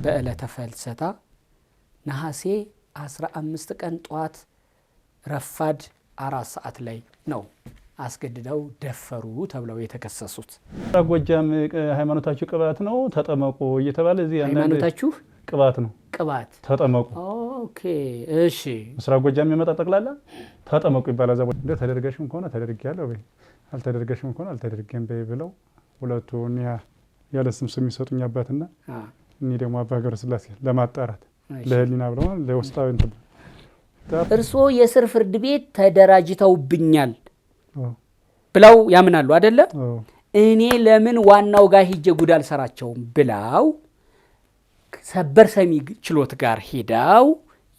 በእለተ ፍልሰታ ነሐሴ 15 ቀን ጧት ረፋድ 4 ሰዓት ላይ ነው አስገድደው ደፈሩ ተብለው የተከሰሱት። ጎጃም ሃይማኖታችሁ ቅባት ነው ተጠመቁ እየተባለ እዚህ ሃይማኖታችሁ ቅባት ነው ቅባት ተጠመቁ። ኦኬ እሺ። ምስራቅ ጎጃም የመጣ ጠቅላላ ተጠመቁ ይባላል። ዘቦ እንደ ተደርገሽም ከሆነ ተደርጊያለሁ ወይ አልተደርገሽም ከሆነ አልተደርገም በይ ብለው ሁለቱን ያለ ስም የሚሰጡኝ አባትና እኔ ደግሞ አባ ገብረ ስላሴ ለማጣራት ለህሊና ብለው ለውስጣዊ እንትን እርስዎ የስር ፍርድ ቤት ተደራጅተውብኛል ብለው ያምናሉ አይደለ? እኔ ለምን ዋናው ጋር ሂጄ ጉዳል ሰራቸውም ብለው ሰበር ሰሚ ችሎት ጋር ሄዳው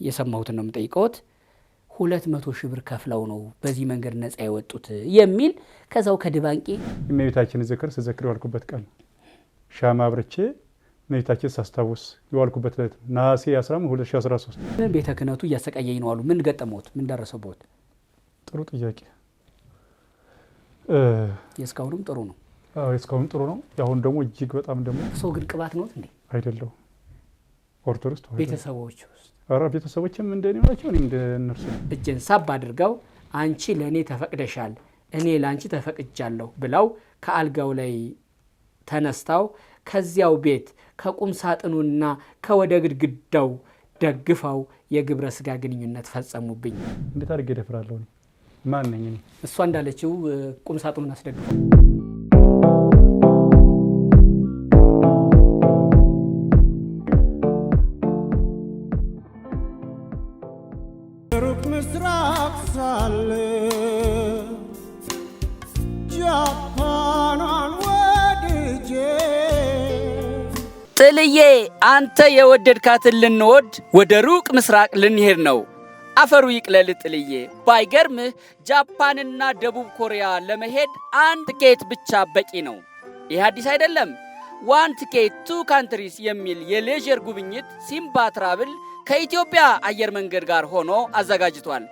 የሰማሁትን ነው የምጠይቀውት 200 ሺህ ብር ከፍለው ነው በዚህ መንገድ ነፃ የወጡት የሚል ከዛው ከድባንቂ እመቤታችን ዝክር ስዘክር ያልኩበት ቀን ሻማ አብርቼ እመቤታችን ሳስታውስ የዋልኩበት ዕለት ነሐሴ 15 2013 ቤተ ክህነቱ እያሰቃየኝ ነው አሉ። ምን ገጠመዎት? ምን ደረሰቦት? ጥሩ ጥያቄ። የስካውንም ጥሩ ነው። የስካውን ጥሩ ነው። ያሁን ደግሞ እጅግ በጣም ደግሞ ሰው ግን ቅባት ነው እንዴ? አይደለም። ኦርቶዶክስ ቤተሰቦች ውስጥ ቤተሰቦችም እንደኔ ናቸው። እኔ እንደነርሱ እጄን ሳብ አድርገው አንቺ ለኔ ተፈቅደሻል እኔ ላንቺ ተፈቅጃለሁ ብለው ከአልጋው ላይ ተነስተው ከዚያው ቤት ከቁም ሳጥኑና ከወደ ግድግዳው ደግፈው የግብረ ስጋ ግንኙነት ፈጸሙብኝ። እንዴት አድርጌ ደፍራለሁ? ማን ነኝ እኔ? እሷ እንዳለችው ቁም ሳጥኑን አስደግፈው ሩቅ ምስራቅ ሳለ ጃፓኗን ወድጄ ጥልዬ አንተ የወደድካትን ልንወድ ወደ ሩቅ ምስራቅ ልንሄድ ነው። አፈሩ ይቅለል ጥልዬ። ባይገርምህ ጃፓንና ደቡብ ኮሪያ ለመሄድ አንድ ቲኬት ብቻ በቂ ነው። ይህ አዲስ አይደለም። ዋን ቲኬት ቱ ካንትሪስ የሚል የሌዥር ጉብኝት ሲምባ ትራቭል ከኢትዮጵያ አየር መንገድ ጋር ሆኖ አዘጋጅቷል።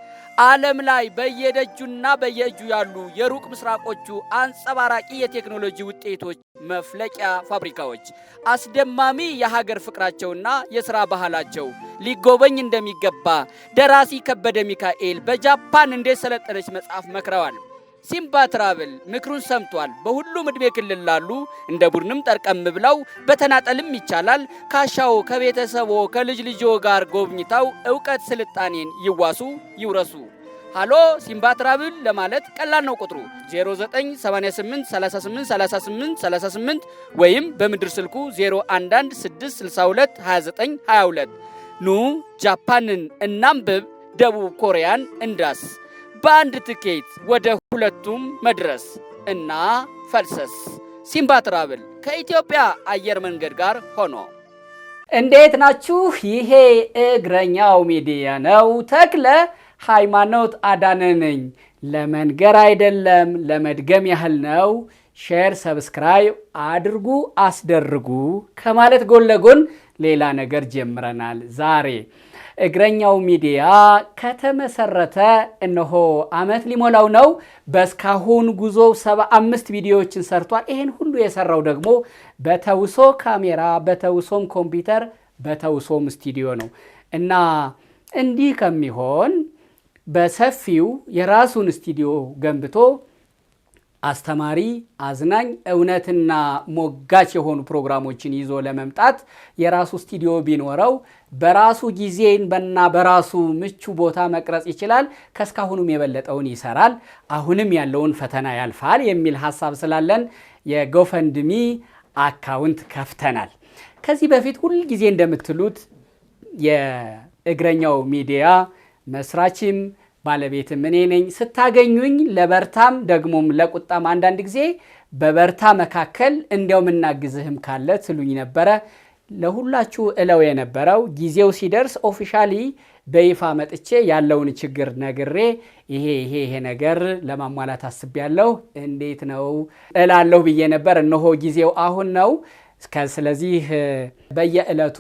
ዓለም ላይ በየደጁና በየእጁ ያሉ የሩቅ ምስራቆቹ አንጸባራቂ የቴክኖሎጂ ውጤቶች መፍለቂያ ፋብሪካዎች፣ አስደማሚ የሀገር ፍቅራቸውና የሥራ ባህላቸው ሊጎበኝ እንደሚገባ ደራሲ ከበደ ሚካኤል በጃፓን እንዴት ሰለጠነች መጽሐፍ መክረዋል። ሲምባ ትራቭል ምክሩን ሰምቷል። በሁሉም ዕድሜ ክልል ላሉ እንደ ቡድንም ጠርቀም ብለው በተናጠልም ይቻላል ካሻው ከቤተሰቦ ከልጅ ልጆ ጋር ጎብኝተው ዕውቀት ስልጣኔን ይዋሱ ይውረሱ። ሃሎ ሲምባ ትራቭል ለማለት ቀላል ነው። ቁጥሩ 0988383838 ወይም በምድር ስልኩ 0116622922 ኑ ጃፓንን እናንብብ፣ ደቡብ ኮሪያን እንዳስ። በአንድ ትኬት ወደ ሁለቱም መድረስ እና ፈልሰስ። ሲምባ ትራቭል ከኢትዮጵያ አየር መንገድ ጋር ሆኖ። እንዴት ናችሁ? ይሄ እግረኛው ሚዲያ ነው። ተክለ ሃይማኖት አዳነ ነኝ። ለመንገር አይደለም ለመድገም ያህል ነው። ሼር ሰብስክራይብ አድርጉ አስደርጉ ከማለት ጎን ለጎን ሌላ ነገር ጀምረናል። ዛሬ እግረኛው ሚዲያ ከተመሰረተ እነሆ ዓመት ሊሞላው ነው። በስካሁን ጉዞ 75 ቪዲዮዎችን ሰርቷል። ይሄን ሁሉ የሰራው ደግሞ በተውሶ ካሜራ፣ በተውሶም ኮምፒውተር፣ በተውሶም ስቱዲዮ ነው እና እንዲህ ከሚሆን በሰፊው የራሱን ስቱዲዮ ገንብቶ አስተማሪ፣ አዝናኝ፣ እውነትና ሞጋች የሆኑ ፕሮግራሞችን ይዞ ለመምጣት የራሱ ስቱዲዮ ቢኖረው በራሱ ጊዜና በራሱ ምቹ ቦታ መቅረጽ ይችላል። ከስካሁኑም የበለጠውን ይሰራል። አሁንም ያለውን ፈተና ያልፋል የሚል ሐሳብ ስላለን የጎፈንድሚ አካውንት ከፍተናል። ከዚህ በፊት ሁል ጊዜ እንደምትሉት የእግረኛው ሚዲያ መስራችም ባለቤትም እኔ ነኝ። ስታገኙኝ ለበርታም ደግሞም ለቁጣም አንዳንድ ጊዜ በበርታ መካከል እንዲያው ምናግዝህም ካለ ትሉኝ ነበረ። ለሁላችሁ እለው የነበረው ጊዜው ሲደርስ ኦፊሻሊ በይፋ መጥቼ ያለውን ችግር ነግሬ ይሄ ነገር ለማሟላት አስቤያለሁ እንዴት ነው እላለሁ ብዬ ነበር። እነሆ ጊዜው አሁን ነው። ስለዚህ በየዕለቱ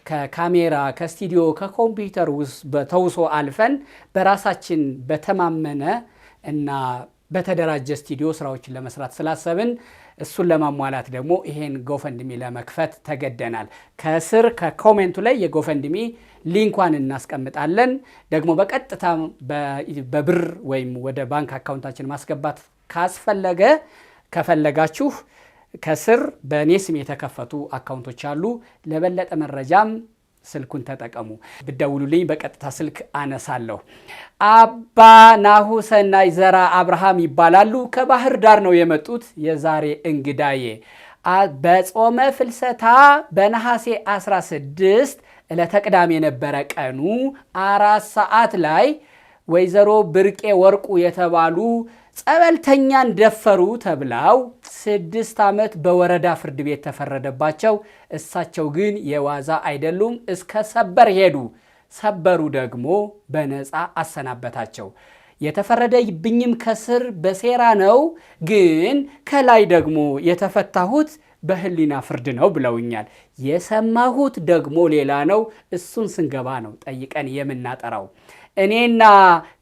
ከካሜራ ከስቱዲዮ ከኮምፒውተር ውስጥ በተውሶ አልፈን በራሳችን በተማመነ እና በተደራጀ ስቱዲዮ ስራዎችን ለመስራት ስላሰብን እሱን ለማሟላት ደግሞ ይሄን ጎፈንድሚ ለመክፈት ተገደናል። ከስር ከኮሜንቱ ላይ የጎፈንድሚ ሊንኳን እናስቀምጣለን። ደግሞ በቀጥታ በብር ወይም ወደ ባንክ አካውንታችን ማስገባት ከፈለጋችሁ ከስር በእኔ ስም የተከፈቱ አካውንቶች አሉ። ለበለጠ መረጃም ስልኩን ተጠቀሙ። ብደውሉልኝ በቀጥታ ስልክ አነሳለሁ። አባ ናሁሰናይ ዘራ አብርሃም ይባላሉ። ከባህር ዳር ነው የመጡት። የዛሬ እንግዳዬ በጾመ ፍልሰታ በነሐሴ 16 ዕለተ ቅዳሜ የነበረ ቀኑ 4 ሰዓት ላይ ወይዘሮ ብርቄ ወርቁ የተባሉ ጸበልተኛን ደፈሩ ተብለው 6 ዓመት በወረዳ ፍርድ ቤት ተፈረደባቸው። እሳቸው ግን የዋዛ አይደሉም፣ እስከ ሰበር ሄዱ። ሰበሩ ደግሞ በነፃ አሰናበታቸው። የተፈረደብኝም ከስር በሴራ ነው፣ ግን ከላይ ደግሞ የተፈታሁት በህሊና ፍርድ ነው ብለውኛል። የሰማሁት ደግሞ ሌላ ነው። እሱን ስንገባ ነው ጠይቀን የምናጠራው። እኔና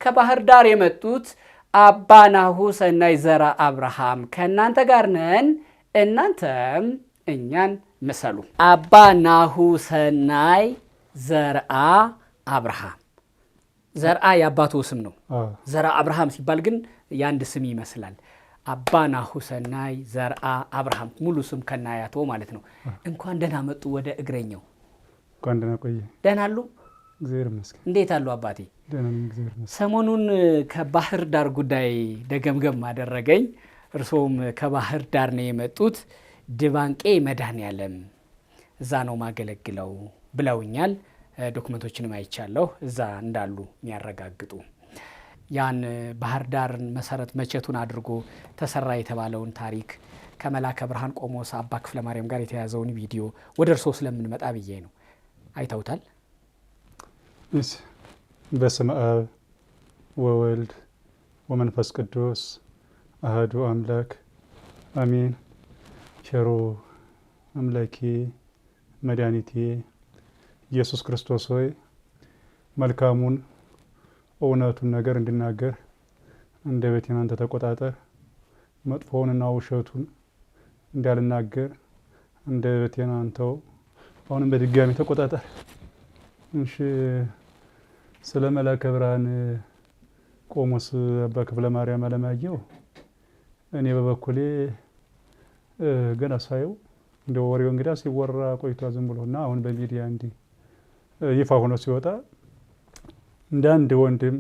ከባህር ዳር የመጡት አባ ናሁሰናይ ዘራ አብርሃም ከእናንተ ጋር ነን። እናንተም እኛን ምሰሉ። አባ ናሁሰናይ ዘርአ አብርሃም። ዘርአ የአባቱ ስም ነው። ዘርአ አብርሃም ሲባል ግን የአንድ ስም ይመስላል። አባ ናሁሰናይ ዘርአ አብርሃም ሙሉ ስም ከናያቶ ማለት ነው። እንኳን ደህና መጡ ወደ እግረኛው። እንኳን ደህና ቆየ። ደህና አሉ? እግዚአብሔር ይመስገን። እንዴት አሉ አባቴ? ሰሞኑን ከባህር ዳር ጉዳይ ደገምገም አደረገኝ። እርሶም ከባህር ዳር ነው የመጡት። ድባንቄ መድኃኔዓለም እዛ ነው ማገለግለው ብለውኛል። ዶክመንቶችንም አይቻለሁ እዛ እንዳሉ የሚያረጋግጡ። ያን ባህር ዳርን መሰረት መቼቱን አድርጎ ተሰራ የተባለውን ታሪክ ከመላከ ብርሃን ቆሞስ አባ ክፍለ ማርያም ጋር የተያዘውን ቪዲዮ ወደ እርሶ ስለምንመጣ ብዬ ነው። አይተውታል? በስመ አብ ወወልድ ወመንፈስ ቅዱስ አሐዱ አምላክ አሜን። ቸሮ አምላኬ መድኃኒቴ ኢየሱስ ክርስቶስ ሆይ መልካሙን እውነቱን ነገር እንድናገር አንደበቴን አንተ ተቆጣጠር። መጥፎውንና ውሸቱን እንዳልናገር አንደበቴን አንተው አሁንም በድጋሚ ተቆጣጠር። እሺ፣ ስለ መላከ ብርሃን ቆሞስ አባ ክፍለ ማርያም አለማየሁ እኔ በበኩሌ ገና ሳየው እንደ ወሬው እንግዳ ሲወራ ቆይቷ ዝም ብሎና አሁን በሚዲያ እንዲህ ይፋ ሆኖ ሲወጣ እንደ አንድ ወንድም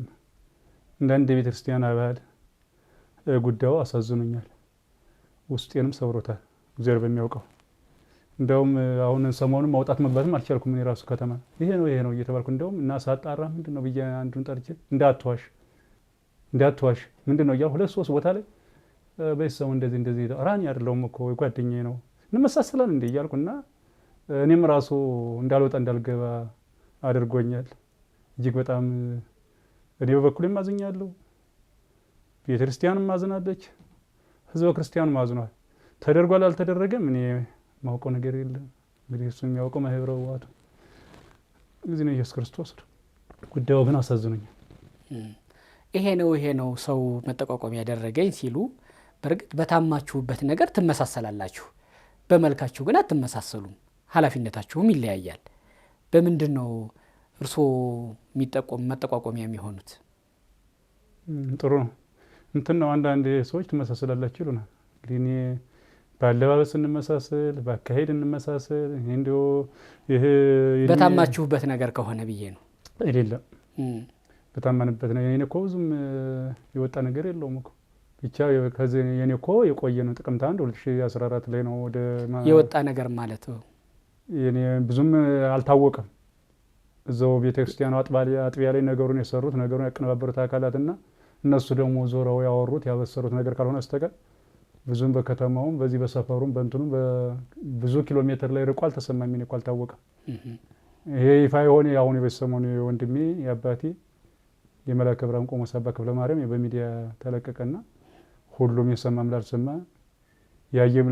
እንደ አንድ ቤተክርስቲያን አባል ጉዳዩ አሳዝኖኛል፣ ውስጤንም ሰብሮታል። እግዚአብሔር በሚያውቀው እንደውም አሁን ሰሞኑን ማውጣት መግባትም አልቻልኩም። እኔ ራሱ ከተማ ይሄ ነው እየተባልኩ እንደውም እና ሳጣራ ምንድነው ብዬ አንዱን ጠርቼ እንዳትዋሽ ምንድነው እያልኩ 2-3 ቦታ ላይ በሰው እንደዚህ ራኒ አይደለሁም እኮ ጓደኛዬ ነው እንመሳሰላለን እንደ እያልኩና እኔም ራሱ እንዳልወጣ እንዳልገባ አድርጎኛል። እጅግ በጣም እኔ በበኩሌም ማዝኛለሁ። ቤተክርስቲያንም ማዝናለች፣ ህዝበ ክርስቲያኑ ማዝኗል። ተደርጓል አልተደረገም እኔ ማውቀው ነገር የለም። እንግዲህ እሱ የሚያውቀው ማህበረ ዋቱ እዚህ ነው ኢየሱስ ክርስቶስ። ጉዳዩ ግን አሳዝኖኛል። ይሄ ነው ሰው መጠቋቋም ያደረገኝ ሲሉ በርግጥ በታማችሁበት ነገር ትመሳሰላላችሁ፣ በመልካችሁ ግን አትመሳሰሉም። ኃላፊነታችሁም ይለያያል። በምንድን ነው እርሶ መጠቋቋሚያ የሚሆኑት? ጥሩ ነው ነው አንዳንድ ሰዎች ትመሳሰላላችሁ ይሉናል። እንግዲህ እኔ ባለባበስ እንመሳሰል፣ ባካሄድ እንመሳሰል፣ እንዲሁ ይሄ በታማችሁበት ነገር ከሆነ ብዬ ነው። አይደለም በታማንበት ነው። የኔ እኮ ብዙም የወጣ ነገር የለውም እኮ ብቻ ከዚህ የኔ እኮ የቆየ ነው። ጥቅምት 1 2014 ላይ ነው ወደ የወጣ ነገር ማለት ነው። የኔ ብዙም አልታወቀም። እዛው ቤተክርስቲያኑ አጥቢያ ላይ ነገሩን የሰሩት ነገሩን ያቀነባበሩት አካላትና እነሱ ደግሞ ዞረው ያወሩት ያበሰሩት ነገር ካልሆነ በስተቀር ብዙም በከተማውም በዚህ በሰፈሩም በእንትኑ ብዙ ኪሎ ሜትር ላይ ርቋል። ተሰማሚ ነው አልታወቀም። ይሄ ይፋ የሆነ አሁን በሰሞኑ ወንድሜ ያባቴ የመላከ ብርሃን ቆሞስ አባ ክፍለ ማርያም በሚዲያ ተለቀቀና ሁሉም የሰማም ላልሰማ ያየም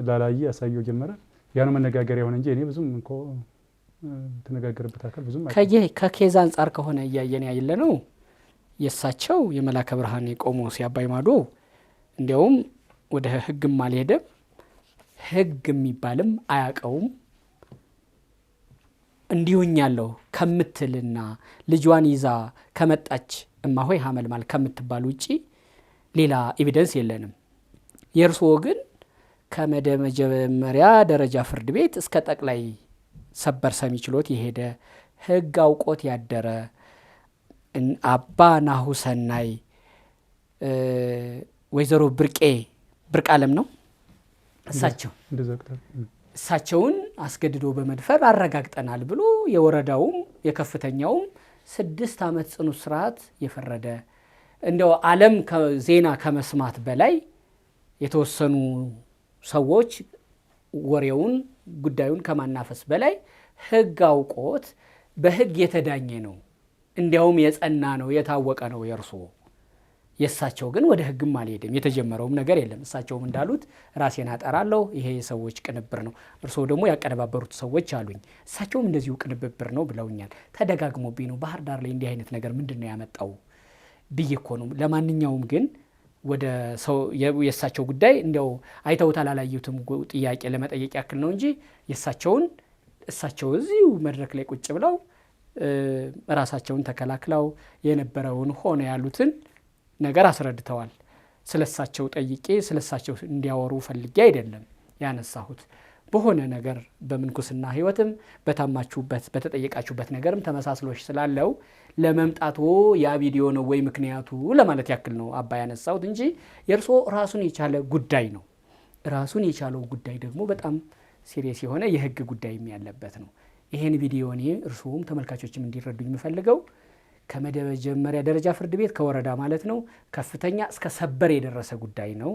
ላላየ ያሳየው ጀመረ። ያን መነጋገሪያ ሆነ እንጂ እኔ ብዙም እንኮ ተነጋገርበት አካል ብዙም ከኬዝ አንፃር ከሆነ እያየን ያለ ነው። የሳቸው የመላከ ብርሃን ቆሞስ ያባይ ማዶ እንዲያውም ወደ ህግም አልሄደም። ሕግ የሚባልም አያውቀውም። እንዲሁኛለሁ ከምትልና ልጇን ይዛ ከመጣች እማሆይ ሀመልማል ከምትባል ውጪ ሌላ ኤቪደንስ የለንም። የእርስዎ ግን ከመጀመሪያ ደረጃ ፍርድ ቤት እስከ ጠቅላይ ሰበር ሰሚ ችሎት የሄደ ሕግ አውቆት ያደረ አባ ናሁሰናይ ወይዘሮ ብርቃለም ነው እሳቸውን አስገድዶ በመድፈር አረጋግጠናል ብሎ የወረዳውም የከፍተኛውም 6 ዓመት ጽኑ እስራት የፈረደ እንደው ዓለም ዜና ከመስማት በላይ የተወሰኑ ሰዎች ወሬውን ጉዳዩን ከማናፈስ በላይ ሕግ አውቆት በሕግ የተዳኘ ነው። እንዲያውም የጸና ነው፣ የታወቀ ነው የእርስዎ። የእሳቸው ግን ወደ ሕግም አልሄድም፣ የተጀመረውም ነገር የለም። እሳቸውም እንዳሉት ራሴን አጠራለሁ፣ ይሄ የሰዎች ቅንብር ነው። እርስዎ ደግሞ ያቀነባበሩት ሰዎች አሉኝ። እሳቸውም እንደዚሁ ቅንብር ነው ብለውኛል። ተደጋግሞብኝ ነው ባህር ዳር ላይ እንዲህ አይነት ነገር ምንድን ነው ያመጣው ብዬ እኮ ነው። ለማንኛውም ግን ወደ ሰው የእሳቸው ጉዳይ እንዲያው አይተውታል አላዩትም ጥያቄ ለመጠየቅ ያክል ነው እንጂ እሳቸው እዚሁ መድረክ ላይ ቁጭ ብለው ራሳቸውን ተከላክለው የነበረውን ሆነ ያሉትን ነገር አስረድተዋል። ስለሳቸው ጠይቄ ስለሳቸው እንዲያወሩ ፈልጌ አይደለም ያነሳሁት። በሆነ ነገር በምንኩስና ሕይወትም በታማችሁበት በተጠየቃችሁበት ነገርም ተመሳስሎች ስላለው ለመምጣቱ ያ ቪዲዮ ነው ወይ ምክንያቱ ለማለት ያክል ነው አባ ያነሳሁት እንጂ የእርስዎ ራሱን የቻለ ጉዳይ ነው። ራሱን የቻለው ጉዳይ ደግሞ በጣም ሲሪየስ የሆነ የሕግ ጉዳይም ያለበት ነው። ይሄን ቪዲዮ እኔ እርስዎም ተመልካቾችም እንዲረዱኝ የምፈልገው ከመጀመሪያ ደረጃ ፍርድ ቤት ከወረዳ ማለት ነው ከፍተኛ እስከ ሰበር የደረሰ ጉዳይ ነው።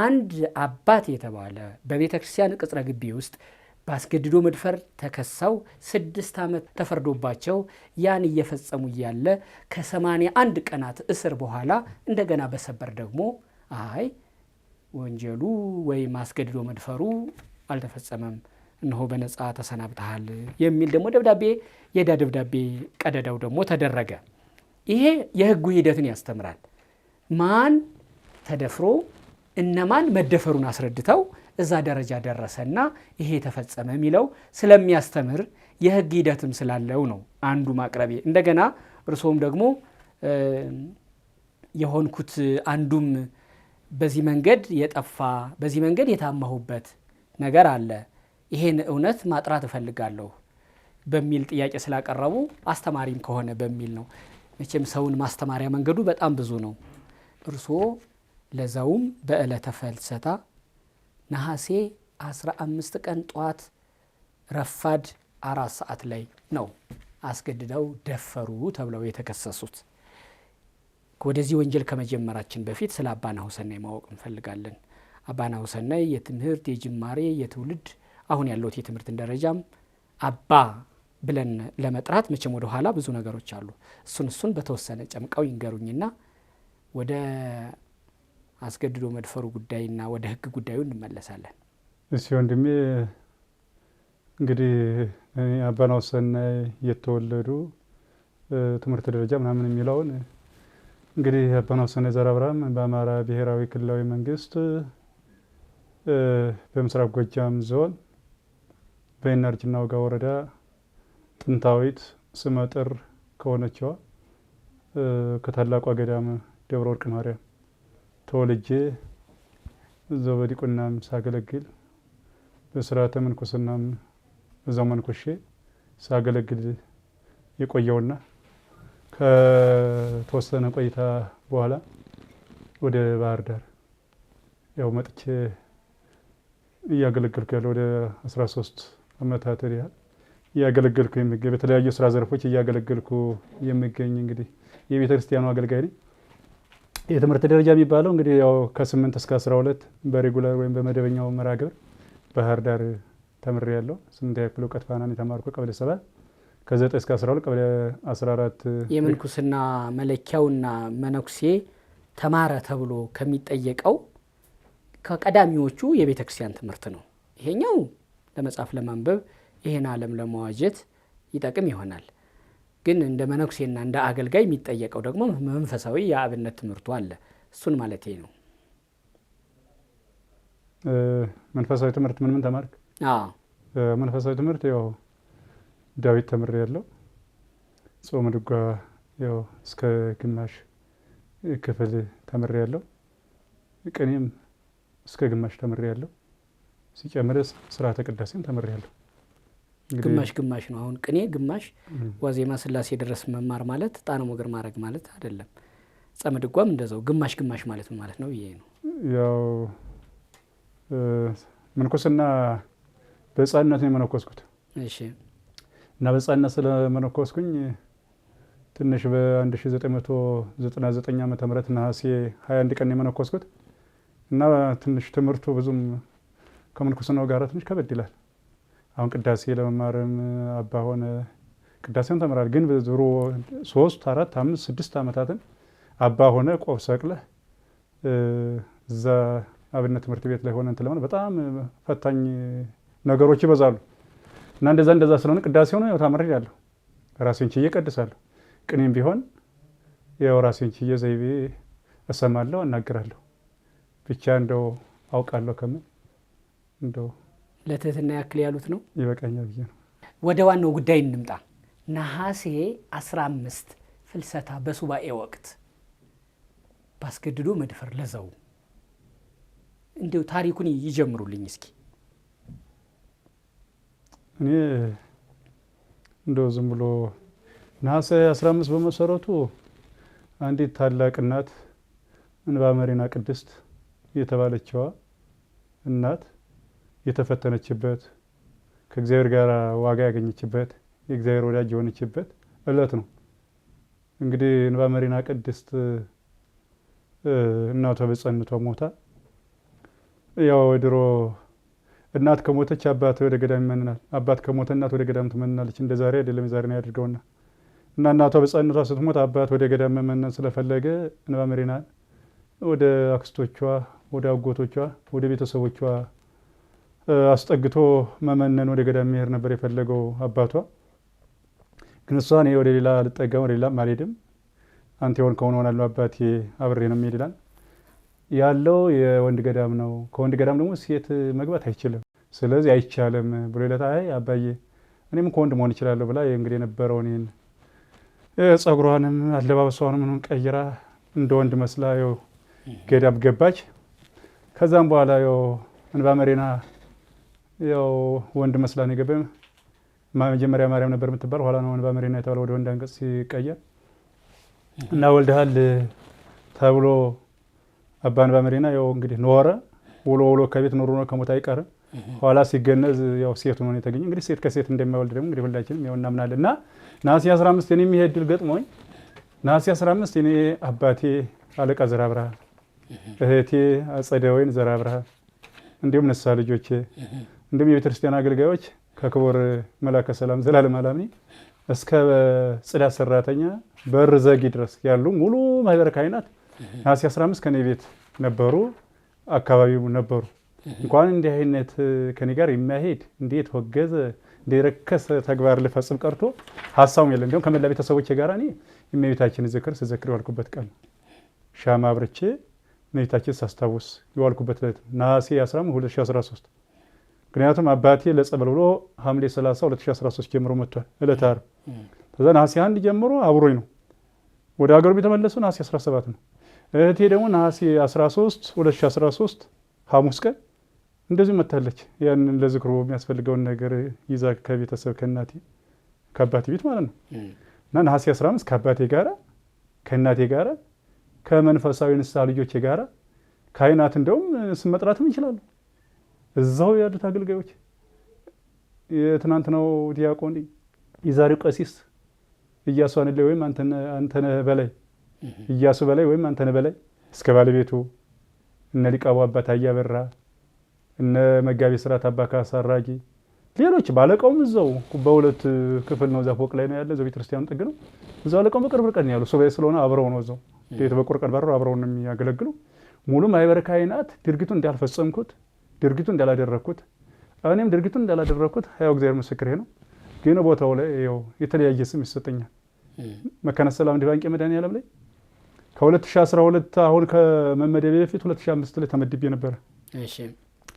አንድ አባት የተባለ በቤተ ክርስቲያን ቅጽረ ግቢ ውስጥ በአስገድዶ መድፈር ተከሰው 6 ዓመት ተፈርዶባቸው ያን እየፈጸሙ እያለ ከ81 ቀናት እስር በኋላ እንደገና በሰበር ደግሞ አይ ወንጀሉ ወይም አስገድዶ መድፈሩ አልተፈጸመም፣ እነሆ በነጻ ተሰናብተሃል የሚል ደግሞ ደብዳቤ የዕዳ ደብዳቤ ቀደዳው ደግሞ ተደረገ። ይሄ የሕጉ ሂደትን ያስተምራል። ማን ተደፍሮ እነማን መደፈሩን አስረድተው እዛ ደረጃ ደረሰና ይሄ ተፈጸመ የሚለው ስለሚያስተምር የሕግ ሂደትም ስላለው ነው አንዱ ማቅረቤ። እንደገና እርሶም ደግሞ የሆንኩት አንዱም በዚህ መንገድ የጠፋ በዚህ መንገድ የታማሁበት ነገር አለ፣ ይሄን እውነት ማጥራት እፈልጋለሁ በሚል ጥያቄ ስላቀረቡ አስተማሪም ከሆነ በሚል ነው። መቼም ሰውን ማስተማሪያ መንገዱ በጣም ብዙ ነው። እርስዎ ለዛውም በዕለተ ፍልሰታ ነሐሴ 15 ቀን ጠዋት ረፋድ 4 ሰዓት ላይ ነው አስገድደው ደፈሩ ተብለው የተከሰሱት። ወደዚህ ወንጀል ከመጀመራችን በፊት ስለ አባ ናሁሰናይ ማወቅ እንፈልጋለን። አባ ናሁሰናይ የትምህርት የጅማሬ የትውልድ አሁን ያለውት የትምህርትን ደረጃም አባ ብለን ለመጥራት መቼም ወደ ኋላ ብዙ ነገሮች አሉ። እሱን በተወሰነ ጨምቀው ይንገሩኝና ወደ አስገድዶ መድፈሩ ጉዳይና ወደ ሕግ ጉዳዩ እንመለሳለን። እሺ ወንድሜ፣ እንግዲህ አባ ናሁሰናይ የተወለዱ ትምህርት ደረጃ ምናምን የሚለውን እንግዲህ አባ ናሁሰናይ ዘርአብርሃም በአማራ ብሔራዊ ክልላዊ መንግስት በምስራቅ ጎጃም ዞን በይናርጅና ወጋ ወረዳ ጥንታዊት ስመጥር ከሆነችዋ ከታላቋ ገዳም ደብረ ወርቅ ማርያም ተወልጄ እዛው በዲቁናም ሳገለግል በስርዓተ ምንኩስናም እዛው መንኩሼ ሳገለግል የቆየውና ከተወሰነ ቆይታ በኋላ ወደ ባህር ዳር ያው መጥቼ እያገለገልኩ ያለው ወደ 13 ዓመታት ያህል እያገለገልኩ የሚገኝ በተለያዩ ስራ ዘርፎች እያገለገልኩ የሚገኝ እንግዲህ የቤተ ክርስቲያኑ አገልጋይ ነኝ። የትምህርት ደረጃ የሚባለው እንግዲህ ያው ከ8 እስከ 12 በሬጉላር ወይም በመደበኛው መርሃ ግብር ባህር ዳር ተምሬ ያለው 8ኛ ክፍል እውቀት ፋናን የተማርኩ ቀበሌ 7 ከ9 እስከ 12 ቀበሌ 14 የምንኩስና መለኪያውና መነኩሴ ተማረ ተብሎ ከሚጠየቀው ከቀዳሚዎቹ የቤተ ክርስቲያን ትምህርት ነው። ይሄኛው ለመጻፍ ለማንበብ ይሄን ዓለም ለመዋጀት ይጠቅም ይሆናል። ግን እንደ መነኩሴና እንደ አገልጋይ የሚጠየቀው ደግሞ መንፈሳዊ የአብነት ትምህርቱ አለ። እሱን ማለቴ ነው። መንፈሳዊ ትምህርት ምን ተማርክ? መንፈሳዊ ትምህርት ያው ዳዊት ተምሬያለሁ። ጾመ ድጓ ያው እስከ ግማሽ ክፍል ተምሬያለሁ። ቅኔም እስከ ግማሽ ተምሬያለሁ። ሲጨምርስ ስርዓተ ቅዳሴም ተምሬያለሁ። ግማሽ ነው። አሁን ቅኔ ግማሽ፣ ዋዜማ ስላሴ ድረስ መማር ማለት ጣነ ሞገር ማድረግ ማለት አይደለም። ጾመ ድጓም እንደዛው ግማሽ ማለት ምን ማለት ነው ብዬ ነው። ያው ምንኩስና በሕፃንነት ነው የመነኮስኩት። እሺ። እና በሕፃንነት ስለመነኮስኩኝ ትንሽ በ1999 ዓመተ ምህረት ነሐሴ 21 ቀን የመነኮስኩት እና ትንሽ ትምህርቱ ብዙም ከምንኩስናው ጋር ትንሽ ከበድ ይላል። አሁን ቅዳሴ ለመማርም አባ ሆነ ቅዳሴውን ተምራል። ግን በድሮ 3 4 5 6 ዓመታትን አባ ሆነ ቆብ ሰቅለህ እዛ አብነት ትምህርት ቤት ላይ ሆነ እንትን ለማለት በጣም ፈታኝ ነገሮች ይበዛሉ። እና እንደዛ ስለሆነ ቅዳሴውን ያው ተምሬያለሁ። ራሴን ችዬ እቀድሳለሁ። ቅኔም ቢሆን ያው ራሴን ችዬ ዘይቤ እሰማለሁ፣ እናገራለሁ። ብቻ እንደው አውቃለሁ ከምን እንደው ለትህትና ያክል ያሉት ነው ይበቃኛል ብዬ ነው። ወደ ዋናው ጉዳይ እንምጣ። ነሐሴ 15 ፍልሰታ በሱባኤ ወቅት ባስገድዶ መድፈር ለዛው እንደው ታሪኩን ይጀምሩልኝ እስኪ። እኔ እንደው ዝም ብሎ ነሐሴ 15 በመሰረቱ አንዲት ታላቅ እናት እንባ መሪና ቅድስት የተባለችዋ እናት የተፈተነችበት ከእግዚአብሔር ጋር ዋጋ ያገኘችበት የእግዚአብሔር ወዳጅ የሆነችበት ዕለት ነው። እንግዲህ እንባ መሪና ቅድስት እናቷ በሕፃንነቷ ሞታ፣ ያው ድሮ እናት ከሞተች አባት ወደ ገዳም ይመንናል፣ አባት ከሞተ እናት ወደ ገዳም ትመንናለች። እንደ ዛሬ አይደለም፣ ዛሬ ነው ያድርገውና እና እናቷ በሕፃንነቷ ስትሞት አባት ወደ ገዳም መመነን ስለፈለገ እንባ መሪና ወደ አክስቶቿ፣ ወደ አጎቶቿ፣ ወደ ቤተሰቦቿ አስጠግቶ መመነን ወደ ገዳም መሄድ ነበር የፈለገው አባቷ። ግን እሷ እኔ ወደ ሌላ አልጠጋም፣ ወደ ሌላም አልሄድም፣ አንተ የሆንከውን እሆናለሁ፣ አባቴ አብሬ ነው የሚሄድ ይላል። ያለው የወንድ ገዳም ነው፣ ከወንድ ገዳም ደግሞ ሴት መግባት አይችልም፣ ስለዚህ አይቻልም ብሎ ይለታ። አይ አባዬ እኔም ከወንድ መሆን እችላለሁ ብላ እንግዲህ የነበረውን ጸጉሯንም አለባበሷንም ቀይራ እንደ ወንድ መስላ ያው ገዳም ገባች። ከዛም በኋላ ያው እንባ መሪና ያው ወንድ መስላ ነው የገባኝ። መጀመሪያ ማርያም ነበር የምትባል፣ ኋላ ነው እንባ መሪና የተባለ ወደ ወንድ አንቀጽ ሲቀየር እና ወልደሃል ተብሎ አባ እንባ መሪና ያው እንግዲህ ኖረ። ውሎ ከቤት ኖሮ ነው ከሞት አይቀርም። ኋላ ሲገነዝ ያው ሴት ሆኖ የተገኘ። እንግዲህ ሴት ከሴት እንደማይወልድ ደግሞ እንግዲህ ሁላችንም ያው እናምናለን። እና ነሐሴ 15 እኔ የሚሄድ ድል ገጥሞኝ ነሐሴ 15 እኔ አባቴ አለቃ ዘራ ብርሃ፣ እህቴ አጸደ ወይን ዘራ ብርሃ፣ እንዲሁም ንስሐ ልጆቼ፣ እንዲሁም የቤተክርስቲያን አገልጋዮች ከክቡር መላከ ሰላም ዘላለም አላምኒ እስከ ጽዳት ሰራተኛ በር ዘጊ ድረስ ያሉ ሙሉ ማህበረ ካህናት ነሐሴ 15 ከኔ ቤት ነበሩ፣ አካባቢው ነበሩ። እንኳን እንዲህ አይነት ከኔ ጋር የሚያሄድ እንዴት ወገዘ እንደረከሰ ተግባር ልፈጽም ቀርቶ ሀሳቡም የለም። እንዲሁም ከመላ ቤተሰቦቼ ጋር እኔ የእመቤታችን ዝክር ስዘክር የዋልኩበት ቀን ነው። ሻማ አብርቼ እመቤታችን ሳስታውስ የዋልኩበት ዕለት ነሐሴ 15 2013። ምክንያቱም አባቴ ለጸበል ብሎ ሐምሌ 30 2013 ጀምሮ መጥቷል ዕለት ዓርብ። ከዛ ነሐሴ 1 ጀምሮ አብሮኝ ነው። ወደ ሀገሩ የተመለሰው ነሐሴ 17 ነው። እህቴ ደግሞ ነሐሴ 13 2013 ሐሙስ ቀን እንደዚህ መታለች። ያንን ለዝክሩ የሚያስፈልገውን ነገር ይዛ ከቤተሰብ ከአባቴ ቤት ማለት ነው። እና ነሐሴ 15 ከአባቴ ጋራ ከእናቴ ጋራ ከመንፈሳዊ ንስሐ ልጆቼ ጋራ ካህናት እንደውም ስም መጥራትም ይችላሉ። እዛው ያሉት አገልጋዮች የትናንትናው ዲያቆን የዛሬው ቀሲስ ኢያሱ አንለ ወይም አንተነህ በላይ ኢያሱ በላይ ወይም አንተነህ በላይ እስከ ባለቤቱ እነ ሊቃው አባት አያበራ እነ መጋቤ ሥርዓት አባ ካሳ አራጊ ሌሎች ባለቀውም እዛው በሁለት ክፍል ነው። እዛ ፎቅ ላይ ነው ያለ። እዛው ቤተክርስቲያኑ ጥግ ነው። እዛው ባለቀውም በቅርብ ርቀት ነው ያሉ። ሱባኤ ስለሆነ አብረው ነው እዛው ቤት በቁርቀት ባረው አብረው ነው የሚያገለግሉ። ሙሉ ማህበረ ካህናት ድርጊቱን እንዳልፈጸምኩት ድርጊቱን እንዳላደረኩት እኔም ድርጊቱን እንዳላደረኩት ያው እግዚአብሔር ምስክሬ ነው። ግን ቦታው ላይ ያው የተለያየ ስም ይሰጠኛል። መካነ ሰላም ዲባንቄ መድኃኔዓለም ላይ ከ2012 አሁን ከመመደቤ በፊት 2005 ላይ ተመድቤ ነበር። እሺ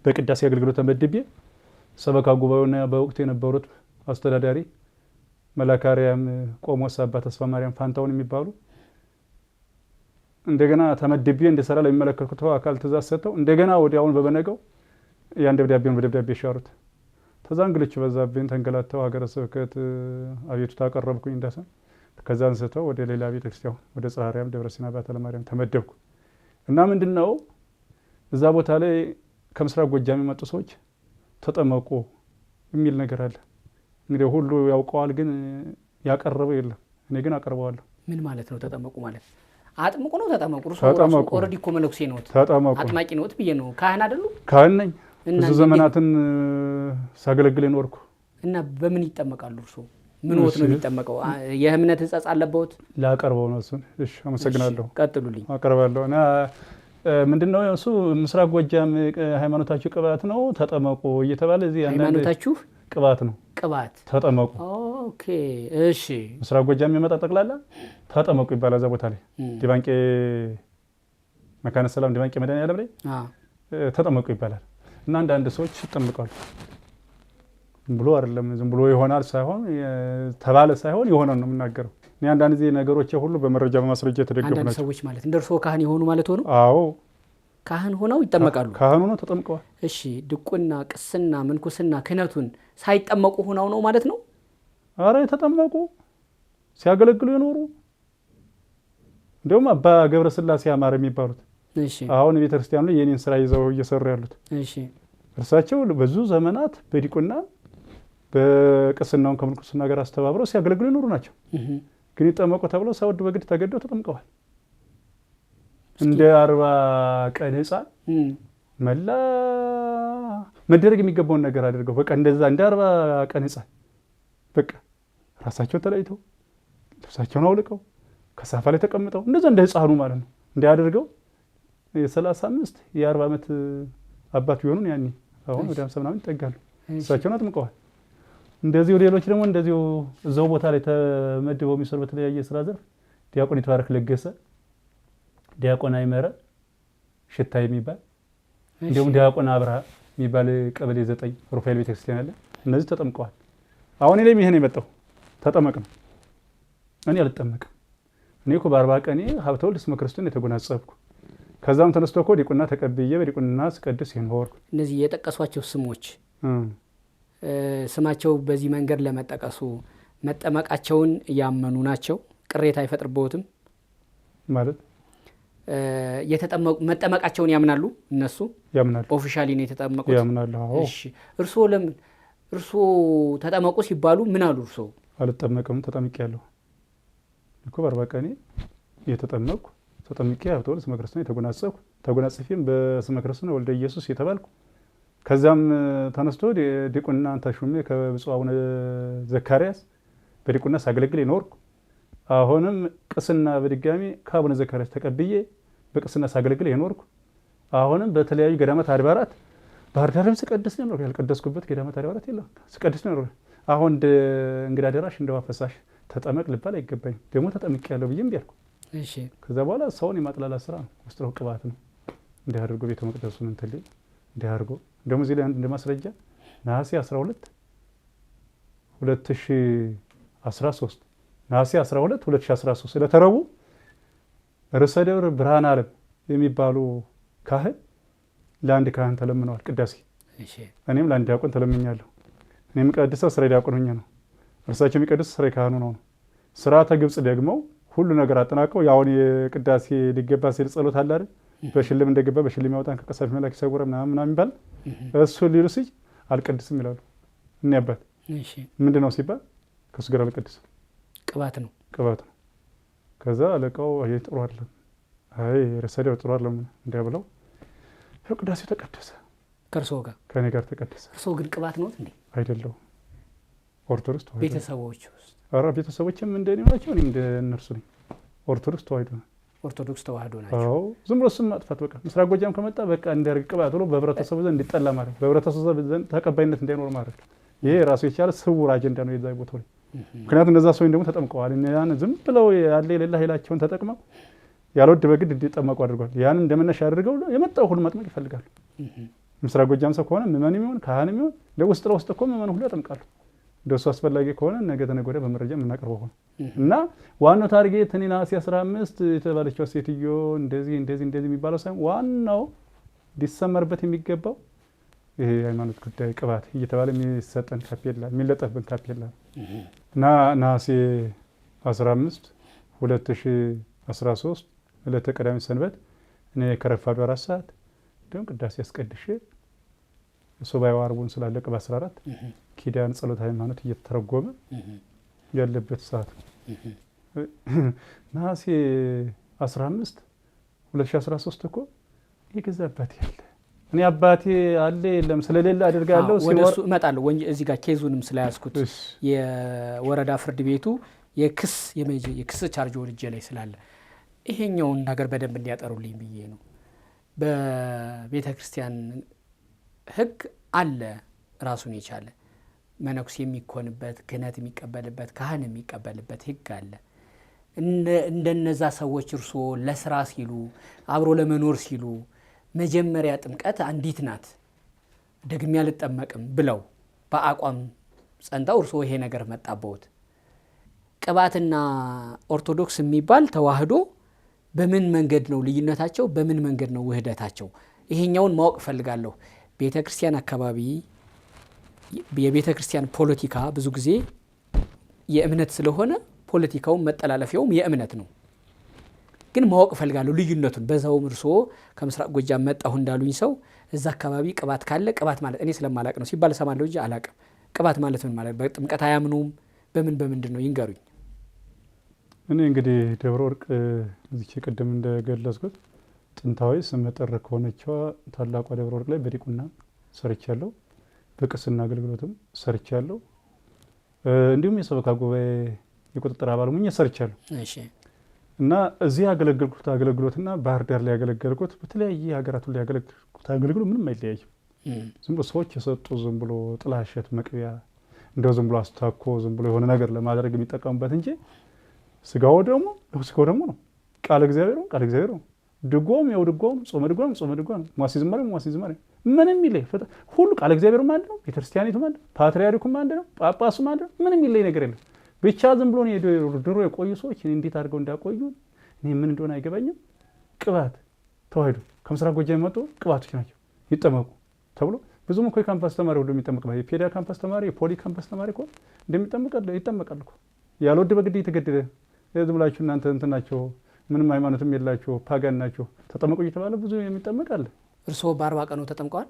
በቅዳሴ አገልግሎት ተመድቤ ሰበካ ጉባኤውና በወቅቱ የነበሩት አስተዳዳሪ መላካሪያም ቆሞስ አባ ተስፋ ማርያም ፋንታውን የሚባሉ እንደገና ተመድቤ እንደሰራ ለሚመለከተው አካል ትእዛዝ ሰጥተው እንደገና ወዲያውን በበነገው ያን ደብዳቤውን በደብዳቤ ሻሩት። ተዛንግልች በዛብኝ ተንገላተው ሀገረ ስብከት አቤቱታ አቀረብኩኝ እንደሰን ከዛ አንስተው ወደ ሌላ ቤተክርስቲያን ወደ ጽርሐ አርያም ደብረ ሲና ባታ ለማርያም ተመደብኩ እና ምንድነው እዛ ቦታ ላይ ከምስራቅ ጎጃም የመጡ ሰዎች ተጠመቁ የሚል ነገር አለ። እንግዲህ ሁሉ ያውቀዋል፣ ግን ያቀረበው የለም። እኔ ግን አቀርበዋለሁ። ምን ማለት ነው ተጠመቁ ማለት? አጥምቁ ነው ተጠመቁ? ኦልሬዲ እኮ መነኩሴ ነዎት፣ አጥማቂ ነዎት ብዬ ነው። ካህን አይደሉ? ካህን ነኝ። ብዙ ዘመናትን ሳገለግል ኖርኩ። እና በምን ይጠመቃሉ እርሶ? ምን ወት ነው የሚጠመቀው? የእምነት ሕጸጽ አለበት? ላቀርበው ነው እሱን። እሺ አመሰግናለሁ። ቀጥሉልኝ። አቀርባለሁ እና ምንድነው እሱ ምስራቅ ጎጃም ሃይማኖታችሁ ቅባት ነው ተጠመቁ እየተባለ እዚህ ሃይማኖታችሁ ቅባት ነው ቅባት ተጠመቁ። ኦኬ እሺ። ምስራቅ ጎጃም የሚመጣ ጠቅላላ ተጠመቁ ይባላል። እዛ ቦታ ላይ ዲባንቄ መካነ ሰላም ዲባንቄ መድኃኔዓለም ላይ ተጠመቁ ይባላል። እና አንዳንድ ሰዎች ይጠመቃሉ። ዝም ብሎ አይደለም፣ ዝም ብሎ ይሆናል ሳይሆን ተባለ ሳይሆን የሆነ ነው የምናገረው። እኔ አንዳንድ ጊዜ ነገሮች ሁሉ በመረጃ በማስረጃ የተደገፉ ናቸው። አንዳንድ ሰዎች ማለት እንደርሶ ካህን የሆኑ ማለት ሆኖ? አዎ ካህን ሆነው ይጠመቃሉ። ካህን ሆነው ተጠምቀዋል። እሺ ድቁና፣ ቅስና፣ ምንኩስና፣ ክህነቱን ሳይጠመቁ ሆነው ነው ማለት ነው? አረ የተጠመቁ ሲያገለግሉ የኖሩ እንደውም አባ ገብረ ስላሴ አማረ የሚባሉት አሁን ቤተክርስቲያኑ ላይ የኔን ስራ ይዘው እየሰሩ ያሉት እርሳቸው ብዙ ዘመናት በዲቁና በቅስናውን ከምንኩስና ጋር አስተባብረው ሲያገለግሉ የኖሩ ናቸው። ግን ይጠመቁ ተብለው ሳይወዱ በግድ ተገደው ተጠምቀዋል። እንደ 40 ቀን ሕፃን መላ መደረግ የሚገባውን ነገር አድርገው በቃ እንደዛ እንደ 40 ቀን ሕፃን በቃ ራሳቸውን ተለይተው ልብሳቸውን አውልቀው ከሳፋ ላይ ተቀምጠው እንደዛ እንደ ሕፃኑ ማለት ነው እንዲያደርገው የ35 የ40 ዓመት አባት ቢሆኑን ያኔ አሁን ወደ 50 ምናምን ይጠጋሉ። እሳቸውን አጥምቀዋል። እንደዚሁ ሌሎች ደግሞ እንደዚሁ እዛው ቦታ ላይ ተመድበው የሚሰሩ በተለያየ ስራ ዘርፍ ዲያቆን ይትባረክ ለገሰ፣ ዲያቆን አይመረ ሽታ የሚባል እንዲሁም ዲያቆን አብርሃ የሚባል ቀበሌ 9 ሩፋኤል ቤተክርስቲያን አለ። እነዚህ ተጠምቀዋል። አሁን እኔም ይሄን የመጣው ተጠመቅ ነው። እኔ አልጠመቅም። እኔ እኮ በ40 ቀኔ ሀብተ ወልድ እስመ ክርስቶስን የተጎናጸፍኩ ከዛም ተነስቶ እኮ ዲቁና ተቀብዬ በዲቁና ስቀድስ ይኖርኩ። እነዚህ የጠቀሷቸው ስሞች ስማቸው በዚህ መንገድ ለመጠቀሱ መጠመቃቸውን ያመኑ ናቸው? ቅሬታ አይፈጥርበትም ማለት? መጠመቃቸውን ያምናሉ? እነሱ ያምናሉ። ኦፊሻሊ ነው የተጠመቁት? ያምናሉ። አዎ። እሺ እርሶ ለምን እርሶ ተጠመቁ ሲባሉ ምን አሉ? እርሶ አልጠመቅም ተጠምቄያለሁ እኮ በ40 ቀኔ የተጠመቅኩ ተጠምቄ ሀብተ ወልድ እስመ ክርስቶስን የተጎናጸፍኩ ተጎናጽፌም በስመ ክርስቶስ ወልደ ኢየሱስ የተባልኩ ከዛም ተነስቶ ዲቁና ተሹሜ ከብፁዕ አቡነ ዘካርያስ በዲቁና ሳገለግል የኖርኩ አሁንም ቅስና በድጋሚ ከአቡነ ዘካርያስ ተቀብዬ በቅስና ሳገለግል የኖርኩ አሁንም በተለያዩ ገዳማት አድባራት ባህር ዳርም ስቀድስ ነው ያልቀደስኩበት ገዳማት አድባራት የለም። ስቀድስ ነው አሁን እንግዳ ደራሽ እንደዋ ፈሳሽ ተጠመቅ ልባል አይገባኝም። ደግሞ ተጠምቄያለሁ ብዬም ቢያልኩ እሺ። ከዛ በኋላ ሰውን የማጥላላት ስራ ነው። ውስጥ ነው ቅባት ነው። እንዲህ አድርጎ ቤተ መቅደሱን እንትን ላይ እንዲህ አድርጎ ደግሞ እዚህ ላይ አንድ እንደማስረጃ ነሐሴ 12 2013 ነሐሴ 12 2013 ስለተረቡ ርዕሰ ደብር ብርሃን ዓለም የሚባሉ ካህን ለአንድ ካህን ተለምነዋል ቅዳሴ። እኔም ለአንድ ዲያቆን ተለምኛለሁ። እኔ የምቀድሰው ስራ ዲያቆን ሆኜ ነው። እርሳቸው የሚቀድሱ ስራ ካህኑ ነው። ስርዓተ ግብጽ ደግሞ ሁሉ ነገር አጠናቀው ያውን የቅዳሴ ሊገባ ሲል ጸሎት አለ አይደል? በሽልም እንደገባ በሽልም ያወጣን ከቀሳፊ መላክ ይሰውረ ምናምን ይባል እሱ ሊሉ ሲል አልቀድስም ይላሉ። እኔ አባት እሺ ምንድነው ሲባል ከሱ ጋር አልቀድስም ቅባት ነው ቅባት ነው። ከዛ አለቃው አይ ጥሩ አይደለም፣ አይ ረሰደው ጥሩ አይደለም እንደብለው ቅዳሴው ተቀደሰ። ከርሶ ጋር ከኔ ጋር ተቀደሰ። እርሶ ግን ቅባት ነው እንዴ? አይደለም። ኦርቶዶክስ ተዋህዶ ቤተሰቦች ውስጥ አራ ቤተሰቦችም እንደኔ ናቸው። እኔም እንደነርሱ ነኝ። ኦርቶዶክስ ተዋህዶ ነው። ኦርቶዶክስ ተዋህዶ ናቸው። አዎ ዝም ብሎ ስም ማጥፋት በቃ ምስራቅ ጎጃም ከመጣ በቃ እንዲያርግ ቅባት ብሎ በህብረተሰቡ ዘንድ እንዲጠላ ማለት በህብረተሰቡ ዘንድ ተቀባይነት እንዳይኖር ማለት ይሄ ራሱ የቻለ ስውር አጀንዳ ነው የዛ ቦታው ላይ። ምክንያቱም እነዛ ሰዎች ደግሞ ተጠምቀዋል። ያን ዝም ብለው ያለ የሌላ ኃይላቸውን ተጠቅመው ያልወድ በግድ እንዲጠመቁ አድርጓል። ያን እንደመነሻ አድርገው የመጣው ሁሉ ማጥመቅ ይፈልጋሉ። ምስራቅ ጎጃም ሰው ከሆነ ምዕመንም ይሁን ካህንም ይሁን ለውስጥ ለውስጥ እኮ ምዕመን ሁሉ ያጠምቃሉ። እንደሱ አስፈላጊ ከሆነ ነገ ተነገ ወዲያ በመረጃ የምናቀርበው ሆነ እና ዋናው ታርጌት እኔ ነሐሴ 15 የተባለችው ሴትዮ እንደዚህ የሚባለው ሳይሆን ዋናው ሊሰመርበት የሚገባው ይሄ ሃይማኖት ጉዳይ ቅባት እየተባለ የሚሰጠን ካፔላ የሚለጠፍብን ካፔላ እና ነሐሴ 15 2013 ዕለተ ቀዳሚ ሰንበት እኔ ከረፋዱ 4 ሰዓት ደም ቅዳሴ አስቀድሼ ሱባኤው ዓርቡን ስላለቀ በ14 ኪዳን ጸሎት ሃይማኖት እየተተረጎመ ያለበት ሰዓት ነሐሴ 15 2013 እኮ የገዛ አባቴ አለ። እኔ አባቴ አለ የለም ስለሌለ አድርጋለሁ። ወደሱ እመጣለሁ። እዚህ ጋር ኬዙንም ስለያዝኩት የወረዳ ፍርድ ቤቱ የክስ ቻርጅ ወልጄ ላይ ስላለ ይሄኛውን ነገር በደንብ እንዲያጠሩልኝ ብዬ ነው። በቤተ ክርስቲያን ሕግ አለ ራሱን የቻለ መነኩሴ የሚኮንበት ክህነት የሚቀበልበት ካህን የሚቀበልበት ሕግ አለ። እንደነዛ ሰዎች እርስዎ ለስራ ሲሉ አብሮ ለመኖር ሲሉ መጀመሪያ ጥምቀት አንዲት ናት ደግሜ አልጠመቅም ብለው በአቋም ጸንተው እርስዎ ይሄ ነገር መጣበውት ቅባትና ኦርቶዶክስ የሚባል ተዋህዶ በምን መንገድ ነው ልዩነታቸው? በምን መንገድ ነው ውህደታቸው? ይሄኛውን ማወቅ ፈልጋለሁ። ቤተ ክርስቲያን አካባቢ የቤተ ክርስቲያን ፖለቲካ ብዙ ጊዜ የእምነት ስለሆነ ፖለቲካውም መጠላለፊያውም የእምነት ነው። ግን ማወቅ ፈልጋለሁ ልዩነቱን። በዛውም እርስዎ ከምስራቅ ጎጃም መጣሁ እንዳሉኝ ሰው እዛ አካባቢ ቅባት ካለ ቅባት ማለት እኔ ስለማላቅ ነው ሲባል ሰማለሁ እንጂ አላቅም። ቅባት ማለት ምን ማለት? በጥምቀት አያምኑም? በምንድን ነው ይንገሩኝ። እኔ እንግዲህ ደብረ ወርቅ እዚች ቅድም እንደገለጽኩት ጥንታዊ ስመጥር ከሆነችዋ ታላቋ ደብረ ወርቅ ላይ በዲቁና ሰርቻለሁ። በቅስና አገልግሎትም ሰርቻለሁ። እንዲሁም የሰበካ ጉባኤ የቁጥጥር አባል ሆኜ ሰርቻለሁ። እና እዚህ ያገለገልኩት አገልግሎትና ባህር ዳር ላይ ያገለገልኩት በተለያየ ሀገራቱ ላይ ያገለገልኩት አገልግሎት ምንም አይለያይም። ዝም ብሎ ሰዎች የሰጡ ዝም ብሎ ጥላሸት መቅቢያ እንደው ዝም ብሎ አስታኮ ዝም ብሎ የሆነ ነገር ለማድረግ የሚጠቀሙበት እንጂ ስጋው ደግሞ ነው። ቃል እግዚአብሔር ነው። ድጎም ጾመ ድጎም ሟሲ ዝማሬ ምንም ይለይ ሁሉ ቃል እግዚአብሔር ማለት ነው። ቤተክርስቲያኒቱ ማለት ፓትርያርኩ ማለት ነው። ጳጳሱ ማለት ነው። ምንም ይለይ ነገር የለም። ብቻ ዝም ብሎ ድሮ የቆዩ ሰዎች እንዴት አድርገው እንዳቆዩ እኔ ምን እንደሆነ አይገባኝም። ቅባት ተዋህዶ ከምስራቅ ጎጃም የመጡ ቅባቶች ናቸው ይጠመቁ ተብሎ ብዙም እኮ የካምፓስ ተማሪ ሁሉ የሚጠመቅበት የፔዳ ካምፓስ ተማሪ የፖሊ ካምፓስ ተማሪ እኮ ይጠመቃል እኮ ያልወድ በግድ የተገደደ ዝም ብላችሁ እናንተ እንትን ናቸው ምንም ሃይማኖትም የላቸው ፓጋን ናቸው ተጠመቁ እየተባለ ብዙ የሚጠመቅ አለ። እርስዎ በ40 ቀኑ ተጠምቀዋል?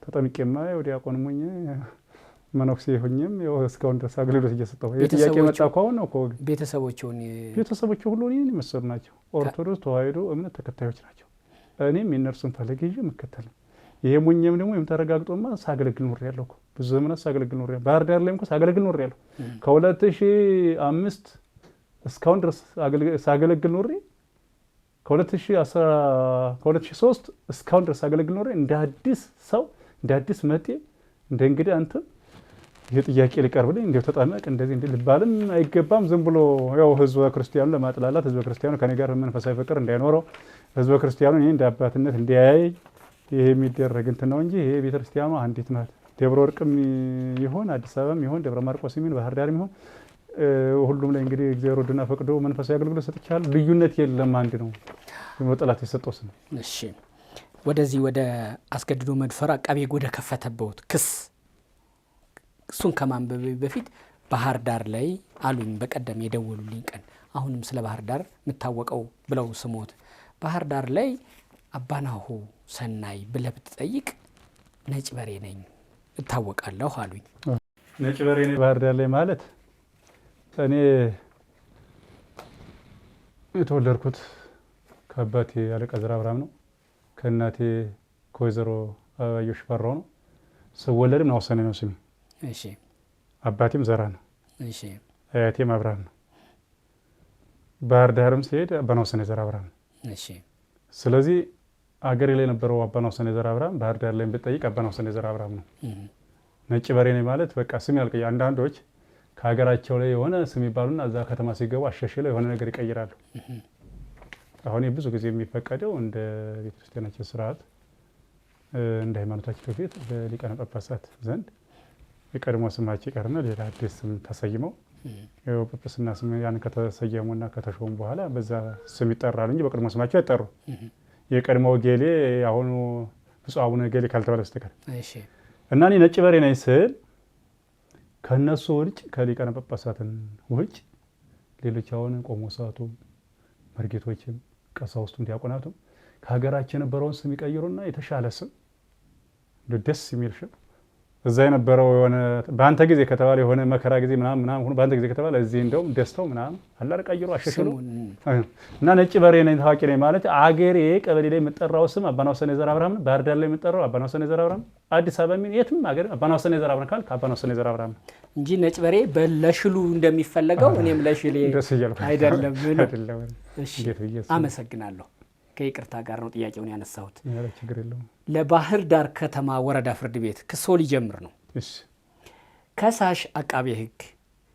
ተጠምቄማ ወደ ዲያቆን ሆኜ መነኩሴ ሆኜም እስካሁን ድረስ አገልግሎት እየሰጠሁ የጥያቄ መጣ ከሆነ ነው እኮ ቤተሰቦቹ ሁሉ እኔን የመሰሉ ናቸው። ኦርቶዶክስ ተዋህዶ እምነት ተከታዮች ናቸው። እኔም የእነርሱን ፈለግ ይዤ የምከተል ይሄ ሞኝም ደግሞ የምታረጋግጦማ ሳገለግል ኖሬያለሁ እኮ ብዙ ዘመናት ሳገለግል ኖሬያለሁ። ባህር ዳር ላይም እኮ ሳገለግል ኖሬያለሁ ከ2005 እስካሁን ድረስ ሳገለግል ኖሬ ከ2003 እስካሁን ድረስ ሳገለግል ኖሬ እንደ አዲስ ሰው እንደ አዲስ መጤ እንደ እንግዲህ አንተ ይሄ ጥያቄ ሊቀርብልኝ እንደው ተጣመቅ እንደዚህ ልባልም አይገባም። ዝም ብሎ ያው ህዝበ ክርስቲያኑ ለማጥላላት ህዝበ ክርስቲያኑ ከኔ ጋር መንፈሳዊ ፍቅር እንዳይኖረው ህዝበ ክርስቲያኑ እኔ እንደ አባትነት እንዲያይ ይሄ የሚደረግ እንትን ነው እንጂ ይሄ ቤተክርስቲያኑ አንዲት ናት። ደብረ ወርቅም ይሁን አዲስ አበባም ይሁን ደብረ ማርቆስ ይሁን ባህር ዳርም ይሁን ሁሉም ላይ እንግዲህ እግዚአብሔር ወድና ፈቅዶ መንፈሳዊ አገልግሎት ሰጥቻለሁ። ልዩነት የለም፣ አንድ ነው። መጠላት የሰጠው ስም። እሺ፣ ወደዚህ ወደ አስገድዶ መድፈር አቃቤ ወደ ከፈተበት ክስ እሱን ከማንበብ በፊት ባህር ዳር ላይ አሉኝ በቀደም የደወሉልኝ ቀን አሁንም ስለ ባህር ዳር የምታወቀው ብለው ስሞት ባህር ዳር ላይ አባናሁ ሰናይ ብለህ ብትጠይቅ ነጭ በሬ ነኝ እታወቃለሁ አሉኝ። ነጭ በሬ ነኝ ባህር ዳር ላይ ማለት እኔ የተወለድኩት ከአባቴ አለቃ ዘራ አብርሃም ነው። ከእናቴ ከወይዘሮ አበባየሁ ሽፈራው ነው። ስወለድም ናሁሰኔ ነው ስሜ። እሺ። አባቴም ዘራ ነው። እሺ። አያቴም አብርሃም ነው። ባህር ዳርም ሲሄድ አባናሁሰኔ ዘራ አብርሃም ነው። እሺ። ስለዚህ አገሬ ላይ የነበረው አባናሁሰኔ ዘራ አብርሃም ባህር ዳር ላይ ብትጠይቅ አባናሁሰኔ ዘራ አብርሃም ነው። ነጭ በሬ ነኝ ማለት በቃ ስም ያልቀየ አንዳንዶች ከሀገራቸው ላይ የሆነ ስም ይባሉና እዛ ከተማ ሲገቡ አሻሽለው የሆነ ነገር ይቀይራሉ። አሁን ብዙ ጊዜ የሚፈቀደው እንደ ቤተክርስቲያናችን ስርዓት እንደ ሃይማኖታችን በፊት በሊቃነ ጳጳሳት ዘንድ የቀድሞ ስማቸው ይቀርና ሌላ አዲስ ስም ተሰይመው ጵጵስና ስም ያን ከተሰየሙና ከተሾሙ በኋላ በዛ ስም ይጠራሉ እንጂ በቀድሞ ስማቸው አይጠሩ። የቀድሞው ጌሌ አሁኑ ብፁዕ አቡነ ጌሌ ካልተባለ በስተቀር እና እኔ ነጭ በሬ ነኝ ስል ከነሱ ውጭ ከሊቃነ ጳጳሳትን ውጭ ሌሎች አሁን ቆሞሳቱ፣ መርጌቶችም፣ ቀሳውስቱም ዲያቆናቱም ከሀገራችን የነበረውን ስም ይቀይሩና የተሻለ ስም ደስ የሚል ስም እዛ የነበረው የሆነ በአንተ ጊዜ ከተባለ የሆነ መከራ ጊዜ ምናምን ሆኖ በአንተ ጊዜ ከተባለ እዚህ እንደውም ደስታው ምናምን አላር ቀይሩ አሸሽሉ እና ነጭ በሬ ነኝ ታዋቂ ነኝ ማለት አገሬ ቀበሌ ላይ የምጠራው ስም አባናው ሰኔ ዘር አብርሃም ነው። ባህር ዳር ላይ የምጠራው አባናው ሰኔ ዘር አብርሃም፣ አዲስ አበባ ምን የትም አገር አባናው ሰኔ ዘር አብርሃም ካል አባናው ሰኔ ዘር አብርሃም እንጂ ነጭ በሬ በለሽሉ እንደሚፈለገው እኔም ለሽሌ አይደለም። እሺ አመሰግናለሁ። ከይቅርታ ጋር ነው ጥያቄውን ያነሳሁት። ችግር የለውም። ለባህር ዳር ከተማ ወረዳ ፍርድ ቤት ክሶ ሊጀምር ነው። ከሳሽ አቃቤ ሕግ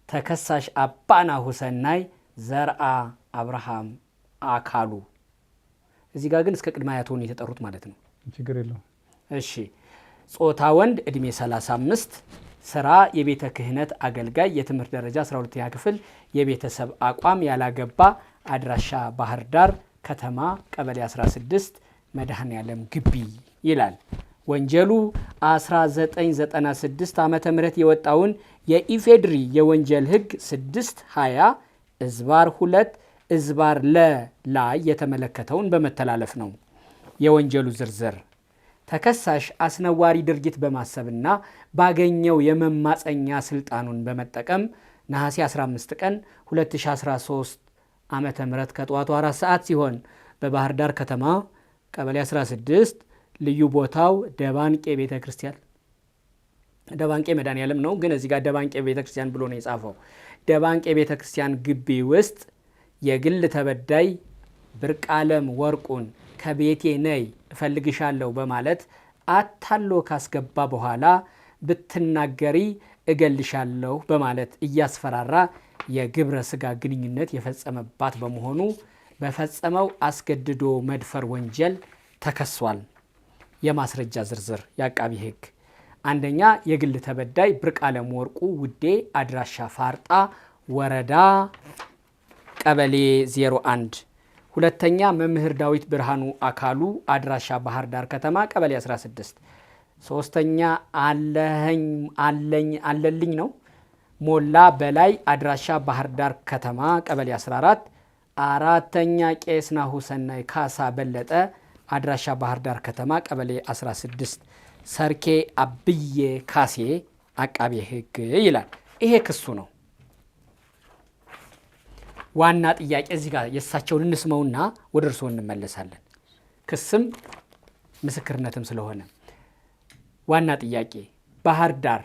ተከሳሽ አባናሁ ሰናይ ዘርአ አብርሃም አካሉ እዚህ ጋር ግን እስከ ቅድመ አያቶን የተጠሩት ማለት ነው። ችግር የለውም። እሺ ጾታ ወንድ፣ እድሜ 35፣ ስራ የቤተ ክህነት አገልጋይ፣ የትምህርት ደረጃ 12ኛ ክፍል፣ የቤተሰብ አቋም ያላገባ፣ አድራሻ ባህር ዳር ከተማ ቀበሌ 16 መድኃኔ ዓለም ግቢ ይላል። ወንጀሉ 1996 ዓመተ ምህረት የወጣውን የኢፌድሪ የወንጀል ህግ 620 እዝባር 2 እዝባር ላይ የተመለከተውን በመተላለፍ ነው። የወንጀሉ ዝርዝር ተከሳሽ አስነዋሪ ድርጊት በማሰብና ባገኘው የመማፀኛ ስልጣኑን በመጠቀም ነሐሴ 15 ቀን 2013 ዓመተ ምህረት ከጠዋቱ 4 ሰዓት ሲሆን በባህር ዳር ከተማ ቀበሌ 16 ልዩ ቦታው ደባንቄ ቤተክርስቲያን ደባንቄ መድኃኔ ዓለም ነው፣ ግን እዚህ ጋር ደባንቄ ቤተክርስቲያን ብሎ ነው የጻፈው። ደባንቄ ቤተክርስቲያን ግቢ ውስጥ የግል ተበዳይ ብርቃለም ወርቁን ከቤቴ ነይ እፈልግሻለሁ በማለት አታሎ ካስገባ በኋላ ብትናገሪ እገልሻለሁ በማለት እያስፈራራ የግብረ ስጋ ግንኙነት የፈጸመባት በመሆኑ በፈጸመው አስገድዶ መድፈር ወንጀል ተከሷል። የማስረጃ ዝርዝር የአቃቢ ሕግ አንደኛ የግል ተበዳይ ብርቃለም ወርቁ ውዴ አድራሻ ፋርጣ ወረዳ ቀበሌ 01፣ ሁለተኛ መምህር ዳዊት ብርሃኑ አካሉ አድራሻ ባህር ዳር ከተማ ቀበሌ 16፣ ሶስተኛ አለልኝ ነው ሞላ በላይ አድራሻ ባህር ዳር ከተማ ቀበሌ 14፣ አራተኛ ቄስ ናሁ ሰናይ ካሳ በለጠ አድራሻ ባህር ዳር ከተማ ቀበሌ 16፣ ሰርኬ አብዬ ካሴ አቃቤ ሕግ ይላል። ይሄ ክሱ ነው። ዋና ጥያቄ እዚህ ጋር የእሳቸውን እንስመውና ወደ እርስዎ እንመለሳለን። ክስም ምስክርነትም ስለሆነ ዋና ጥያቄ ባህር ዳር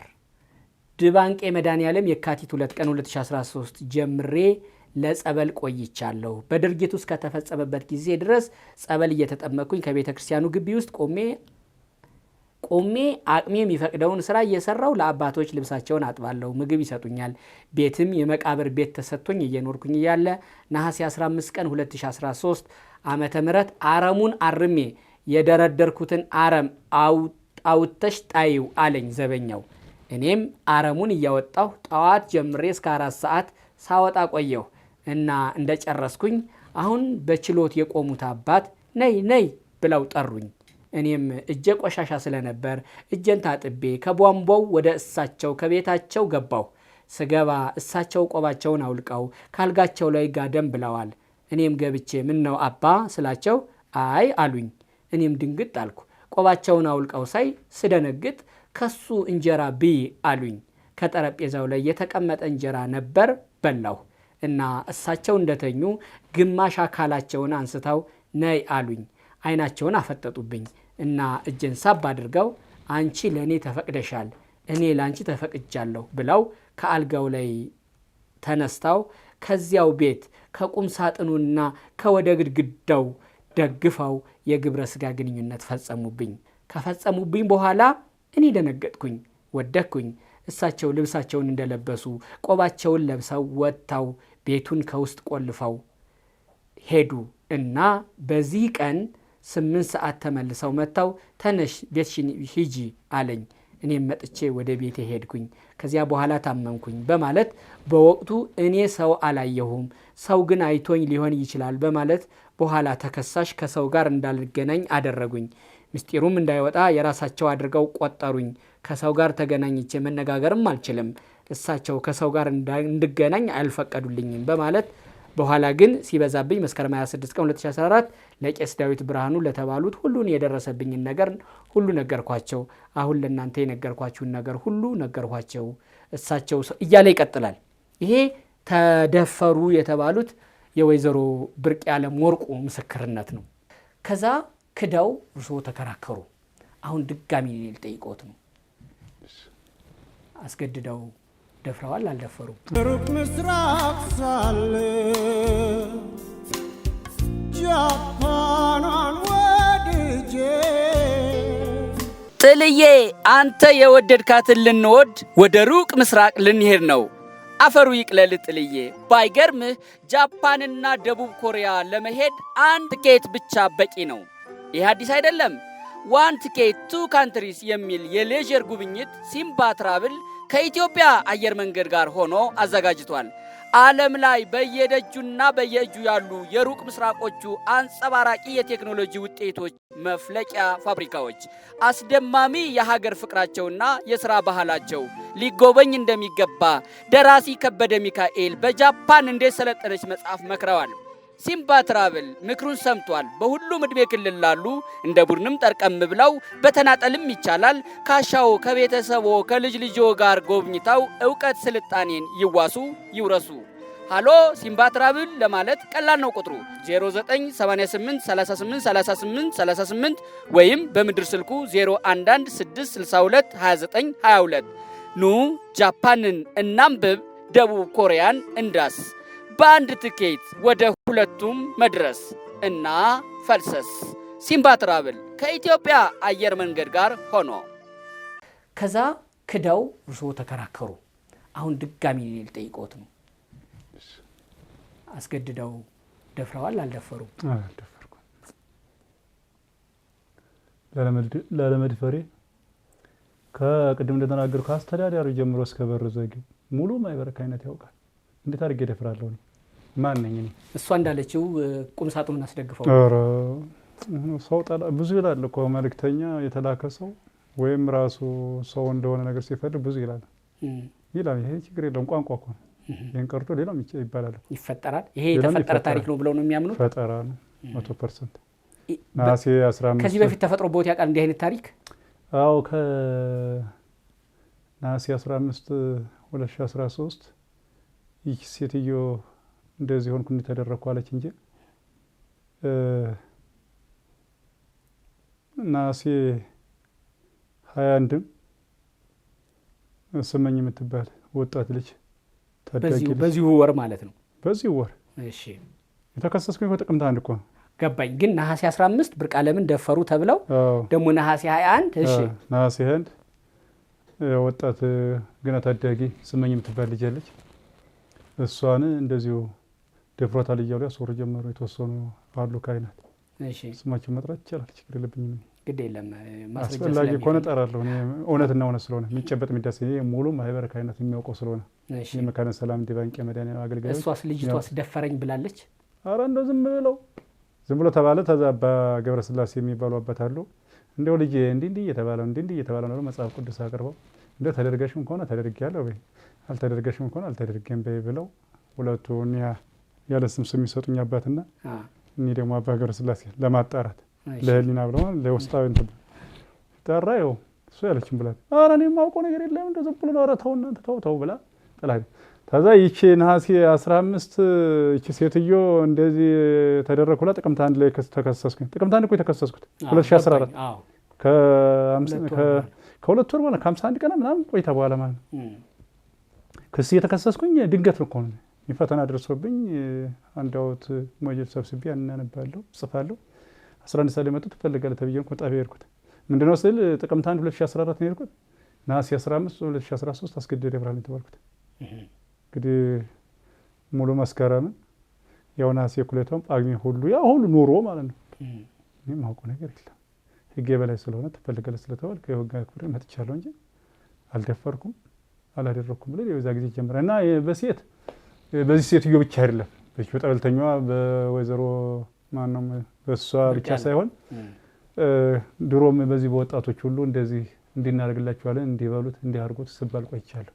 ድባንቄ መድኃኔ ዓለም የካቲት 2 ቀን 2013 ጀምሬ ለጸበል ቆይቻለሁ። በድርጊቱ እስከ ተፈጸመበት ጊዜ ድረስ ጸበል እየተጠመኩኝ ከቤተ ክርስቲያኑ ግቢ ውስጥ ቆሜ አቅሜ የሚፈቅደውን ስራ እየሰራው ለአባቶች ልብሳቸውን አጥባለሁ፣ ምግብ ይሰጡኛል። ቤትም የመቃብር ቤት ተሰጥቶኝ እየኖርኩኝ እያለ ነሐሴ 15 ቀን 2013 ዓመተ ምህረት አረሙን አርሜ የደረደርኩትን አረም አውጥተሽ ጣይው አለኝ ዘበኛው። እኔም አረሙን እያወጣሁ ጠዋት ጀምሬ እስከ 4 ሰዓት ሳወጣ ቆየሁ እና እንደጨረስኩኝ አሁን በችሎት የቆሙት አባት ነይ ነይ ብለው ጠሩኝ። እኔም እጀ ቆሻሻ ስለነበር እጀን ታጥቤ ከቧንቧው ወደ እሳቸው ከቤታቸው ገባሁ። ስገባ እሳቸው ቆባቸውን አውልቀው ካልጋቸው ላይ ጋደም ብለዋል። እኔም ገብቼ ምን ነው አባ ስላቸው አይ አሉኝ። እኔም ድንግጥ አልኩ። ቆባቸውን አውልቀው ሳይ ስደነግጥ ከሱ እንጀራ ብይ አሉኝ። ከጠረጴዛው ላይ የተቀመጠ እንጀራ ነበር፣ በላሁ እና እሳቸው እንደተኙ ግማሽ አካላቸውን አንስተው ነይ አሉኝ። አይናቸውን አፈጠጡብኝ እና እጄን ሳብ አድርገው አንቺ ለእኔ ተፈቅደሻል፣ እኔ ለአንቺ ተፈቅጃለሁ ብለው ከአልጋው ላይ ተነስተው ከዚያው ቤት ከቁም ሳጥኑና ከወደ ግድግዳው ደግፈው የግብረ ስጋ ግንኙነት ፈጸሙብኝ። ከፈጸሙብኝ በኋላ እኔ ደነገጥኩኝ፣ ወደኩኝ። እሳቸው ልብሳቸውን እንደለበሱ ቆባቸውን ለብሰው ወጥተው ቤቱን ከውስጥ ቆልፈው ሄዱ እና በዚህ ቀን 8 ሰዓት ተመልሰው መጣው ተነሽ ቤትሽን ሂጂ አለኝ። እኔም መጥቼ ወደ ቤቴ ሄድኩኝ። ከዚያ በኋላ ታመምኩኝ በማለት በወቅቱ እኔ ሰው አላየሁም፣ ሰው ግን አይቶኝ ሊሆን ይችላል በማለት በኋላ ተከሳሽ ከሰው ጋር እንዳልገናኝ አደረጉኝ። ምስጢሩም እንዳይወጣ የራሳቸው አድርገው ቆጠሩኝ። ከሰው ጋር ተገናኝቼ መነጋገርም አልችልም። እሳቸው ከሰው ጋር እንድገናኝ አልፈቀዱልኝም በማለት በኋላ ግን ሲበዛብኝ መስከረም 26 ቀን 2014 ለቄስ ዳዊት ብርሃኑ ለተባሉት ሁሉን የደረሰብኝን ነገር ሁሉ ነገርኳቸው። አሁን ለእናንተ የነገርኳችሁን ነገር ሁሉ ነገርኳቸው። እሳቸው እያለ ይቀጥላል። ይሄ ተደፈሩ የተባሉት የወይዘሮ ብርቅ ያለም ወርቁ ምስክርነት ነው። ከዛ ክደው እርስዎ ተከራከሩ። አሁን ድጋሚ ልጠይቅዎት ነው። አስገድደው ደፍረዋል አልደፈሩም? ሩቅ ምስራቅ ሳለ ጃፓኗን ወድጄ ጥልዬ አንተ የወደድካትን ልንወድ ወደ ሩቅ ምስራቅ ልንሄድ ነው። አፈሩ ይቅለል ጥልዬ። ባይገርምህ ጃፓንና ደቡብ ኮሪያ ለመሄድ አንድ ቲኬት ብቻ በቂ ነው። ይህ አዲስ አይደለም። ዋን ቲኬት ቱ ካንትሪስ የሚል የሌዥር ጉብኝት ሲምባ ትራቭል ከኢትዮጵያ አየር መንገድ ጋር ሆኖ አዘጋጅቷል። ዓለም ላይ በየደጁና በየእጁ ያሉ የሩቅ ምስራቆቹ አንጸባራቂ የቴክኖሎጂ ውጤቶች መፍለቂያ ፋብሪካዎች፣ አስደማሚ የሀገር ፍቅራቸውና የሥራ ባህላቸው ሊጎበኝ እንደሚገባ ደራሲ ከበደ ሚካኤል በጃፓን እንዴት ሰለጠነች መጽሐፍ መክረዋል። ሲምባ ትራቭል ምክሩን ሰምቷል። በሁሉም ዕድሜ ክልል ላሉ እንደ ቡድንም ጠርቀም ብለው በተናጠልም ይቻላል። ካሻው ከቤተሰቦ ከልጅ ልጆ ጋር ጎብኝተው ዕውቀት ስልጣኔን ይዋሱ ይውረሱ። ሃሎ ሲምባ ትራቭል ለማለት ቀላል ነው። ቁጥሩ 0988383838 ወይም በምድር ስልኩ 0116622922። ኑ ጃፓንን እናንብብ፣ ደቡብ ኮሪያን እንዳስ። በአንድ ትኬት ወደ ሁለቱም መድረስ እና ፈልሰስ። ሲምባ ትራቭል ከኢትዮጵያ አየር መንገድ ጋር ሆኖ። ከዛ ክደው እርስዎ ተከራከሩ። አሁን ድጋሚ ልጠይቅዎት ነው። አስገድደው ደፍረዋል አልደፈሩም? አልደፈርኩም። ላለመድፈሬ ከቅድም እንደተናገርኩ ከአስተዳዳሪ ጀምሮ እስከ በር ዘጊው ሙሉ ማይበረክ አይነት ያውቃል። እንዴት አድርጌ ደፍራለሁ? ማን ነኝ እኔ? እሷ እንዳለችው ቁም ሳጥኑን አስደግፈው ሰው ብዙ ይላል እኮ መልእክተኛ የተላከ ሰው ወይም ራሱ ሰው እንደሆነ ነገር ሲፈልግ ብዙ ይላል። ይሄ ችግር የለውም፣ ቋንቋ እኮ ነው። ይሄን ቀርቶ ሌላም ይባላል፣ ይፈጠራል። ይሄ የተፈጠረ ታሪክ ነው ብለው ነው የሚያምኑት? ፈጠራ ነው 100%። ነሐሴ 15 ከዚህ በፊት ተፈጥሮ ቦት ያውቃል እንዲህ አይነት ታሪክ? አዎ ከነሐሴ 15 2013 ይህ ሴትዮ እንደዚህ ሆንኩ እንደተደረኩ አለች እንጂ ነሐሴ 21 ስመኝ የምትባል ወጣት ልጅ ታዳጊ በዚሁ ወር ማለት ነው። በዚሁ ወር እሺ። የተከሰስኩኝ ጥቅምት 1 እኮ ገባኝ። ግን ነሐሴ 15 ብርቅ ዓለምን ደፈሩ ተብለው ደግሞ ነሐሴ 21 እሺ፣ ነሐሴ 21 ወጣት ገና ታዳጊ ስመኝ የምትባል ልጅ አለች። እሷን እንደዚሁ ደፍሯታል እያሉ ያስወሩ ጀመሩ። የተወሰኑ አሉ ካይናት። እሺ፣ ስማቸውን መጥራት ይቻላል፣ ችግር የለብኝም። ግድ የለም ማስረጃ አስፈላጊ ከሆነ እጠራለሁ። እውነትና እውነት ስለሆነ የሚጨበጥ የሚዳስ ሙሉ ማህበር ካይናት የሚያውቀው ስለሆነ የመካነ ሰላም ዲባንቄ መድኃኒዓለም አገልጋዮች። እሷስ ልጅቷስ ደፈረኝ ብላለች? ኧረ እንደው ዝም ብሎ ተባለ። ተዛ አባ ገብረስላሴ የሚባሉ አባት አሉ። እንደው ልጄ እንዲህ እየተባለ ነው መጽሐፍ ቅዱስ አቅርበው እንደው ተደርገሽም ከሆነ ተደርጊያለሁ በይ፣ አልተደርገሽም ከሆነ አልተደርገም በይ ብለው ሁለቱ እኒያ ያለ ስም የሚሰጡኝ አባትና እኒ ደግሞ አባ ገብረስላሴ ለማጣራት ለህሊና ብለው ለውስጣዊ እንትን ጠራ። ይኸው እሱ ያለችን ብላ ኧረ እኔ የማውቀው ነገር የለም እንደው ዝም ብሎ ነው። ኧረ ተው እናንተ ተው ብላ ጥላ። ከዛ ይቺ ነሐሴ 15 ይቺ ሴትዮ እንደዚህ ተደረኩላ ጥቅምት 1 ላይ ተከሰስኩኝ። ጥቅምት 1 እኮ የተከሰስኩት 2014 ከሁለት ወር በኋላ ከ51 ቀን ምናምን ቆይታ በኋላ ማለት ነው። ክስ የተከሰስኩኝ ድንገት ነው እኮ ነው። ፈተና ደርሶብኝ አንድ አውት ሞጁል ሰብስቤ አናነባለሁ ጽፋለሁ። 11 ሰዓት ላይ መጡ ትፈልጋለህ ተብዬ ነው ጣቢያ ሄድኩት። ምንድነው ስል ጥቅምት 1 2014 ነው ሄድኩት። ነሐሴ 15 2013 አስገድደው ደፍረሃል የተባልኩት። እንግዲህ ሙሉ መስከረም ያው ነሐሴ ኩሌታው ጳጉሜ ሁሉ ያ ሁሉ ኑሮ ማለት ነው። እኔም ማውቀው ነገር የለም። ህግ የበላይ ስለሆነ ትፈልጋለህ ስለተባልክ የህግ አክብሬ መጥቻለሁ እንጂ አልደፈርኩም አላደረኩም ብለ የዛ ጊዜ ጀመረ እና በዚህ ሴትዮ ብቻ አይደለም በጠበልተኛዋ በወይዘሮ ማንም በሷ ብቻ ሳይሆን ድሮም በዚህ በወጣቶች ሁሉ እንደዚህ እንዲናደርግላቸዋለን እንዲበሉት እንዲያርጉት ስባል ቆይቻለሁ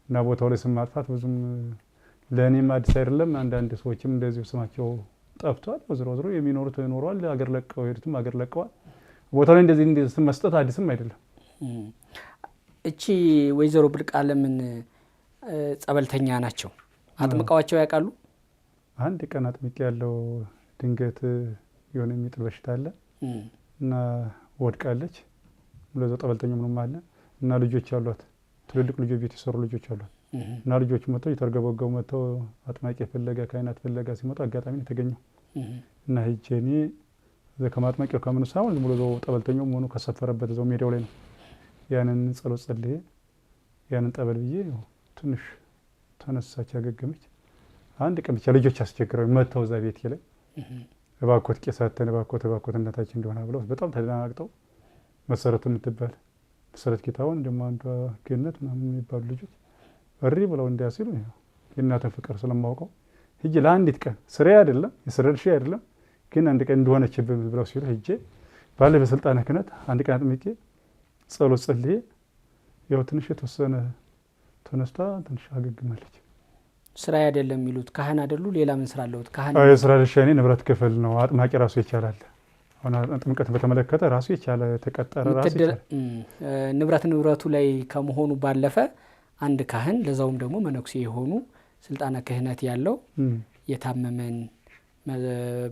እና ቦታው ላይ ስም ማጥፋት ብዙም ለኔም አዲስ አይደለም። አንዳንድ ሰዎችም እንደዚህ ስማቸው ጠፍቷል። ዝሮ የሚኖሩት ይኖራል፣ ሀገር ለቀው ሄዱትም ሀገር ለቀዋል። ቦታው ላይ እንደዚህ ስም መስጠት አዲስም አይደለም። እቺ ወይዘሮ ብርቅዓለምን ጸበልተኛ ናቸው። አጥምቀዋቸው ያውቃሉ? አንድ ቀን አጥምቄ ያለው ድንገት የሆነ የሚጥል በሽታ አለ እና ወድቃለች። ለዛ ጸበልተኛ ምንም አለ እና ልጆች አሏት። ትልልቅ ልጆች ቤት የሰሩ ልጆች አሏት እና ልጆች መጥተው የተርገበገቡ መጥተው አጥማቂ ፍለጋ ካይናት ፍለጋ ሲመጡ አጋጣሚ ነው የተገኘው እና ሄጄ እኔ ከማጥመቂያው ከምን ሳይሆን ዝም ብሎ እዛው ጠበልተኛው መሆኑ ከሰፈረበት እዛው ሜዳው ላይ ነው ያንን ጸሎት ጸልዬ ያንን ጠበል ብዬ ትንሽ ተነሳች፣ ያገገመች። አንድ ቀን ብቻ ልጆች አስቸግረው መጥተው እዛ ቤት ላይ እባኮት ቄሳተን እባኮት እናታችን እንደሆነ ብለው በጣም ተደናግጠው መሰረቱ የምትባል መሰረት ጌታውን ደግሞ አንዷ ገነት ምናምን የሚባሉ ልጆች እሪ ብለው እንዲያሲሉ የእናትን ፍቅር ስለማውቀው ሂጄ ለአንዲት ቀን ስሬ አይደለም የስረድሽ አይደለም ግን አንድ ቀን እንደሆነችብኝ ብለው ሲሉ ሂጄ ባለ በስልጣነ ክህነት አንድ ቀን አጥምቄ ጸሎት ጸልዬ ያው ትንሽ የተወሰነ ተነስታ ትንሽ አገግማለች። ስራ አይደለም የሚሉት ካህን አይደሉ? ሌላ ምን ስራ አለውት? ካህን የስራ ድርሻ እኔ ንብረት ክፍል ነው። አጥማቂ ራሱ ይቻላል። አሁን ጥምቀት በተመለከተ ራሱ የቻለ ተቀጠረ ራሱ ይቻላል። ንብረቱ ላይ ከመሆኑ ባለፈ አንድ ካህን ለዛውም ደግሞ መነኩሴ የሆኑ ስልጣነ ክህነት ያለው የታመመን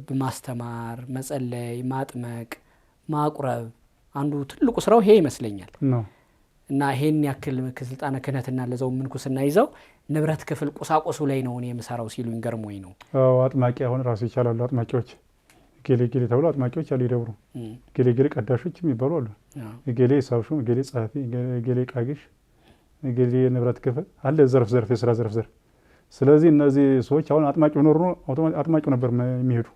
በማስተማር መጸለይ፣ ማጥመቅ፣ ማቁረብ አንዱ ትልቁ ስራው ይሄ ይመስለኛል ነው እና ይሄን ያክል ስልጣነ ክህነትና ለዛውም ምንኩስና ይዘው ንብረት ክፍል ቁሳቁሱ ላይ ነው እኔ የምሰራው ሲሉኝ ገርሞኝ ነው። አጥማቂ አሁን ራሱ ይቻላሉ። አጥማቂዎች ጌሌ ተብሎ አጥማቂዎች አሉ። ይደብሩ ጌሌ ቀዳሾች የሚባሉ አሉ። ጌሌ ሳብሹ፣ ጌሌ ጸሐፊ፣ ጌሌ ቃጊሽ፣ ጌሌ ንብረት ክፍል አለ። ዘርፍ የስራ ዘርፍ። ስለዚህ እነዚህ ሰዎች አሁን አጥማቂ ኖር ነው አጥማቂው ነበር የሚሄዱ።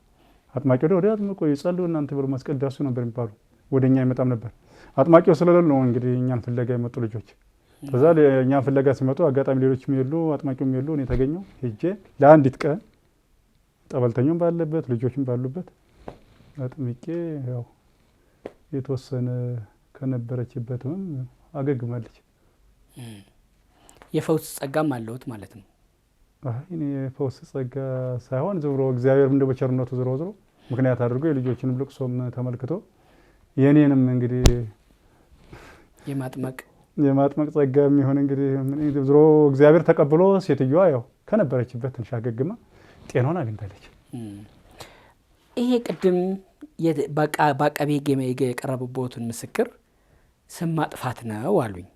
አጥማቂው ወደ አጥምቆ ይጸልዩ እናንተ ብሎ ማስቀዳሱ ነበር የሚባሉ። ወደኛ አይመጣም ነበር። አጥማቂው ስለሌለ ነው እንግዲህ እኛን ፍለጋ የመጡ ልጆች። ከዛ እኛን ፍለጋ ሲመጡ አጋጣሚ ሌሎችም የሉ አጥማቂውም የሉ። እኔ ተገኘው ሄጄ ለአንዲት ቀን ጠበልተኛውም ባለበት ልጆችም ባሉበት አጥምቄ ያው የተወሰነ ከነበረችበትም አገግማለች። የፈውስ ጸጋም አለውት ማለት ነው? እኔ የፈውስ ጸጋ ሳይሆን ዝም ብሎ እግዚአብሔር እንደ በቸርነቱ ዝሮ ምክንያት አድርጎ የልጆችንም ልቅሶም ተመልክቶ የኔንም እንግዲህ የማጥመቅ ጸጋ የሚሆን እንግዲህ ዝሮ እግዚአብሔር ተቀብሎ ሴትዮዋ ያው ከነበረችበት ትንሽ አገግማ ጤናውን አግኝታለች። ይሄ ቅድም በአቃቤ ሕግ የቀረበበትን ምስክር ስም ማጥፋት ነው አሉኝ።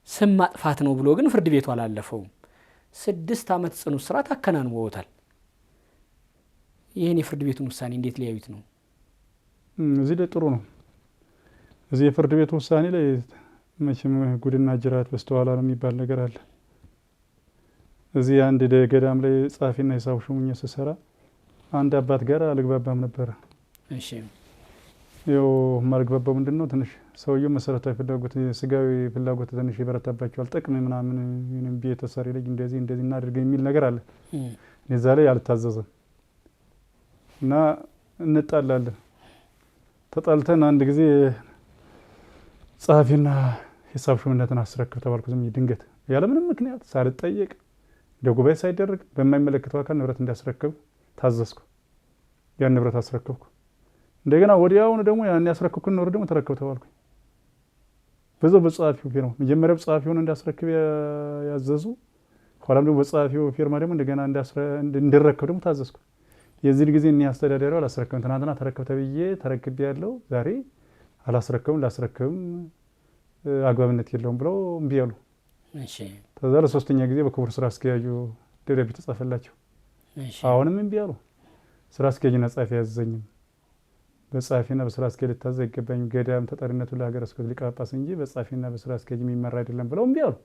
ስም ማጥፋት ነው ብሎ ግን ፍርድ ቤቱ አላለፈውም። 6 ዓመት ጽኑ እስራት አከናንበውታል። ይህን የፍርድ ቤቱን ውሳኔ እንዴት ሊያዩት ነው? እዚህ ላይ ጥሩ ነው። እዚህ የፍርድ ቤቱ ውሳኔ ላይ መቼም ጉድና ጅራት በስተኋላ ነው የሚባል ነገር አለ። እዚህ አንድ ገዳም ላይ ጸሐፊና ሂሳብ ሹሙኝ ስሰራ አንድ አባት ጋር አልግባባም ነበረ። እሺ ያው ማልግባባው ምንድነው ትንሽ ሰውየው መሰረታዊ ፍላጎት ስጋዊ ፍላጎት ትንሽ ይበረታባቸዋል። ጥቅም ምናምን ቤት ተሰሪ ልጅ እንደዚህ እናድርግ የሚል ነገር አለ። እዛ ላይ አልታዘዘም እና እንጣላለን። ተጣልተን አንድ ጊዜ ጸሐፊና ሂሳብ ሹምነትን አስረክብ ተባልኩ። ዝም ድንገት ያለምንም ምክንያት ሳልጠየቅ እንደ ጉባኤ ሳይደረግ በማይመለከተው አካል ንብረት እንዲያስረክብ ታዘዝኩ። ያን ንብረት አስረክብኩ። እንደገና ወዲያውኑ ደግሞ ያን ያስረክብኩን ንብረት ደግሞ ተረክብ ተባልኩ። በዛው በጸሐፊው ፊርማ መጀመሪያ ጸሐፊውን እንዲያስረክብ ያዘዙ፣ ኋላም ደግሞ በጸሐፊው ፊርማ ደግሞ እንደገና እንዲረከብ ደግሞ ታዘዝኩ። የዚህ ጊዜ እኔ አስተዳዳሪው አላስረክብም፣ ትናንትና ተረክብ ተብዬ ተረክብ ያለው ዛሬ አላስረክብም፣ ላስረክብም አግባብነት የለውም ብለው እምቢ አሉ። እሺ ከዛ ለሶስተኛ ጊዜ በክቡር ስራ አስኪያጁ ደብዳቤ ተጻፈላቸው። አሁንም እምቢ አሉ። ስራ አስኪያጅና ጸሐፊ ያዘኝም በጸሐፊና በስራ አስኪያጅ ልታዘዝ አይገባኝም፣ ገዳም ተጠሪነቱ ለሀገረ ስብከት ሊቀ ጳጳስ እንጂ በጸሐፊና በስራ አስኪያጅ የሚመራ አይደለም ብለው እምቢ አሉ።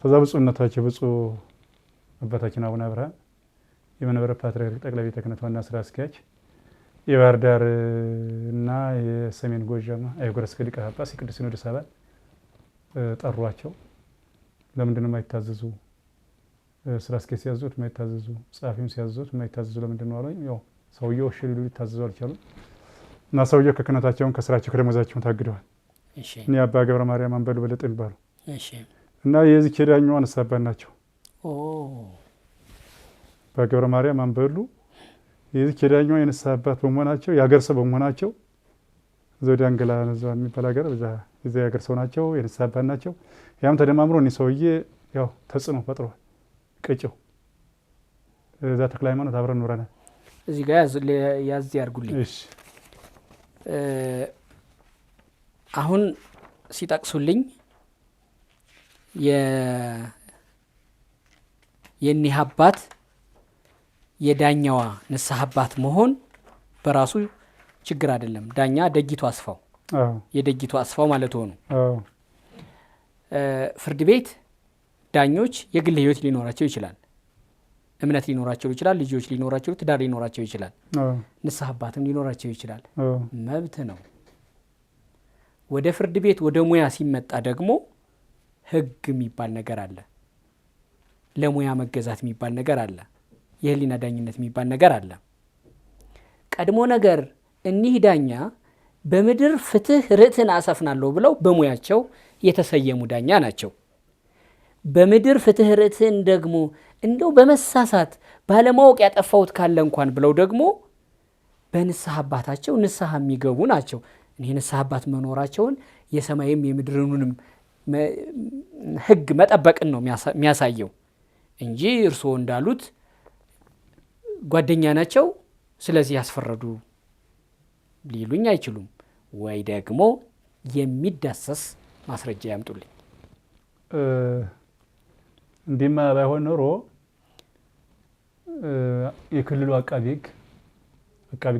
ከዛ ብፁዕነታቸው ብፁዕ አባታችን አቡነ አብርሃም የመንበረ ፓትርያርክ ጠቅላይ ቤተ ክህነት ዋና ስራ አስኪያጅ የባህር ዳር እና የሰሜን ጎጃም አህጉረ ስብከት ሊቀ ጳጳስ የቅዱስ ሲኖዶስ አባል ጠሯቸው። ለምንድን ነው የማይታዘዙ? ስራ አስኪያጅ ሲያዙት የማይታዘዙ፣ ጸሐፊም ሲያዙት የማይታዘዙ ለምንድን ነው አሉኝ። ያው ሰውየው እሺ ሊሉ ሊታዘዙ አልቻሉም እና ሰውየው ከክህነታቸውን ከስራቸው ከደሞዛቸውን ታግደዋል። እኔ አባ ገብረ ማርያም አንበሉ በለጠ የሚባሉ እና የዚህ የዳኛዋ ንስሐ አባት ናቸው። አባ ገብረ ማርያም አንበሉ የዚህ የዳኛዋ የንስሐ አባት በመሆናቸው የሀገር ሰው በመሆናቸው ዘውዴ አንገላ ነዛ የሚባል ሀገር እዛ የሀገር ሰው ናቸው፣ የንስሐ አባት ናቸው። ያም ተደማምሮ እኔ ሰውዬ ያው ተጽዕኖ ፈጥሯል። ቅጭው እዛ ተክለ ሃይማኖት አብረን ኖረናል። እዚህ ጋር ያዝ ያርጉልኝ። እሺ አሁን ሲጠቅሱልኝ የኒህ አባት የዳኛዋ ንስሐ አባት መሆን በራሱ ችግር አይደለም። ዳኛ ደጊቱ አስፋው የደጊቱ አስፋው ማለት ሆኑ። ፍርድ ቤት ዳኞች የግል ህይወት ሊኖራቸው ይችላል፣ እምነት ሊኖራቸው ይችላል፣ ልጆች ሊኖራቸው፣ ትዳር ሊኖራቸው ይችላል፣ ንስሐ አባትም ሊኖራቸው ይችላል። መብት ነው። ወደ ፍርድ ቤት ወደ ሙያ ሲመጣ ደግሞ ህግ የሚባል ነገር አለ፣ ለሙያ መገዛት የሚባል ነገር አለ፣ የህሊና ዳኝነት የሚባል ነገር አለ። ቀድሞ ነገር እኒህ ዳኛ በምድር ፍትህ ርትዕን አሰፍናለሁ ብለው በሙያቸው የተሰየሙ ዳኛ ናቸው። በምድር ፍትህ ርትዕን ደግሞ እንደው በመሳሳት ባለማወቅ ያጠፋውት ካለ እንኳን ብለው ደግሞ በንስሐ አባታቸው ንስሐ የሚገቡ ናቸው። እኔ ንስሐ አባት መኖራቸውን የሰማይም የምድርንም ህግ መጠበቅን ነው የሚያሳየው እንጂ እርስዎ እንዳሉት ጓደኛ ናቸው ስለዚህ ያስፈረዱ ሊሉኝ አይችሉም። ወይ ደግሞ የሚዳሰስ ማስረጃ ያምጡልኝ። እንዲማ ባይሆን ኖሮ የክልሉ አቃቢ ህግ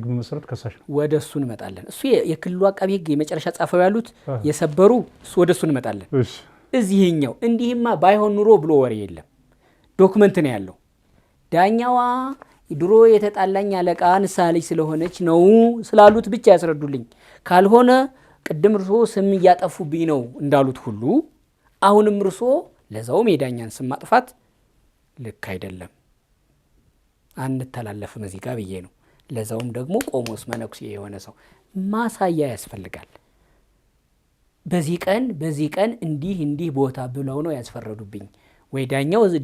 በመሰረት ከሳሽ ነው። ወደ እሱ እንመጣለን። እሱ የክልሉ አቃቢ ህግ የመጨረሻ ጻፈው ያሉት የሰበሩ እሱ ወደ እሱ እንመጣለን። እዚህኛው እንዲህማ ባይሆን ኑሮ ብሎ ወሬ የለም። ዶክመንት ነው ያለው። ዳኛዋ ድሮ የተጣላኝ አለቃ ንስሐ ልጅ ስለሆነች ነው ስላሉት ብቻ ያስረዱልኝ። ካልሆነ ቅድም እርሶ ስም እያጠፉብኝ ነው እንዳሉት ሁሉ አሁንም እርሶ ለዛውም የዳኛን ስም ማጥፋት ልክ አይደለም፣ አንተላለፍም እዚህ ጋር ብዬ ነው። ለዛውም ደግሞ ቆሞስ መነኩሴ የሆነ ሰው ማሳያ ያስፈልጋል። በዚህ ቀን እንዲህ ቦታ ብለው ነው ያስፈረዱብኝ። ወይ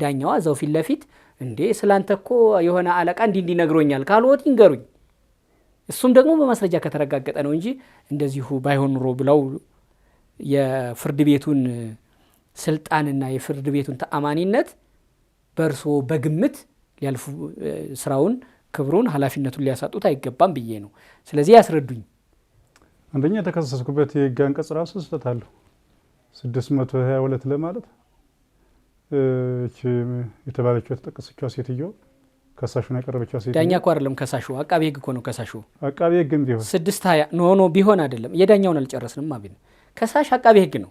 ዳኛዋ እዛው ፊት ለፊት እንዴ ስላንተ እኮ የሆነ አለቃ እንዲህ ነግሮኛል ካልወት ይንገሩኝ። እሱም ደግሞ በማስረጃ ከተረጋገጠ ነው እንጂ እንደዚሁ ባይሆን ኑሮ ብለው የፍርድ ቤቱን ስልጣንና የፍርድ ቤቱን ተአማኒነት በእርሶ በግምት ሊያልፉ ስራውን፣ ክብሩን፣ ኃላፊነቱን ሊያሳጡት አይገባም ብዬ ነው። ስለዚህ ያስረዱኝ። አንደኛ የተከሰስኩበት የህግ አንቀጽ ራሱ ስህተት አለው። 622 ለማለት የተባለችው የተጠቀሰችው ሴትዮ ከሳሹን ያቀረበችው ሴትዮ ዳኛ እኮ አይደለም ከሳሹ፣ አቃቤ ህግ እኮ ነው ከሳሹ። አቃቤ ህግም ቢሆን 620 ኖ ቢሆን አይደለም። የዳኛውን አልጨረስንም። አብን ከሳሽ አቃቤ ህግ ነው።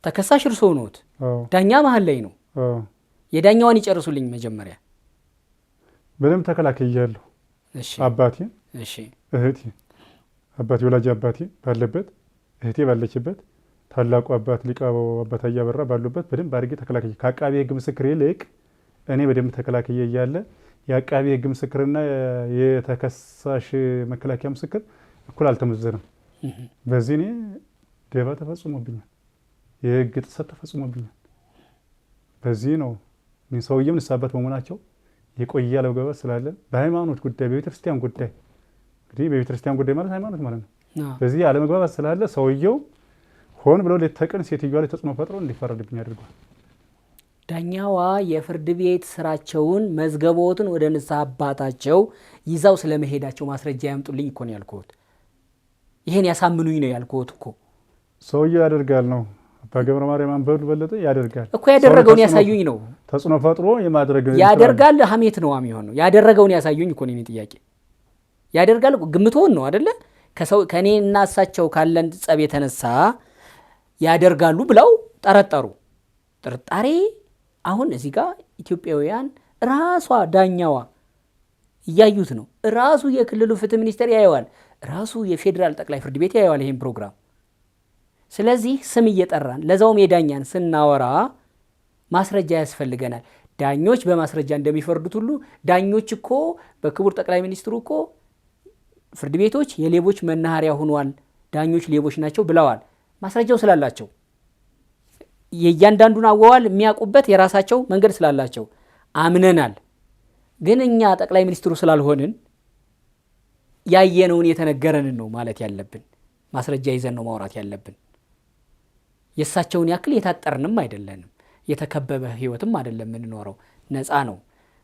ተከሳሽ እርስዎ ነዎት። ዳኛ መሀል ላይ ነው። የዳኛዋን ይጨርሱልኝ መጀመሪያ። በደንብ ተከላክያለሁ። አባቴ፣ እህቴ፣ አባቴ ወላጅ አባቴ ባለበት፣ እህቴ ባለችበት፣ ታላቁ አባት ሊቃው አባት አያበራ ባሉበት በደንብ አድርጌ ተከላክዬ ከአቃቤ ህግ ምስክር ይልቅ እኔ በደንብ ተከላክዬ እያለ የአቃቤ ህግ ምስክርና የተከሳሽ መከላከያ ምስክር እኩል አልተመዘነም። በዚህ እኔ ደባ ተፈጽሞብኛል፣ የህግ ጥሰት ተፈጽሞብኛል። በዚህ ነው እኔ ሰውዬም ንስሐ አባት በመሆናቸው የቆየ አለመግባባት ስላለን በሃይማኖት ጉዳይ በቤተክርስቲያን ጉዳይ እንግዲህ በቤተክርስቲያን ጉዳይ ማለት ሃይማኖት ማለት ነው። በዚህ አለመግባባት ስላለ ሰውየው ሆን ብሎ ሌት ተቀን ሴትዮዋ ላይ ተጽዕኖ ፈጥሮ እንዲፈረድብኝ አድርጓል። ዳኛዋ የፍርድ ቤት ስራቸውን መዝገቦትን ወደ ንስሐ አባታቸው ይዛው ስለመሄዳቸው ማስረጃ ያምጡልኝ እኮ ነው ያልኩት። ይሄን ያሳምኑኝ ነው ያልኩት እኮ። ሰውየው ያደርጋል ነው አባ ገብረ ማርያም አንበሉ በለጠ ያደርጋል እኮ። ያደረገውን ያሳዩኝ ነው። ተጽዕኖ ፈጥሮ የማድረግ ያደርጋል። ሀሜት ነው የሚሆነው። ያደረገውን ያሳዩኝ እኮ ነው ጥያቄ። ያደርጋል ግምቶን ነው አይደለ? ከኔ እና እሳቸው ካለን ጸብ የተነሳ ያደርጋሉ ብለው ጠረጠሩ። ጥርጣሬ አሁን እዚህ ጋር ኢትዮጵያውያን ራሷ ዳኛዋ እያዩት ነው። ራሱ የክልሉ ፍትህ ሚኒስቴር ያየዋል፣ ራሱ የፌዴራል ጠቅላይ ፍርድ ቤት ያየዋል ይሄን ፕሮግራም። ስለዚህ ስም እየጠራን ለዛውም የዳኛን ስናወራ ማስረጃ ያስፈልገናል። ዳኞች በማስረጃ እንደሚፈርዱት ሁሉ ዳኞች እኮ በክቡር ጠቅላይ ሚኒስትሩ እኮ ፍርድ ቤቶች የሌቦች መናኸሪያ ሆኗል፣ ዳኞች ሌቦች ናቸው ብለዋል። ማስረጃው ስላላቸው የእያንዳንዱን አዋዋል የሚያውቁበት የራሳቸው መንገድ ስላላቸው አምነናል። ግን እኛ ጠቅላይ ሚኒስትሩ ስላልሆንን ያየነውን የተነገረንን ነው ማለት ያለብን። ማስረጃ ይዘን ነው ማውራት ያለብን። የእሳቸውን ያክል የታጠርንም አይደለንም። የተከበበ ህይወትም አይደለም የምንኖረው። ነፃ ነው።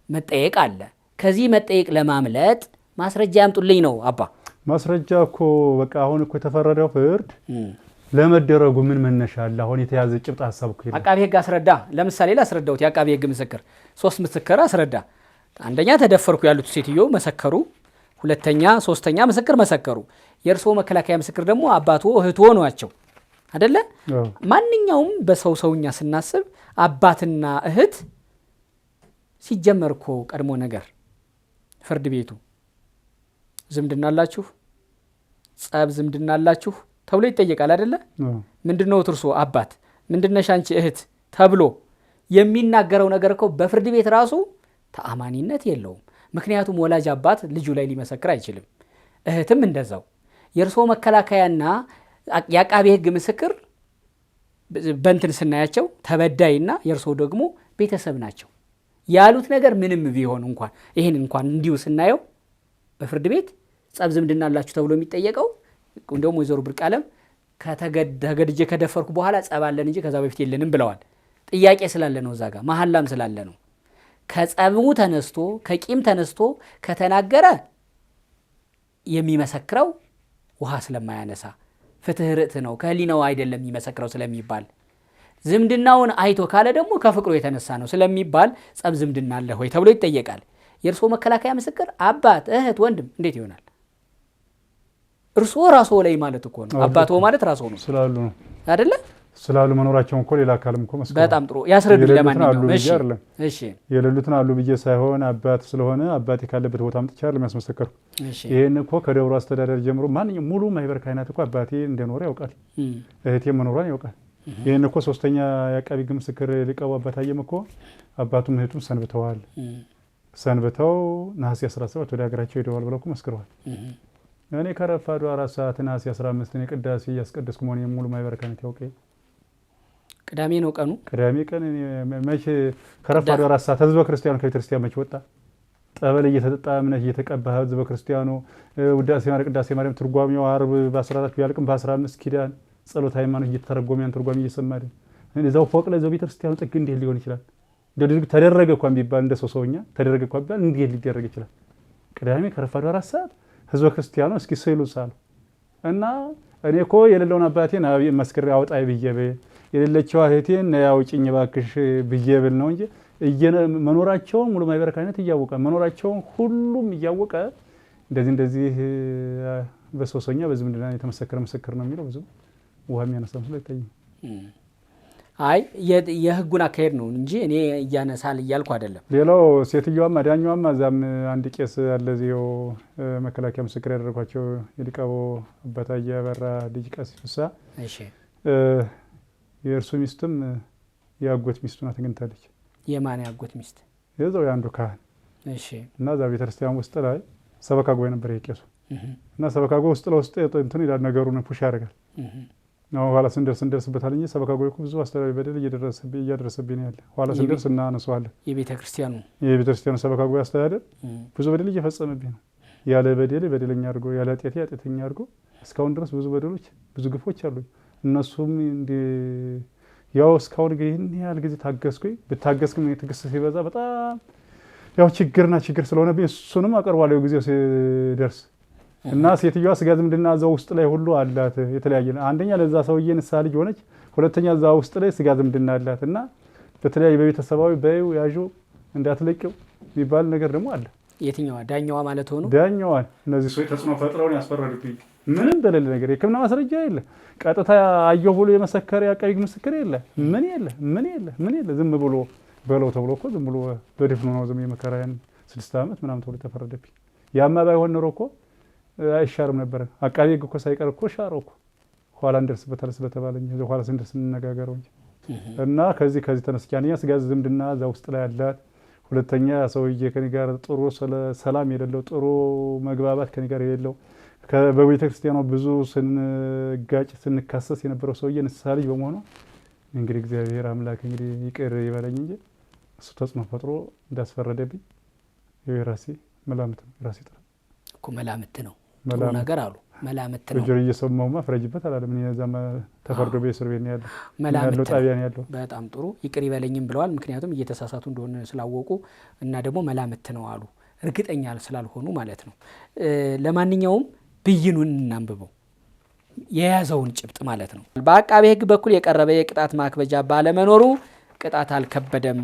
መጠየቅ አለ። ከዚህ መጠየቅ ለማምለጥ ማስረጃ ያምጡልኝ ነው አባ። ማስረጃ እኮ በቃ አሁን እኮ የተፈረደው ፍርድ ለመደረጉ ምን መነሻ አለ? አሁን የተያዘ ጭብጥ ሀሳብ እኮ አቃቤ ህግ አስረዳ። ለምሳሌ ላስረዳውት የአቃቤ ህግ ምስክር 3 ምስክር አስረዳ። አንደኛ ተደፈርኩ ያሉት ሴትዮ መሰከሩ። ሁለተኛ፣ ሶስተኛ ምስክር መሰከሩ። የእርስዎ መከላከያ ምስክር ደግሞ አባቶ እህቶ ናቸው አይደለ? ማንኛውም በሰው ሰውኛ ስናስብ አባትና እህት ሲጀመር እኮ ቀድሞ ነገር ፍርድ ቤቱ ዝምድና አላችሁ፣ ጸብ ዝምድና አላችሁ ተብሎ ይጠየቃል አይደለ? ምንድነው እርሶ አባት፣ ምንድነሽ አንቺ እህት ተብሎ የሚናገረው ነገር እኮ በፍርድ ቤት ራሱ ተአማኒነት የለውም። ምክንያቱም ወላጅ አባት ልጁ ላይ ሊመሰክር አይችልም። እህትም እንደዛው። የእርሶ መከላከያና የአቃቤ ህግ ምስክር በእንትን ስናያቸው ተበዳይና የእርሶ ደግሞ ቤተሰብ ናቸው። ያሉት ነገር ምንም ቢሆን እንኳን ይህን እንኳን እንዲሁ ስናየው በፍርድ ቤት ጸብ ዝምድና አላችሁ ተብሎ የሚጠየቀው እንደውም ወይዘሮ ብርቃለም ተገድጄ ከደፈርኩ በኋላ ጸብ አለን እንጂ ከዛ በፊት የለንም ብለዋል። ጥያቄ ስላለ ነው፣ እዛ ጋር መሐላም ስላለ ነው። ከጸቡ ተነስቶ ከቂም ተነስቶ ከተናገረ የሚመሰክረው ውሃ ስለማያነሳ ፍትህ ርዕት ነው፣ ከህሊናው አይደለም የሚመሰክረው ስለሚባል፣ ዝምድናውን አይቶ ካለ ደግሞ ከፍቅሩ የተነሳ ነው ስለሚባል ጸብ ዝምድና አለ ሆይ ተብሎ ይጠየቃል። የእርስዎ መከላከያ ምስክር አባት፣ እህት፣ ወንድም እንዴት ይሆናል? እርስዎ ራስዎ ላይ ማለት እኮ ነው። አባትዎ ማለት ራስዎ ነው ስላሉ ነው አይደለ? ስላሉ መኖራቸውን እኮ ሌላ አካልም እኮ መስከረ በጣም ጥሩ ያስረዱኝ። ለማንኛውም እሺ የሌሉትን አሉ ብዬ ሳይሆን አባት ስለሆነ አባቴ ካለበት ቦታ አምጥቻ ለማስመሰከር ይሄን እኮ ከደብሩ አስተዳደር ጀምሮ ማንኛውም ሙሉ ማህበር ካህናት እኮ አባቴ እንደኖረ ያውቃል፣ እህቴ መኖሯን ያውቃል። ይሄን እኮ ሶስተኛ የአቃቤ ሕግ ምስክር ሊቀው አባታየም እኮ አባቱም እህቱም ሰንብተው ነሐሴ 17 ወደ ሀገራቸው ሄደዋል ብለው እኮ መስክረዋል። እኔ ከረፋዱ 4 ሰዓት ነሐሴ 15 እኔ ቅዳሴ እያስቀደስኩ መሆኔን ሙሉ ማህበር ካህናት ያውቃል። ቅዳሜ ነው ቀኑ። ቅዳሜ ቀን መቼ ከረፋዱ 4 ሰዓት ህዝበ ክርስቲያኑ ከቤተክርስቲያን መቼ ወጣ? ጠበል እየተጠጣ እምነት እየተቀባ ህዝበ ክርስቲያኑ ውዳሴ ማርያም ቅዳሴ ማርያም ትርጓሜው ዓርብ በ14 ቢያልቅም በ15 ኪዳን ጸሎት ሃይማኖት እየተተረጎመ ያን ትርጓሜ እየሰማደ እዛው ፎቅ ላይ ዘው ቤተክርስቲያኑ ጥግ እንዴት ሊሆን ይችላል? ተደረገ እንኳን ቢባል እንደ ሰውኛ ተደረገ እንኳን ቢባል እንዴት ሊደረግ ይችላል? ቅዳሜ ከረፋዱ 4 ሰዓት ህዝበ ክርስቲያኑ እስኪ ስይሉ ሳሉ እና እኔ እኮ የሌለውን አባቴን መስክሬ አውጣይ ብዬ የሌለችው እህቴን ያውጭኝ ባክሽ ብዬ ብል ነው እንጂ መኖራቸውን ሙሉ ማህበር ካህናት እያወቀ መኖራቸውን ሁሉም እያወቀ እንደዚህ በሶሶኛ በዝምድና የተመሰከረ ምስክር ነው የሚለው ብዙ ውሃ የሚያነሳም ስለ ይታይ አይ የህጉን አካሄድ ነው እንጂ እኔ እያነሳል እያልኩ አይደለም። ሌላው ሴትዮዋም አዳኛዋም አዛም አንድ ቄስ አለዚው መከላከያ ምስክር ያደረጓቸው የሊቃው አባታየ በራ ልጅ ቀሲስ ፍሳ እሺ የእርሱ ሚስትም ያጎት ሚስቱና ተገኝታለች። የማን ያጎት ሚስት? የዛው ያንዱ ካህን እሺ። እና ዛ ቤተክርስቲያን ውስጥ ላይ ሰበካ ጉባኤ ነበር የቄሱ እና ሰበካ ጉባኤ ውስጥ ለውስጥ እንትን ይላል ነገሩን ፑሽ ያደርጋል ነው። ኋላ ስንደርስበታል እንጂ ሰበካ ጉባኤ ብዙ አስተዳዳሪ በደል እያደረሰብኝ ነው ያለ። ኋላ ስንደርስ እናነሳዋለን። የቤተክርስቲያኑ ሰበካ ጉባኤ አስተዳደር ብዙ በደል እየፈጸመብኝ ነው። ያለ በደል በደለኛ አድርጎ ያለ ኃጢአተኛ አድርጎ እስካሁን ድረስ ብዙ በደሎች ብዙ ግፎች አሉ። እነሱም እንደ ያው እስካሁን ግን ያህል ጊዜ ታገስኩኝ። ብታገስኩም ትግስት ሲበዛ በጣም ያው ችግር ስለሆነብኝ እሱንም አቀርባለሁ ጊዜው ሲደርስ እና ሴትዮዋ ስጋ ዝምድና እዛው ውስጥ ላይ ሁሉ አላት። የተለያየ አንደኛ ለዛ ሰውዬ ንስሐ ልጅ ሆነች፣ ሁለተኛ እዛ ውስጥ ላይ ስጋ ዝምድና አላት እና በተለያየ በቤተሰባዊ በይው ያዡ እንዳትለቂው የሚባል ነገር ደግሞ አለ። የትኛዋ ዳኛዋ ማለት ሆኖ ዳኛዋ እነዚህ ሰው ተጽኖ ፈጥረውን ያስፈረዱብኝ ምንም በሌለ ነገር የሕክምና ማስረጃ የለ፣ ቀጥታ አየሁ ብሎ የመሰከረ የአቃቤ ሕግ ምስክር የለ፣ ምን የለ ዝም ብሎ በለው ተብሎ እኮ ዝም ብሎ በድፍኑ ነው ዝም የመከራያን 6 ዓመት ምናምን ተብሎ ተፈረደብኝ። ያማ ባይሆን ኖሮ እኮ አይሻርም ነበር። አቃቤ ሕግ እኮ ሳይቀር እኮ ሻረው እኮ ኋላ እንደርስበታል ስለተባለኝ ኋላ ስንደርስ እንነጋገረው እንጂ እና ከዚህ ተነስቼ አንደኛ ስጋ ዝምድና እዛ ውስጥ ላይ ያላት፣ ሁለተኛ ሰውዬ ከኔ ጋር ጥሩ ሰላም የሌለው ጥሩ መግባባት ከኔ ጋር የሌለው በቤተ ክርስቲያኗ ብዙ ስንጋጭ ስንካሰስ የነበረው ሰውዬ ንስሐ ልጅ በመሆኑ እንግዲህ እግዚአብሔር አምላክ እንግዲህ ይቅር ይበለኝ እንጂ እሱ ተጽዕኖ ፈጥሮ እንዳስፈረደብኝ የራሴ መላምት ነው። ራሴ ጥራ እኮ መላምት ነው ጥሩ ነገር አሉ። መላምት ነው ጆሮ እየሰማሁማ ፍረጅበት አላለም። እኔ እዛማ ተፈርዶ በእስር ቤት ነው ያለው ጣቢያ ነው ያለው። በጣም ጥሩ ይቅር ይበለኝም ብለዋል። ምክንያቱም እየተሳሳቱ እንደሆነ ስላወቁ እና ደግሞ መላምት ነው አሉ እርግጠኛ ስላልሆኑ ማለት ነው። ለማንኛውም ብይኑን እናንብበው የያዘውን ጭብጥ ማለት ነው። በአቃቤ ሕግ በኩል የቀረበ የቅጣት ማክበጃ ባለመኖሩ ቅጣት አልከበደም።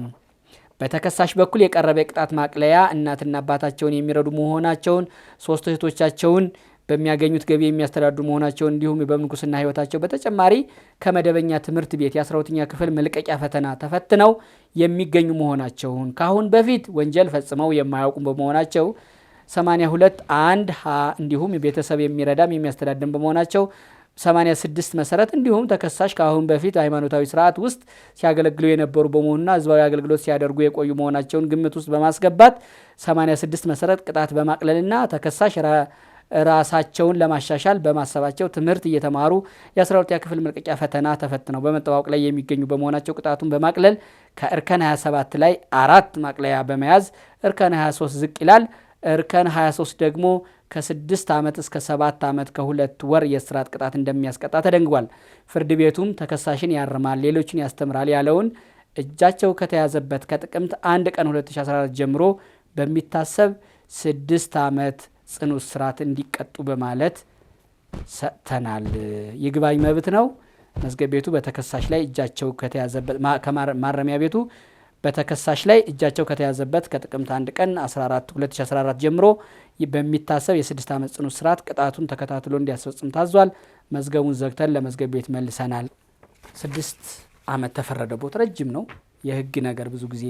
በተከሳሽ በኩል የቀረበ የቅጣት ማቅለያ እናትና አባታቸውን የሚረዱ መሆናቸውን፣ 3 እህቶቻቸውን በሚያገኙት ገቢ የሚያስተዳድሩ መሆናቸውን እንዲሁም በምንኩስና ሕይወታቸው በተጨማሪ ከመደበኛ ትምህርት ቤት የ12ኛ ክፍል መልቀቂያ ፈተና ተፈትነው የሚገኙ መሆናቸውን፣ ካሁን በፊት ወንጀል ፈጽመው የማያውቁ በመሆናቸው 82(1) ሀ እንዲሁም ቤተሰብ የሚረዳም የሚያስተዳድም በመሆናቸው 86 መሰረት እንዲሁም ተከሳሽ ከአሁን በፊት ሃይማኖታዊ ስርዓት ውስጥ ሲያገለግሉ የነበሩ በመሆኑና ህዝባዊ አገልግሎት ሲያደርጉ የቆዩ መሆናቸውን ግምት ውስጥ በማስገባት 86 መሰረት ቅጣት በማቅለልና ተከሳሽ ራሳቸውን ለማሻሻል በማሰባቸው ትምህርት እየተማሩ የ12ኛ ክፍል መልቀቂያ ፈተና ተፈትነው በመጠባበቅ ላይ የሚገኙ በመሆናቸው ቅጣቱን በማቅለል ከእርከን 27 ላይ 4 ማቅለያ በመያዝ እርከን 23 ዝቅ ይላል። እርከን 23 ደግሞ ከ6 ዓመት እስከ 7 ዓመት ከ2 ወር የእስራት ቅጣት እንደሚያስቀጣ ተደንግጓል። ፍርድ ቤቱም ተከሳሽን ያርማል፣ ሌሎችን ያስተምራል ያለውን እጃቸው ከተያዘበት ከጥቅምት 1 ቀን 2014 ጀምሮ በሚታሰብ 6 ዓመት ጽኑ እስራት እንዲቀጡ በማለት ሰጥተናል። ይግባኝ መብት ነው። መዝገብ ቤቱ በተከሳሽ ላይ እጃቸው ከተያዘበት ማረሚያ ቤቱ በተከሳሽ ላይ እጃቸው ከተያዘበት ከጥቅምት 1 ቀን 2014 ጀምሮ በሚታሰብ የ6 ዓመት ጽኑ እስራት ቅጣቱን ተከታትሎ እንዲያስፈጽም ታዟል። መዝገቡን ዘግተን ለመዝገብ ቤት መልሰናል። 6 ዓመት ተፈረደቦት። ረጅም ነው። የህግ ነገር ብዙ ጊዜ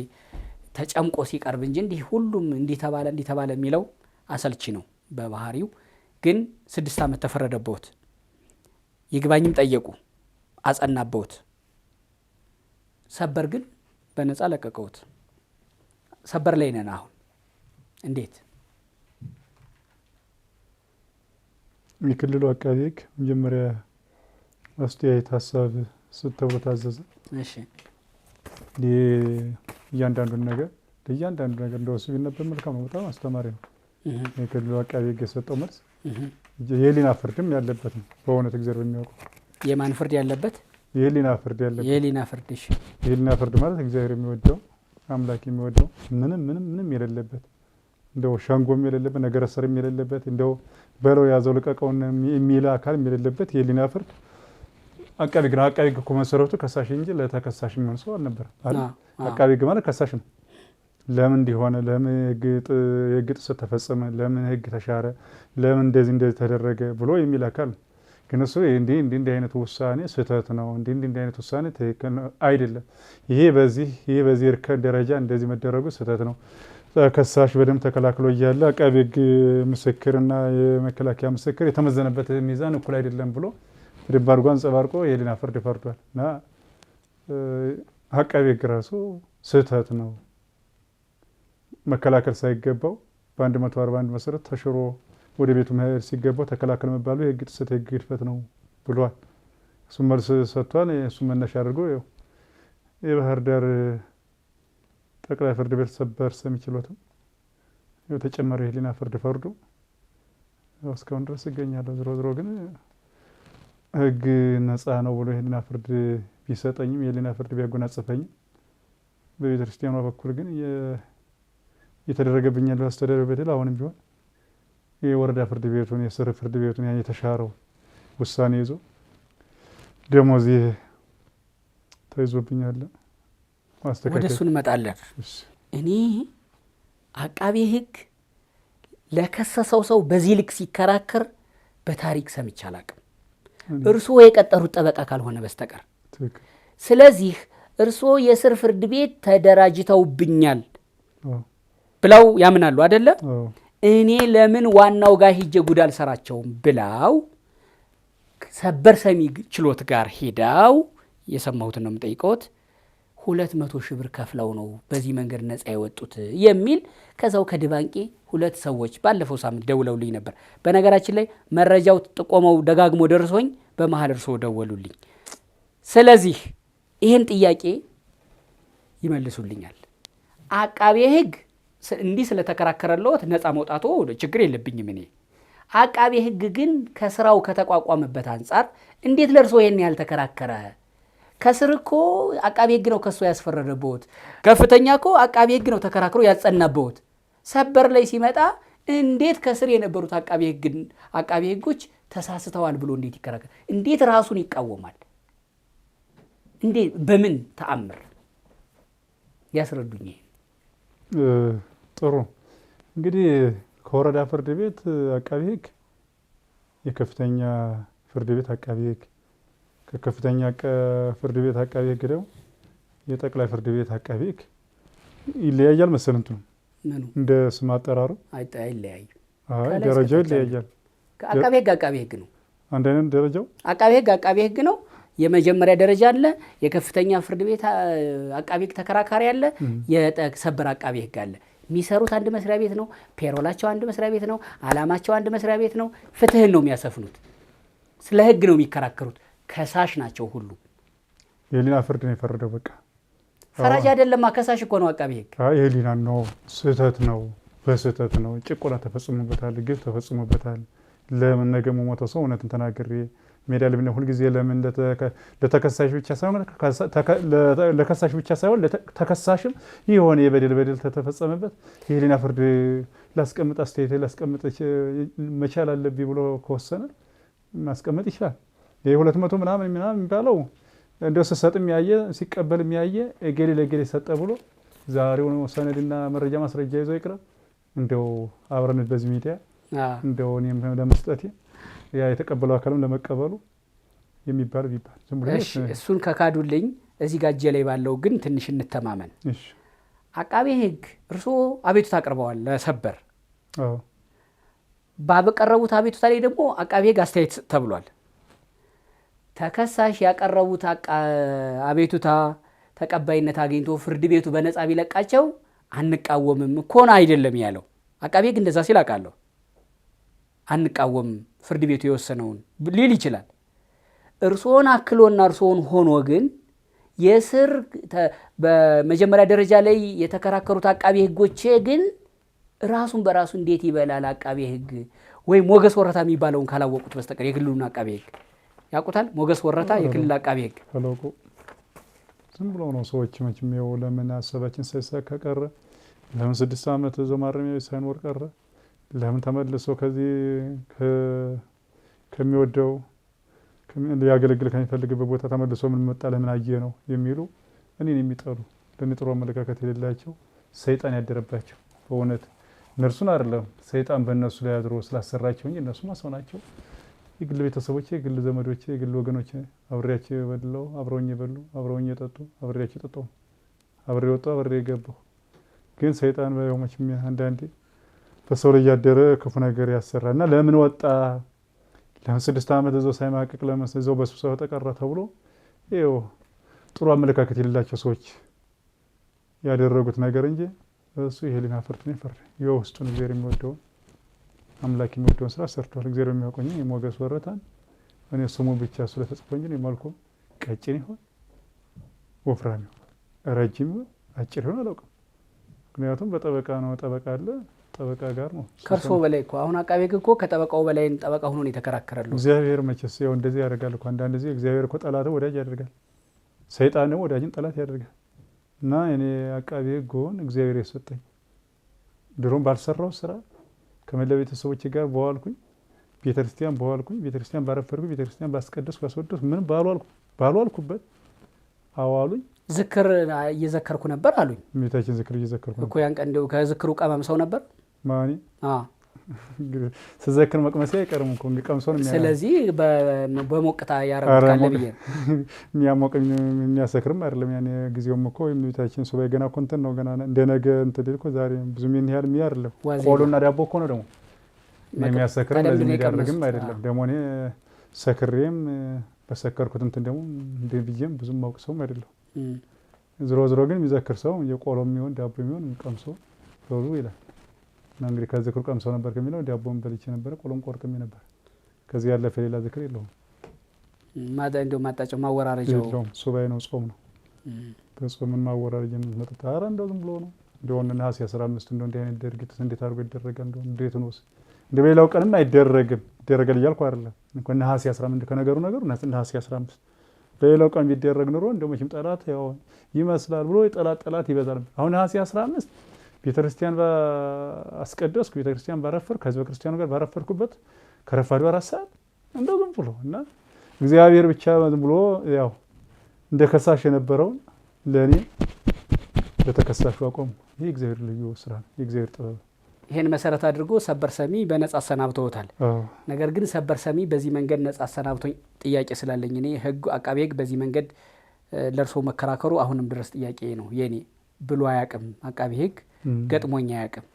ተጨምቆ ሲቀርብ እንጂ እንዲህ ሁሉም እንዲተባለ የሚለው አሰልቺ ነው በባህሪው። ግን 6 ዓመት ተፈረደቦት። ይግባኝም ጠየቁ፣ አጸናበውት። ሰበር ግን በነፃ ለቀቀውት። ሰበር ላይ ነን አሁን። እንዴት? የክልሉ አቃቤ ሕግ መጀመሪያ አስተያየት ሀሳብ ተብሎ ታዘዘ። እሺ እያንዳንዱ ነገር እንደወሱ ቢነበብ መልካም ነው። በጣም አስተማሪ ነው። የክልሉ አቃቤ ሕግ የሰጠው መልስ የህሊና ፍርድም ያለበት ነው። በእውነት እግዚአብሔር በሚያውቀው የማን ፍርድ ያለበት? የህሊና ፍርድ ያለበት። የህሊና ፍርድ። እሺ የህሊና ፍርድ ማለት እግዚአብሔር የሚወደው አምላክ የሚወደው ምንም የሌለበት እንደው ሻንጎም የሌለበት ነገረ ሰርም የሌለበት እንደው በለው ያዘው ልቀቀውን የሚል አካል የሌለበት የህሊና ፍርድ አቃቤ ሕግ ነው። አቃቤ ሕግ እኮ መሰረቱ ከሳሽ እንጂ ለተከሳሽ የሚሆን ሰው አልነበረም አይደል? አቃቤ ሕግ ማለት ከሳሽ ነው። ለምን እንዲሆነ፣ ለምን የህግ ጥሰት ተፈጸመ፣ ለምን ህግ ተሻረ፣ ለምን እንደዚህ ተደረገ ብሎ የሚል አካል ነው። ግን እሱ እንዲህ አይነት ውሳኔ ስህተት ነው፣ እንዲህ አይነት ውሳኔ ትክክል አይደለም፣ ይሄ በዚህ እርከን ደረጃ እንደዚህ መደረጉ ስህተት ነው፣ ከሳሽ በደንብ ተከላክሎ እያለ አቃቤ ሕግ ምስክርና የመከላከያ ምስክር የተመዘነበት ሚዛን እኩል አይደለም ብሎ በደንብ አድርጎ አንጸባርቆ የህሊና ፍርድ ፈርዷል። እና አቃቤ ሕግ ራሱ ስህተት ነው መከላከል ሳይገባው በ141 መሰረት ተሽሮ ወደ ቤቱ መሄድ ሲገባው ተከላከል መባሉ የህግ ጥሰት የህግ ግድፈት ነው ብሏል። እሱ መልስ ሰጥቷል። እሱ መነሻ አድርጎ የባህር ዳር ጠቅላይ ፍርድ ቤት ሰበር ሰሚ ችሎትም ተጨማሪ የህሊና ፍርድ ፈርዶ እስካሁን ድረስ ይገኛለሁ። ዝሮ ግን ህግ ነፃ ነው ብሎ የህሊና ፍርድ ቢሰጠኝም የህሊና ፍርድ ቢያጎናጽፈኝም በቤተክርስቲያኗ በኩል ግን የተደረገብኝ ያለው አስተዳደር በደል አሁንም ቢሆን የወረዳ ፍርድ ቤቱን የስር ፍርድ ቤቱን ያን የተሻረው ውሳኔ ይዞ ደሞዝ ተይዞብኛል። ወደ እሱ እንመጣለን። እኔ አቃቤ ሕግ ለከሰሰው ሰው በዚህ ልክ ሲከራከር በታሪክ ሰምቼ አላቅም፣ እርስዎ የቀጠሩት ጠበቃ ካልሆነ በስተቀር። ስለዚህ እርስዎ የስር ፍርድ ቤት ተደራጅተውብኛል ብለው ያምናሉ አይደለ? እኔ ለምን ዋናው ጋር ሂጄ ጉድ አልሰራቸውም ብለው ሰበር ሰሚ ችሎት ጋር ሄደው የሰማሁትን ነው የምጠይቀውት 200 ሺህ ብር ከፍለው ነው በዚህ መንገድ ነፃ የወጡት የሚል ከዛው ከድባንቄ 2 ሰዎች ባለፈው ሳምንት ደውለውልኝ ነበር። በነገራችን ላይ መረጃው ጥቆመው ደጋግሞ ደርሶኝ በመሃል እርሶ ደወሉልኝ። ስለዚህ ይህን ጥያቄ ይመልሱልኛል። አቃቤ ሕግ እንዲህ ስለተከራከረለዎት ነፃ መውጣቱ ችግር የለብኝም እኔ። አቃቤ ሕግ ግን ከስራው ከተቋቋመበት አንጻር እንዴት ለእርሶ ይሄን ያህል ተከራከረ? ከስር እኮ አቃቤ ሕግ ነው ከሶ ያስፈረደበት። ከፍተኛ እኮ አቃቤ ሕግ ነው ተከራክሮ ያጸናበት። ሰበር ላይ ሲመጣ እንዴት ከስር የነበሩት አቃቤ ሕጎች ተሳስተዋል ብሎ እንዴት ይከራከራል? እንዴት ራሱን ይቃወማል? እንዴት በምን ተአምር ያስረዱኝ? ጥሩ እንግዲህ ከወረዳ ፍርድ ቤት አቃቤ ሕግ የከፍተኛ ፍርድ ቤት አቃቤ ሕግ ከከፍተኛ ፍርድ ቤት አቃቤ ሕግ ደግሞ የጠቅላይ ፍርድ ቤት አቃቤ ሕግ ይለያያል መሰለኝ። እንደ ስም አጠራሩ አይለያዩ። ደረጃው ይለያያል። አቃቤ ሕግ ነው። አንድ አይነት ደረጃው አቃቤ ሕግ ነው። የመጀመሪያ ደረጃ አለ፣ የከፍተኛ ፍርድ ቤት አቃቤ ሕግ ተከራካሪ አለ፣ የሰበር አቃቤ ሕግ አለ። የሚሰሩት አንድ መስሪያ ቤት ነው። ፔሮላቸው አንድ መስሪያ ቤት ነው። አላማቸው አንድ መስሪያ ቤት ነው። ፍትህን ነው የሚያሰፍኑት። ስለ ሕግ ነው የሚከራከሩት። ከሳሽ ናቸው ሁሉ። የህሊና ፍርድ ነው የፈረደው። በቃ ፈራጅ አይደለም፣ ከሳሽ እኮ ነው አቃቤ ሕግ። የህሊና ነው። ስህተት ነው፣ በስህተት ነው። ጭቆና ተፈጽሞበታል፣ ግፍ ተፈጽሞበታል። ለምን ነገ የሞተው ሰው እውነትን ተናግሬ ሜዳ ልብነ ሁልጊዜ ለምን ለተከሳሽ ብቻ ሳይሆን ለከሳሽ ብቻ ሳይሆን ለተከሳሽም የሆነ የበደል ተፈጸመበት የህሊና ፍርድ ላስቀምጥ አስተያየት ላስቀምጥ መቻል አለብኝ ብሎ ከወሰነ ማስቀመጥ ይችላል። የ200 ምናምን የሚባለው እንደው ሲሰጥም ያየ ሲቀበልም ያየ እገሌ ለገሌ ሰጠ ብሎ ዛሬው ነው ሰነድና መረጃ ማስረጃ ይዞ ይቅረብ። እንደው አብረን በዚህ ሚዲያ እንደው እኔም ለመስጠቴ ያ የተቀበለው አካልም ለመቀበሉ የሚባል ቢባል ዝም ብሎ እሱን ከካዱልኝ እዚህ ጋር እጄ ላይ ባለው ግን ትንሽ እንተማመን። እሺ አቃቤ ሕግ እርሶ አቤቱታ አቅርበዋል ለሰበር። ባበቀረቡት አቤቱታ ላይ ደግሞ አቃቤ ሕግ አስተያየት ተብሏል። ተከሳሽ ያቀረቡት አቤቱታ ተቀባይነት አግኝቶ ፍርድ ቤቱ በነፃ ቢለቃቸው አንቃወምም እኮ ነው አይደለም ያለው። አቃቤ ሕግ እንደዛ ሲል አውቃለሁ። አንቃወምም ፍርድ ቤቱ የወሰነውን ሊል ይችላል። እርሶን አክሎና እርሶን ሆኖ ግን የስር በመጀመሪያ ደረጃ ላይ የተከራከሩት አቃቤ ሕጎቼ ግን ራሱን በራሱ እንዴት ይበላል አቃቤ ሕግ? ወይ ሞገስ ወረታ የሚባለውን ካላወቁት በስተቀር የክልሉን አቃቤ ሕግ ያውቁታል? ሞገስ ወረታ የክልል አቃቤ ሕግ አላውቁ። ዝም ብሎ ነው ሰዎች መቼም ይኸው ለምን ሀሳባችን ሳይሳካ ቀረ? ለምን 6 ዓመት እዛው ማረሚያ ቤት ሳይኖር ቀረ? ለምን ተመልሶ ከዚህ ከሚወደው ሊያገለግል ከሚፈልግበት ቦታ ተመልሶ ምን መጣ ለምን አየ ነው የሚሉ እኔን የሚጠሉ ለእኔ ጥሩ አመለካከት የሌላቸው ሰይጣን ያደረባቸው በእውነት እነርሱን አይደለም ሰይጣን በእነሱ ላይ አድሮ ስላሰራቸው እንጂ እነሱ ሰው ናቸው። የግል ቤተሰቦቼ፣ የግል ዘመዶቼ፣ የግል ወገኖቼ አብሬያቸው የበላው አብረውኝ የበሉ አብረውኝ የጠጡ አብሬያቸው የጠጣሁ አብሬ ወጣሁ አብሬ የገባሁ። ግን ሰይጣን በመቼም አንዳንዴ በሰው ላይ ያደረ ክፉ ነገር ያሰራና ለምን ወጣ ለምን 6 ዓመት እዛው ሳይማቅቅ ለምን እዛው በስብሰባ ተቀረ ተብሎ ይኸው ጥሩ አመለካከት የሌላቸው ሰዎች ያደረጉት ነገር እንጂ እሱ የህሊና ፍርድ ነው የፈረደ። የውስጡን እግዚአብሔር የሚወደውን አምላክ የሚወደውን ስራ ሰርቷል። እግዚአብሔር የሚያውቀኝ የሞገስ ወረታን እኔ ስሙ ብቻ ስለተጽፎኝ ነው መልኩ ቀጭን ይሆን ወፍራም ይሆን ረጅም ይሆን አጭር ይሆን አላውቅም። ምክንያቱም በጠበቃ ነው ጠበቃ አለ ጠበቃ ጋር ነው ከርሶ በላይ እኮ አሁን አቃቤ ሕግ እኮ ከጠበቃው በላይ ጠበቃ ሆኖ ነው የተከራከረለው። እግዚአብሔር መቼስ ያው እንደዚህ ያደርጋል እኮ አንዳንድ ጊዜ እግዚአብሔር እኮ ጠላትን ወዳጅ ያደርጋል፣ ሰይጣን ደግሞ ወዳጅን ጠላት ያደርጋል። እና እኔ አቃቤ ሕግ ሆን እግዚአብሔር የሰጠኝ ድሮም ባልሰራው ስራ ከመላ ቤተሰቦቼ ጋር በዋልኩኝ ቤተክርስቲያን በዋልኩኝ ቤተክርስቲያን ባረፈርኩኝ ቤተክርስቲያን ባስቀደስኩ ባስወደስኩ ምን ባልዋልኩበት አዋሉኝ። ዝክር እየዘከርኩ ነበር አሉኝ። ቤታችን ዝክር እየዘከርኩ እኮ ያን ቀን እንደው ከዝክሩ ቀመም ሰው ነበር ማኒ ስዘክር መቅመሴ አይቀርም እኮ እንቀምሶ ነው። ስለዚህ በሞቅታ ያረጋል ለብዬ የሚያሞቀኝ የሚያሰክርም አይደለም። ያኔ ጊዜውም እኮ የሚታችን ሱባኤ ገና እኮ እንትን ነው ገና እንደ ነገ እንትን እኮ ዛሬ ብዙ ምን ያህል አይደለም። ቆሎና ዳቦ እኮ ነው ደግሞ የሚያሰክርም ለዚህ የሚያደርግም አይደለም። ደግሞ እኔ ሰክሬም በሰከርኩት እንትን ደግሞ እንደ ብዬም ብዙም ማውቅ ሰውም አይደለም። ዝሮ ግን የሚዘክር ሰው የቆሎም ይሁን ዳቦ ይሁን ቀምሶ ሮሩ ይላል። እና እንግዲህ ከዝክሩ ቀምሶ ነበር ከሚለው ዳቦም በልቼ ነበር፣ ቆሎም ቆርጥሜ ነበር። ከዚህ ያለፈ ሌላ ዝክር የለውም። እንደው ማጣጫው ማወራረጃው የለውም። ሱባኤ ነው፣ ጾም ነው። በጾምን ማወራረጃ መጠጣ ኧረ እንደው ዝም ብሎ ነው። እንደው ነሐሴ 15 እንደው እንዲህ አይነት ድርጊት እንዴት አድርጎ ይደረጋል? እንደው እንዴት ነው እንደ ሌላው ቀንም አይደረግም። ይደረጋል እያልኩ አይደለም እንኳን ነሐሴ 15 ከነገሩ ነሐሴ 15 በሌላው ቀን ቢደረግ ኑሮ እንደው መቼም ጠላት ያው ይመስላል ብሎ ጠላት ይበዛል። አሁን ነሐሴ 15 ቤተክርስቲያን ባስቀደስኩ ቤተክርስቲያን ባረፈር ከህዝበ ክርስቲያኑ ጋር ባረፈርኩበት ከረፋዱ 4 ሰዓት እንደው ዝም ብሎ እና እግዚአብሔር ብቻ ዝም ብሎ ያው እንደ ከሳሽ የነበረውን ለኔ ለተከሳሹ አቆሙ። ይሄ እግዚአብሔር ልዩ ስራ ነው፣ የእግዚአብሔር ጥበብ። ይሄን መሰረት አድርጎ ሰበር ሰሚ በነጻ አሰናብተውታል። ነገር ግን ሰበር ሰሚ በዚህ መንገድ ነጻ አሰናብቶኝ ጥያቄ ስላለኝ እኔ ህግ አቃቤ ህግ በዚህ መንገድ ለርሶ መከራከሩ አሁንም ድረስ ጥያቄ ነው የኔ ብሎ አያውቅም። አቃቤ ህግ ገጥሞኝ አያውቅም።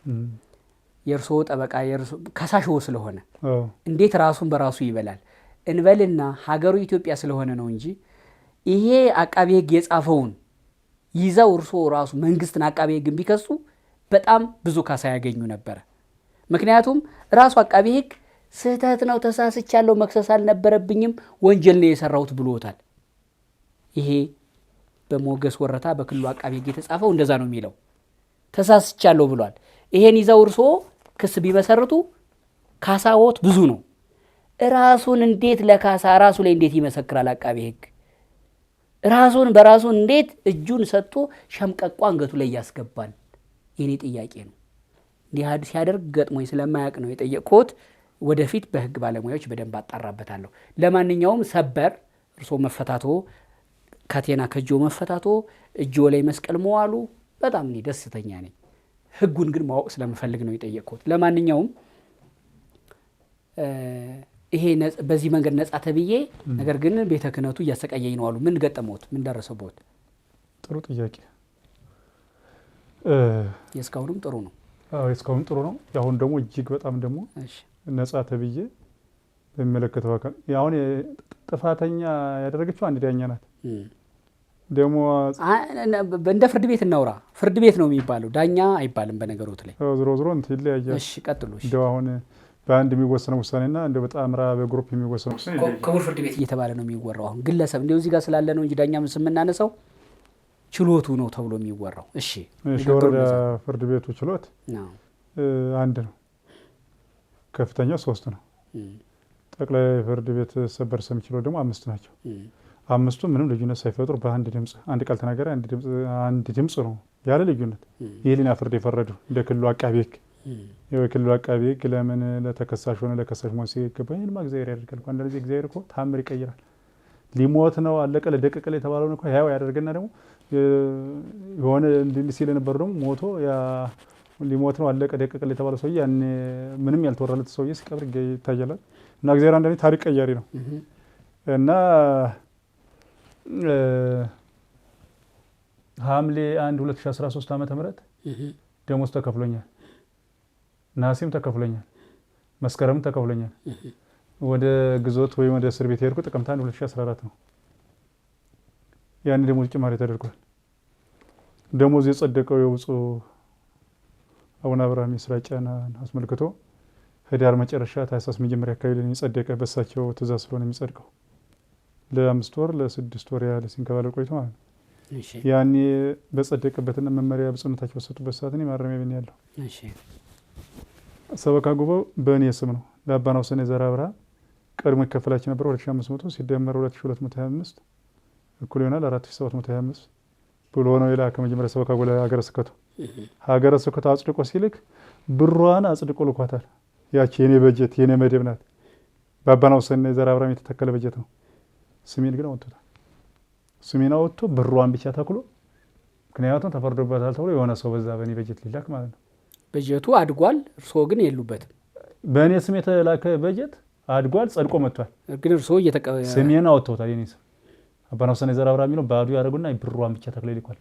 የርሶ ጠበቃ የርሶ ከሳሽው ስለሆነ እንዴት ራሱን በራሱ ይበላል እንበልና ሀገሩ ኢትዮጵያ ስለሆነ ነው እንጂ ይሄ አቃቤ ህግ የጻፈውን ይዘው እርሶ ራሱ መንግስትን አቃቤ ህግን ቢከሱ በጣም ብዙ ካሳ ያገኙ ነበር። ምክንያቱም ራሱ አቃቤ ህግ ስህተት ነው ተሳስቻለሁ መክሰስ አልነበረብኝም ወንጀል ነው የሰራሁት ብሎታል። ይሄ በሞገስ ወረታ በክልሉ አቃቤ ህግ የተጻፈው እንደዛ ነው የሚለው። ተሳስቻለሁ ብሏል። ይሄን ይዘው እርሶ ክስ ቢመሰርቱ ካሳዎት ብዙ ነው። ራሱን እንዴት ለካሳ ራሱ ላይ እንዴት ይመሰክራል አቃቤ ህግ? ራሱን በራሱ እንዴት እጁን ሰጥቶ ሸምቀቋ አንገቱ ላይ ያስገባል? የኔ ጥያቄ ነው። እንዲህ ሲያደርግ ገጥሞኝ ስለማያውቅ ነው የጠየቅኩት። ወደፊት በህግ ባለሙያዎች በደንብ አጣራበታለሁ። ለማንኛውም ሰበር እርሶ መፈታቶ ካቴና ከጆ መፈታቶ እጆ ላይ መስቀል መዋሉ በጣም እኔ ደስተኛ ነኝ። ህጉን ግን ማወቅ ስለምፈልግ ነው የጠየቅኩት። ለማንኛውም ይሄ በዚህ መንገድ ነጻ ተብዬ ነገር ግን ቤተ ክህነቱ እያሰቃየኝ ነው አሉ። ምን ገጠመዎት? ምን ደረሰቦት? ጥሩ ጥያቄ። የስካውንም ጥሩ ነው። የስካውንም ጥሩ ነው። ያሁን ደግሞ እጅግ በጣም ደግሞ ነጻ ተብዬ በሚመለከተው አካል አሁን ጥፋተኛ ያደረገችው አንድ ዳኛ ናት። ደግሞ እንደ ፍርድ ቤት እናውራ። ፍርድ ቤት ነው የሚባለው፣ ዳኛ አይባልም በነገሮት ላይ። ዝሮ እንትን ይለያያል። እሺ ቀጥሉ። እንደው አሁን በአንድ የሚወሰነው ውሳኔና እንደው በጣምራ በግሩፕ የሚወሰነው ውሳኔ ክቡር ፍርድ ቤት እየተባለ ነው የሚወራው። አሁን ግለሰብ እንደው እዚህ ጋር ስላለ ነው እንጂ ዳኛ ምን ስምናነሳው ችሎቱ ነው ተብሎ የሚወራው። እሺ ወረዳ ፍርድ ቤቱ ችሎት አንድ ነው፣ ከፍተኛው 3 ነው። ጠቅላይ ፍርድ ቤት ሰበር ሰሚ ችሎት ደግሞ 5 ናቸው። 5ቱ ምንም ልዩነት ሳይፈጥሩ በአንድ ድምጽ አንድ ቃል ተናገረ አንድ ድምጽ ነው ያለ ልዩነት የህሊና ፍርድ የፈረዱ እንደ ክልሉ አቃቤ ህግ። የክልሉ አቃቤ ህግ ለምን ለተከሳሽ ሆነ ለከሳሽ ሞት ሲገባ ይሄንማ እግዚአብሔር ያደርጋል። አንድ ጊዜ እግዚአብሔር እኮ ታምር ይቀይራል። ሊሞት ነው አለቀ ለደቀቀ የተባለውን እኮ ያው ያደርገና ደግሞ የሆነ እንዲል ሲል ነበር ደግሞ ሞቶ ያ ሊሞት ነው አለቀ ደቀቀ የተባለው ሰውዬ ያን ምንም ያልተወራለት ሰውዬ ሲቀብር ይታያል። እና እግዚአብሔር አንዳንዴ ታሪክ ቀያሪ ነው። እና ሐምሌ 1 2013 ዓመተ ምህረት ደሞዝ ተከፍሎኛል። ነሐሴም ተከፍሎኛል። መስከረም ተከፍሎኛል። ወደ ግዞት ወይ ወደ እስር ቤት ሄድኩ ጥቅምት 1 2014 ነው። ያን ደሞዝ ጭማሪ ተደርጓል። ደሞዝ የጸደቀው የብፁዕ አቡነ አብርሃም የስራ ጫና አስመልክቶ ህዳር መጨረሻ ታህሳስ መጀመሪያ አካባቢ ላይ የጸደቀ በሳቸው ትእዛዝ ስለሆነ የሚጸድቀው ለ5 ወር ለ6 ወር ያህል ሲንከባለል ቆይቶ ማለት ነው። ያኔ በጸደቀበትና መመሪያ ብፁዕነታቸው በሰጡበት ሰዓት እኔ ማረሚያ ቤት ያለው ሰበካ ጉባኤው በእኔ ስም ነው። ለአባ ናሁሰኔ ዘርአብርሃ ቀድሞ ይከፈላቸው ነበር 2500 ሲደመር 2225 እኩል ይሆናል 4725 ብሎ ነው የላከ መጀመሪያ ሰበካ ጉባኤ ሀገረ ስብከቱ አጽድቆ ሲልክ ብሯን አጽድቆ ልኳታል። ያቺ የኔ በጀት የኔ መደብ ናት። በአባ ናሁሰኔ ዘርአብርሃ የተተከለ በጀት ነው። ስሜን ግን አወጥቶታል። ስሜን አወጥቶ ብሯን ብቻ ተክሎ ምክንያቱም ተፈርዶበታል ተብሎ የሆነ ሰው በዛ በኔ በጀት ሊላክ ማለት ነው። በጀቱ አድጓል፣ እርስዎ ግን የሉበትም። በእኔ ስም የተላከ በጀት አድጓል፣ ጸድቆ መጥቷል። ግን እርስዎ ስሜን አወጥተውታል። የኔ ስም አባናው ሰኔ ዘራብራ የሚለው ባዶ ያደረጉና ብሯን ብቻ ተክለው ይልኳል።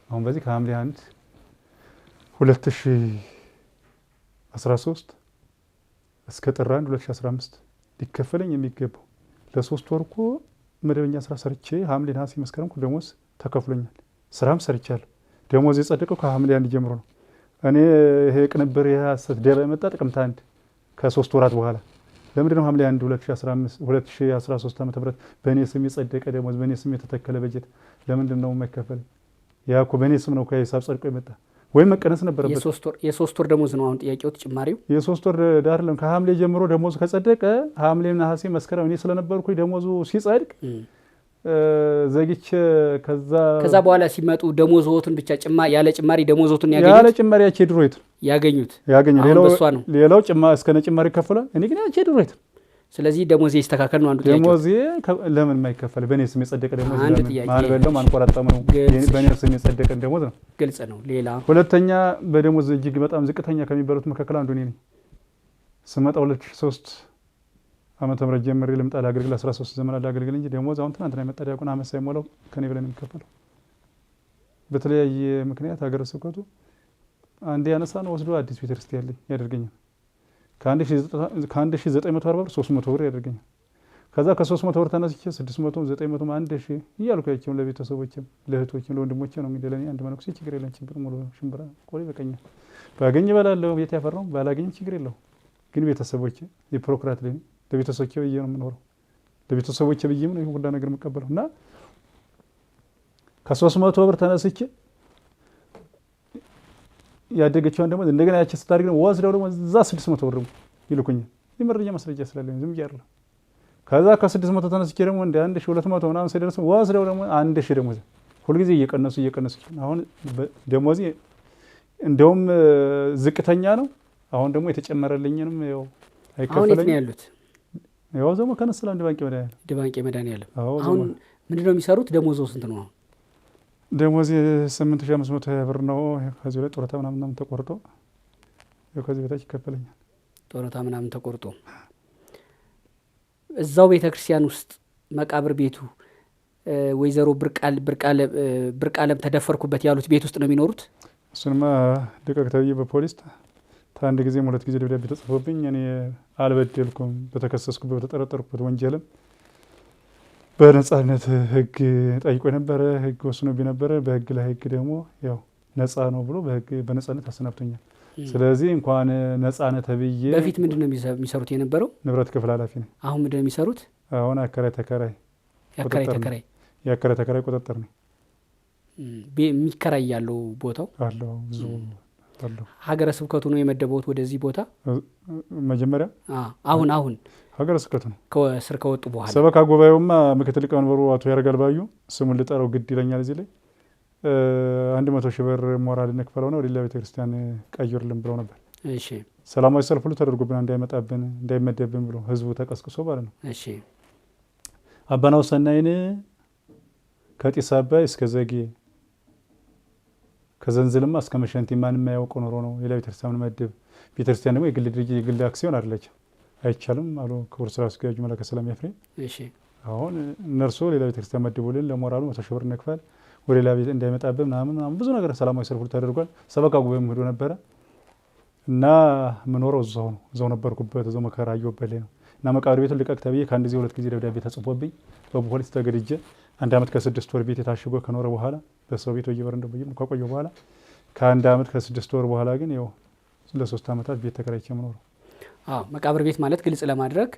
አሁን በዚህ ከሐምሌ 1 2013 እስከ ጥር 1 2015 ሊከፈለኝ የሚገባው ለ3 ወር እኮ መደበኛ ስራ ሰርቼ ሐምሌ ነሐሴ መስከረም ደሞዝ ተከፍሎኛል። ስራም ሰርቻለሁ። ደሞዝ የጸደቀው ከሐምሌ 1 ጀምሮ ነው። እኔ ይሄ ቅንብር የሐሰት ደባ የመጣ ጥቅምት 1 ከ3 ወራት በኋላ ለምንድን ነው ሐምሌ 1 2013 ዓ.ም በእኔ ስም የጸደቀ ደሞዝ በእኔ ስም የተተከለ በጀት ለምንድን ነው የማይከፈል? ያ እኮ በእኔ ስም ነው ከሂሳብ ጸድቆ የመጣ ወይም መቀነስ ነበረበት። የ3 ወር ደሞዝ ነው አሁን ጥያቄው ጭማሪው የ3 ወር አይደለም። ከሐምሌ ጀምሮ ደሞዙ ከጸደቀ ሐምሌ ነሐሴ መስከረም እኔ ስለነበርኩኝ ደሞዙ ሲጸድቅ ዘግቼ ከዛ በኋላ ሲመጡ ደሞዝዎትን ብቻ ያለ ጭማሪ ደሞዝዎትን ያገኙት ያለ ጭማሪ ያቺ ድሮይት ያገኙት ሌላው እስከነ ጭማሪ ከፈለ እኔ ግን ያቺ ድሮይት። ስለዚህ ደሞዜ ይስተካከል ነው አንዱ ጥያቄ። ደሞዜ ለምን የማይከፈል? በእኔ ስም የጸደቀ ደሞዝ ማን በለው ማን ቆራጠመ ነው? በእኔ ስም የጸደቀ ደሞዝ ነው። ግልጽ ነው። ሌላ ሁለተኛ በደሞዝ እጅግ በጣም ዝቅተኛ ከሚባሉት መካከል አንዱ እኔ ነኝ። ስመጣ 2003 ዓመተ ምህረት ጀምሬ ልምጣ ላገልግል 13 ዘመን ላገልግል እንጂ ደሞዝ አሁን ትናንትና የመጣ ዲያቆን ዓመት ሳይሞላው ከኔ ብለን የሚከፈለው በተለያየ ምክንያት ሀገረ ስብከቱ አንዴ ያነሳ ነው ወስዶ አዲስ ቤተክርስቲያን ላይ ያደርገኛል። ከ1940 ብር 300 ብር ያደርገኛል። ከዛ ከ300 ብር ተነስቼ 600 900 1000 እያልኩ ያቸው ለቤተሰቦችም ለእህቶችም ለወንድሞቼ ነው የሚደለኝ። አንድ መነኩሴ ችግር የለም ችግር ሙሉ ሽምብራ ቆይ በቀኛል ባገኝ እበላለሁ ቤት ያፈራው ባላገኝም ችግር የለው። ግን ቤተሰቦቼ የፕሮክራት ላይ ለቤተሰቦቼ ብዬ ነው የምኖረው። ለቤተሰቦቼ ብዬም ነው ሁሉ ነገር የምቀበለው እና ከ300 ብር ተነስቼ ያደገችውን ደግሞ እንደገና ያቺ ስታርግ ነው ወስደው ደግሞ እዛ 600 ብር ይልኩኛል። የመረጃ ማስረጃ ስላለኝ ዝም ይያርላ። ከዛ ከ600 ተነስቼ ደግሞ እንደ 1200 ምናምን ሲደርስ ወስደው ደግሞ 1000 ደግሞ ሁልጊዜ እየቀነሱ አሁን ደሞዜ እንደውም ዝቅተኛ ነው። አሁን ደግሞ የተጨመረልኝንም ያው አይከፈለኝ። አሁን ነው ያሉት ያው ዘሞ ከነስላ አንድ ባንክ መድኃኒዓለም አሁን ምንድነው የሚሰሩት? ደሞዞ ስንት ነው? ደሞዜ 8500 ብር ነው። ከዚህ ላይ ጡረታ ምናምን ተቆርጦ ከዚህ በታች ይከፈለኛል። ጡረታ ምናምን ተቆርጦ እዛው ቤተክርስቲያን ውስጥ መቃብር ቤቱ ወይዘሮ ብርቃለም ተደፈርኩበት ያሉት ቤት ውስጥ ነው የሚኖሩት? እሱንማ ደቀቅ ተብዬ በፖሊስ አንድ ጊዜ ሁለት ጊዜ ደብዳቤ ተጽፎብኝ እኔ አልበደልኩም በተከሰስኩበት በተጠረጠርኩበት ወንጀልም በነጻነት ህግ ጠይቆ ነበረ። ህግ ወስኖብኝ ነበረ። በህግ ላይ ህግ ደግሞ ያው ነጻ ነው ብሎ በነጻነት አሰናብቶኛል። ስለዚህ እንኳን ነጻነት ተብዬ በፊት ምንድነው የሚሰሩት የነበረው? ንብረት ክፍል ኃላፊ ነኝ። አሁን ምንድነው የሚሰሩት? አሁን የአከራይ ተከራይ ቁጥጥር ነው። የሚከራይ ያለው ቦታው አለው ብዙ አለው። ሀገረ ስብከቱ ነው የመደበውት ወደዚህ ቦታ መጀመሪያ? አሁን ሀገረ ስብከቱ ነው ከስር ከወጡ በኋላ። ሰበካ ጉባኤውማ ምክትል ሊቀመንበሩ አቶ ያረጋል ባዩ ስሙን ልጠራው ግድ ይለኛል እዚህ ላይ 100 ሺህ ብር ሞራል እንክፈለው ነው ሌላ ቤተክርስቲያን ቀይርልን ብለው ነበር። እሺ ሰላማዊ ሰልፍ ሁሉ ተደርጎብን እንዳይመደብን ብሎ ህዝቡ ተቀስቅሶ ማለት ነው። እሺ አባናው ሰናይን ከጢስ አባይ እስከ ዘጌ ከዘንዝልማ እስከ መሸንቲ ማንም የማያውቀው ኖሮ ነው ሌላ ቤተክርስቲያን መደብ። ቤተክርስቲያን ደግሞ የግል ድርጅት የግል አክሲዮን አይደለችም አይቻልም አሉ ክቡር ስራ አስኪያጁ መላከ ሰላም ያፍሬ። እሺ አሁን እነርሱ ሌላ ቤተክርስቲያን መደቡልን ለሞራሉ 100 ሺህ ብር እንክፈል ወደ ሌላ ቤት እንዳይመጣብን ምናምን ብዙ ነገር ሰላማዊ ሰልፍ ተደርጓል። ሰበካ ጉባኤም ሄዶ ነበረ እና ምኖረው እዛው ነበርኩበት እዛው መከራ አየሁበት ላይ ነው እና መቃብር ቤቱን ልቀቅ ተብዬ ከአንድ ጊዜ ሁለት ጊዜ ደብዳቤ ተጽፎብኝ በፖሊስ ተገድጄ 1 ዓመት ከ6 ወር ቤት የታሽጎ ከኖረ በኋላ በሰው ቤት ወይበር እንደበየም ከቆየ በኋላ ከ1 ዓመት ከ6 ወር በኋላ ግን ያው ለ3 ዓመታት ቤት ተከራይቼ ምኖረው። መቃብር ቤት ማለት ግልጽ ለማድረግ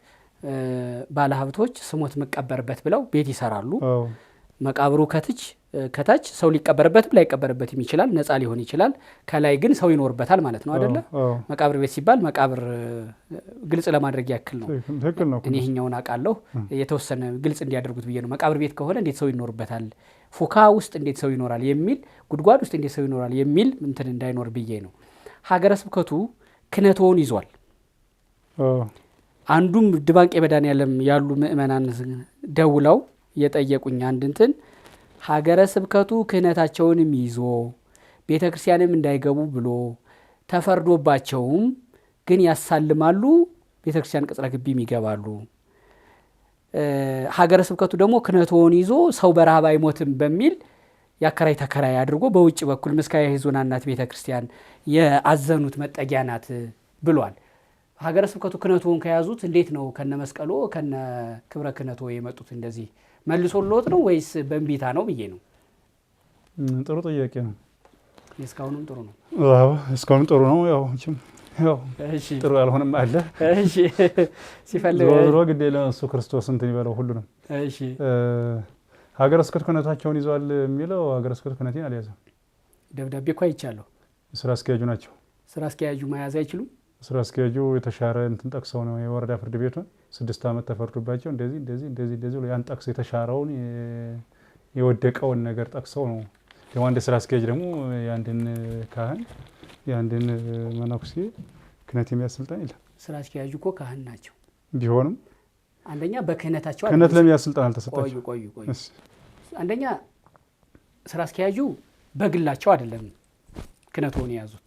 ባለሀብቶች ስሞት መቀበርበት ብለው ቤት ይሰራሉ። መቃብሩ ከታች ሰው ሊቀበርበትም ላይቀበርበትም ይችላል፣ ነፃ ሊሆን ይችላል። ከላይ ግን ሰው ይኖርበታል ማለት ነው አይደለ? መቃብር ቤት ሲባል መቃብር ግልጽ ለማድረግ ያክል ነው። እኔ ይሄኛውን አውቃለሁ የተወሰነ ግልጽ እንዲያደርጉት ብዬ ነው። መቃብር ቤት ከሆነ እንዴት ሰው ይኖርበታል፣ ፉካ ውስጥ እንዴት ሰው ይኖራል የሚል ጉድጓድ ውስጥ እንዴት ሰው ይኖራል የሚል እንትን እንዳይኖር ብዬ ነው። ሀገረ ስብከቱ ክህነቶውን ይዟል። አንዱም ድባንቄ መድኃኔዓለም ያሉ ምእመናን ደውለው የጠየቁኝ አንድ እንትን ሀገረ ስብከቱ ክህነታቸውንም ይዞ ቤተ ክርስቲያንም እንዳይገቡ ብሎ ተፈርዶባቸውም ግን ያሳልማሉ፣ ቤተክርስቲያን ቅጽረ ግቢም ይገባሉ። ሀገረ ስብከቱ ደግሞ ክህነቶን ይዞ ሰው በረሃብ አይሞትም በሚል የአከራይ ተከራይ አድርጎ በውጭ በኩል ምስካየ ኅዙናን እናት ቤተክርስቲያን የአዘኑት መጠጊያ ናት ብሏል። ሀገረ ስብከቱ ክህነቶን ከያዙት እንዴት ነው ከነ መስቀሎ ከነ ክብረ ክህነቶ የመጡት? እንደዚህ መልሶ ሎት ነው ወይስ በእንቢታ ነው ብዬ ነው። ጥሩ ጥያቄ ነው። እስካሁንም ጥሩ ነው። አዎ እስካሁንም ጥሩ ነው። ያው ጥሩ ያልሆነም አለ። እሺ ሲፈልግ ዞሮ ግዴ ለእሱ ክርስቶስ እንትን ይበለው ሁሉንም። እሺ ሀገረ ስብከት ክህነታቸውን ይዟል የሚለው ሀገረ ስብከት ክህነቴን አልያዘም። ደብዳቤ እኮ አይቻለሁ። ስራ አስኪያጁ ናቸው። ስራ አስኪያጁ መያዝ አይችሉም። ስራ አስኪያጁ የተሻረ እንትን ጠቅሰው ነው የወረዳ ፍርድ ቤቱን 6 ዓመት ተፈርዶባቸው እንደዚህ ያን ጠቅሰው የተሻረውን የወደቀውን ነገር ጠቅሰው ነው። ደግሞ አንድ ስራ አስኪያጅ ደግሞ የአንድን ካህን የአንድን መነኩሴ ክህነት የሚያዝ ስልጣን የለም። ስራ አስኪያጁ እኮ ካህን ናቸው። ቢሆንም አንደኛ በክህነታቸው ክህነት ለሚያዝ ስልጣን አልተሰጣቸው። ቆዩ አንደኛ ስራ አስኪያጁ በግላቸው አይደለም ክህነቱን የያዙት፣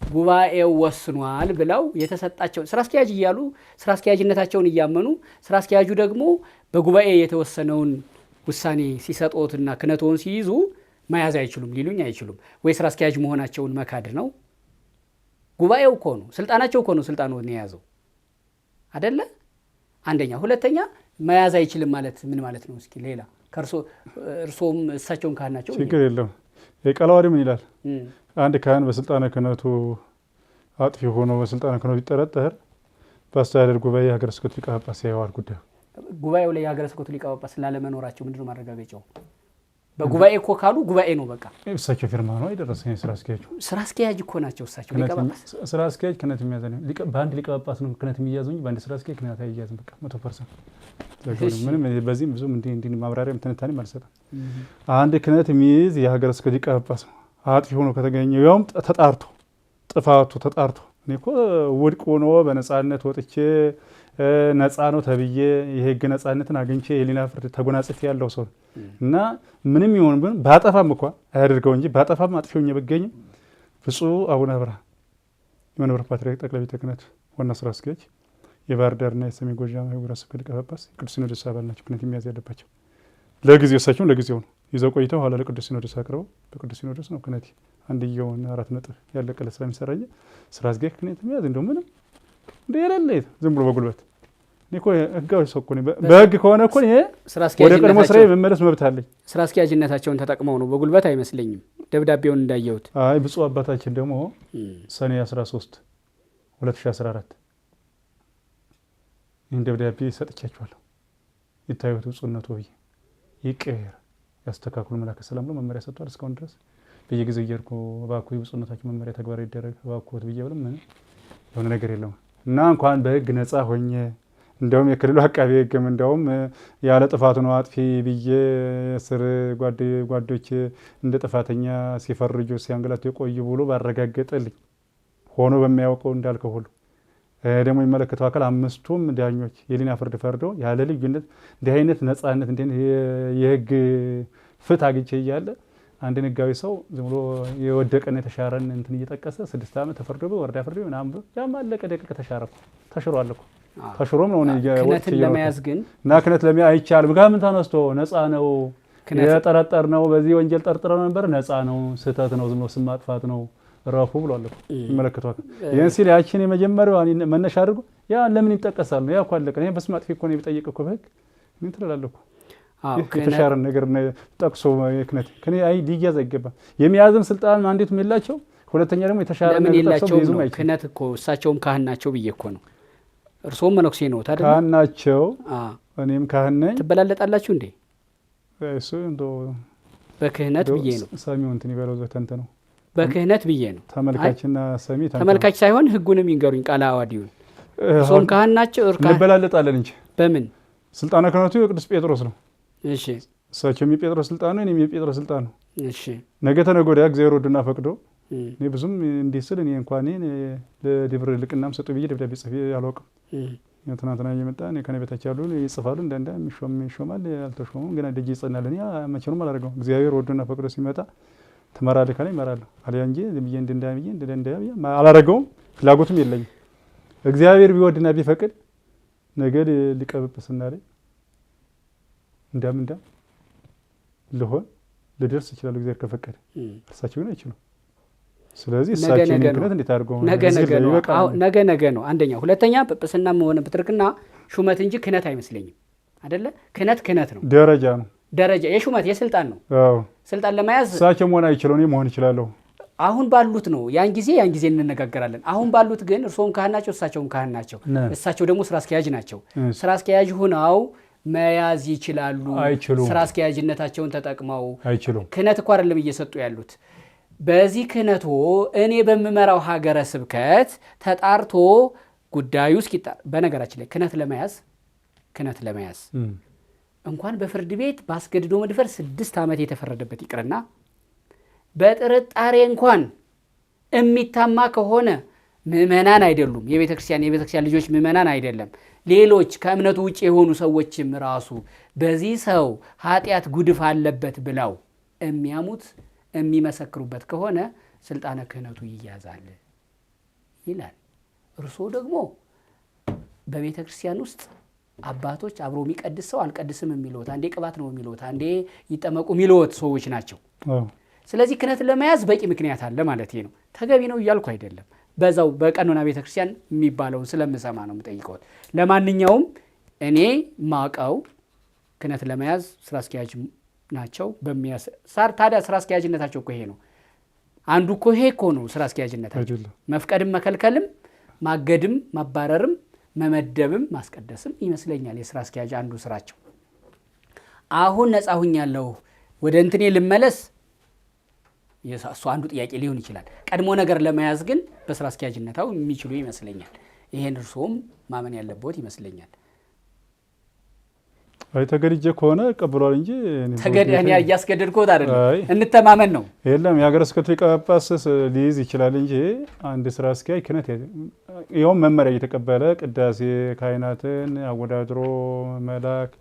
ጉባኤው ወስኗል ብለው የተሰጣቸው ስራ አስኪያጅ እያሉ ስራ አስኪያጅነታቸውን እያመኑ ስራ አስኪያጁ ደግሞ በጉባኤ የተወሰነውን ውሳኔ ሲሰጡትና ክህነቱን ሲይዙ መያዝ አይችሉም ሊሉኝ አይችሉም። ወይ ስራ አስኪያጅ መሆናቸውን መካድ ነው። ጉባኤው እኮ ነው ስልጣናቸው እኮ ነው ስልጣኑን የያዘው አይደለ? አንደኛ። ሁለተኛ መያዝ አይችልም ማለት ምን ማለት ነው? እስኪ ሌላ እርሶም እሳቸውን ካህን ናቸው። ችግር የለውም። የቃላዋሪ ምን ይላል? አንድ ካህን በስልጣነ ክህነቱ አጥፊ ሆኖ በስልጣነ ክህነቱ ቢጠረጠር በአስተዳደር ጉባኤ የሀገረ ስብከቱ ሊቀ ጳጳስ ያየዋል ጉዳዩ። ጉባኤው ላይ የሀገረ ስብከቱ ሊቀ ጳጳስ ስላለመኖራቸው ምንድነው ማረጋገጫው? በጉባኤ እኮ ካሉ ጉባኤ ነው በቃ። እሳቸው ፊርማ ነው አይደረሰኝ። ስራ አስኪያጁ ስራ አስኪያጅ እኮ ናቸው እሳቸው ሊቀ ጳጳስ። ስራ አስኪያጅ ክህነት የሚያዝ ነው። በአንድ ሊቀ ጳጳስ ነው ክህነት የሚያዘው እንጂ በአንድ ስራ አስኪያጅ ክህነት አይያዝም። በቃ 100%። ምንም በዚህም ብዙም እንዲህ ማብራሪያም ትንታኔም አልሰጠም። አንድ ክህነት የሚይዝ የሀገረ ስብከቱ ሊቀ ጳጳስ ነው። አጥፊ ሆኖ ከተገኘ ያውም ተጣርቶ ጥፋቱ ተጣርቶ እኔ እኮ ውድቅ ሆኖ በነፃነት ወጥቼ ነፃ ነው ተብዬ የህግ ነፃነትን አግኝቼ የህሊና ፍርድ ተጎናጽፌ ያለው ሰው እና ምንም ይሁን ግን ባጠፋም እንኳ አያደርገው እንጂ ባጠፋም አጥፊ ሆኜ ብገኝ ብፁዕ አቡነ አብርሃም የመንበረ ፓትርያርክ ጠቅላይ ቤተ ክህነት ዋና ስራ አስኪያጅ የባህር ዳርና የሰሜን ጎጃም ሀገረ ስብከት ሊቀ ጳጳስ የቅዱስ ሲኖዶስ አባል ናቸው። ክህነት የሚያዝ ያለባቸው ለጊዜው እሳቸውም ለጊዜው ነው ይዘው ቆይተው ኋላ ለቅዱስ ሲኖዶስ አቅርበው በቅዱስ ሲኖዶስ ነው ክህነት አንድየውን 4 ነጥብ ያለቀለ ስራ የሚሰራኝ ስራ አስኪያጅ ክህነት የሚያዝ እንደው ምንም እንደ የሌለ ዝም ብሎ በጉልበት እኔ እኮ ህጋዊ ሰው እኮ ነኝ። በህግ ከሆነ እኮ እኔ ወደ ቀድሞ ስራዬ መመለስ መብት አለኝ። ስራ አስኪያጅነታቸውን ተጠቅመው ነው በጉልበት አይመስለኝም ደብዳቤውን እንዳየሁት። አይ ብፁዕ አባታችን ደግሞ ሰኔ 13 2014 ይህን ደብዳቤ ሰጥቻቸዋለሁ። ይታዩት ብፁዕነቱ ብዬ ይቀየር ያስተካክሉ መላከ ሰላም ነው መመሪያ ሰጥቷል። እስካሁን ድረስ በየጊዜው እየሄድኩ እባክዎ ብፁዕነታችሁ መመሪያ ተግባራዊ ይደረግ እባክዎት ብዬ ብለም የሆነ ነገር የለውም እና እንኳን በህግ ነፃ ሆኜ እንደውም የክልሉ አቃቤ ህግም እንደውም ያለ ጥፋቱ ነው አጥፊ ብዬ ስር ጓዶች እንደ ጥፋተኛ ሲፈርጁ ሲያንገላቱ የቆዩ ብሎ ባረጋገጠልኝ ሆኖ በሚያውቀው እንዳልከው ሁሉ ደግሞ የሚመለከተው አካል 5ቱም ዳኞች የህሊና ፍርድ ፈርዶ ያለ ልዩነት እንዲህ አይነት ነፃነት እንደ የህግ ፍትህ አግኝቼ እያለ አንድን ህጋዊ ሰው ዝም ብሎ የወደቀና የተሻረን እንትን እየጠቀሰ 6 ዓመት ተፈርዶ ወረዳ ፍርድ ቤት ምናምን ያም አለቀ ደቀቀ ተሻረኩ ተሽሯል እኮ ተሽሮም ነው ክህነትን ለመያዝ ግን እና ክህነት ለመያዝ አይቻልም። ጋምን ተነስቶ ነፃ ነው የጠረጠር ነው በዚህ ወንጀል ጠርጥረው ነበር ነፃ ነው ስህተት ነው ዝም ብሎ ስም ማጥፋት ነው ረፉ ብሏል እኮ ይመለከቷል። ይሄን ሲል ያችን የመጀመሪያው መነሻ አድርጎ ያ ለምን ይጠቀሳል ነው ያ እኮ አለቀ። ይሄ በስም አጥፊ እኮ ነው የሚጠይቅ እኮ በህግ ምን ትላለህ እኮ የተሻረ ነገር ጠቅሶ ክህነት ከኔ አይ ሊያዝ አይገባም። የሚያዝም ስልጣን አንዴቱም የላቸው። ሁለተኛ ደግሞ የተሻረ ነገር ጠቅሶ ይዙም አይችልም። ክህነት እኮ እሳቸውም ካህን ናቸው ብዬ እኮ ነው። እርሶም መነኩሴ ነው ታዲያ ካህን ናቸው እኔም ካህን ነኝ። ትበላለጣላችሁ እንዴ? እሱ እንደው በክህነት ብዬ ነው ሰሚው እንትን ይበለው ዘተንተ ነው በክህነት ብዬ ነው። ተመልካችና ሰሚ ተመልካች ሳይሆን ህጉንም ይንገሩኝ ቃለ ዓዋዲውን። እርሶም ካህን ናቸው እንበላለጣለን እንጂ በምን ስልጣነ ክህነቱ የቅዱስ ጴጥሮስ ነው። እሺ እሳቸው የጴጥሮስ ስልጣን ነው እኔም የጴጥሮስ ስልጣን ነው። እሺ ነገ ተነገ ወዲያ እግዚአብሔር ወዶና ፈቅዶ እኔ ብዙም እንዲህ ስል እኔ እንኳን ለደብረ ልቅናም ሰጡ ብዬ ደብዳቤ ጽፌ አላውቅም። ትናንትና እየመጣ እኔ ከኔ በታች ያሉ ይጽፋሉ እንደንዳ ይሾማል አልተሾሙም ገና ደጅ ይጸናል። እኔ መቼም አላደርገውም። እግዚአብሔር ወዶና ፈቅዶ ሲመጣ ትመራለህ ካለኝ እመራለሁ አልያ እንጂ ብዬ እንደንዳ አላደርገውም። ፍላጎቱም የለኝም። እግዚአብሔር ቢወድና ቢፈቅድ ነገ ሊቀ ጵጵስና ላይ እንዳም ልሆን ልደርስ ይችላል እግዚአብሔር ከፈቀደ። እርሳቸው ግን አይችሉም። ስለዚህ እሳቸው ምክንያት እንዴት አድርገው ነገ ነው አንደኛ። ሁለተኛ ጵጵስናም ሆነ ፕትርክና ሹመት እንጂ ክህነት አይመስለኝም አይደለ? ክህነት ነው፣ ደረጃ የሹመት የስልጣን ነው። ስልጣን ለመያዝ እሳቸው መሆን አይችለው፣ እኔ መሆን እችላለሁ። አሁን ባሉት ነው ያን ጊዜ እንነጋገራለን። አሁን ባሉት ግን እርሶም ካህን ናቸው፣ እሳቸውም ካህን ናቸው። እሳቸው ደግሞ ስራ አስኪያጅ ናቸው። ስራ አስኪያጅ ሆነው መያዝ ይችላሉ። ስራ አስኪያጅነታቸውን ተጠቅመው አይችሉም። ክህነት እኮ አይደለም እየሰጡ ያሉት። በዚህ ክህነቶ እኔ በምመራው ሀገረ ስብከት ተጣርቶ ጉዳዩ እስኪጣር። በነገራችን ላይ ክህነት ለመያዝ እንኳን በፍርድ ቤት ባስገድዶ መድፈር 6 ዓመት የተፈረደበት ይቅርና በጥርጣሬ እንኳን የሚታማ ከሆነ ምእመናን አይደሉም፣ የቤተ ክርስቲያን ልጆች ምእመናን አይደለም፣ ሌሎች ከእምነቱ ውጭ የሆኑ ሰዎችም ራሱ በዚህ ሰው ኃጢአት ጉድፍ አለበት ብለው የሚያሙት የሚመሰክሩበት ከሆነ ስልጣነ ክህነቱ ይያዛል ይላል። እርስዎ ደግሞ በቤተ ክርስቲያን ውስጥ አባቶች አብሮ የሚቀድስ ሰው አልቀድስም የሚሉት፣ አንዴ ቅባት ነው የሚሉት፣ አንዴ ይጠመቁ የሚሉት ሰዎች ናቸው። ስለዚህ ክህነት ለመያዝ በቂ ምክንያት አለ ማለት ነው። ተገቢ ነው እያልኩ አይደለም። በዛው በቀኖና ቤተ ክርስቲያን የሚባለውን ስለምሰማ ነው የምጠይቀው። ለማንኛውም እኔ ማቀው ክህነት ለመያዝ ስራ አስኪያጅ ናቸው። ታዲያ ስራ አስኪያጅነታቸው እኮ ይሄ ነው። አንዱ እኮ ይሄ እኮ ነው ስራ አስኪያጅነታቸው። መፍቀድም መከልከልም ማገድም ማባረርም መመደብም ማስቀደስም ይመስለኛል የስራ አስኪያጅ አንዱ ስራቸው። አሁን ነፃ ሁኛለሁ ወደ እንትኔ ልመለስ፣ እሱ አንዱ ጥያቄ ሊሆን ይችላል። ቀድሞ ነገር ለመያዝ ግን በስራ አስኪያጅነታው የሚችሉ ይመስለኛል። ይሄን እርስዎም ማመን ያለበት ይመስለኛል። ተገድጄ ከሆነ ቀብሏል እንጂ ተገድጄ እያስገደድኩት አይደለም፣ እንተማመን ነው። የለም የሀገረ ስብከቱ ሊቀ ጳጳስ ሊይዝ ይችላል እንጂ አንድ ስራ አስኪያጅ ክህነት ይኸውም መመሪያ እየተቀበለ ቅዳሴ ካህናትን አወዳድሮ መላክ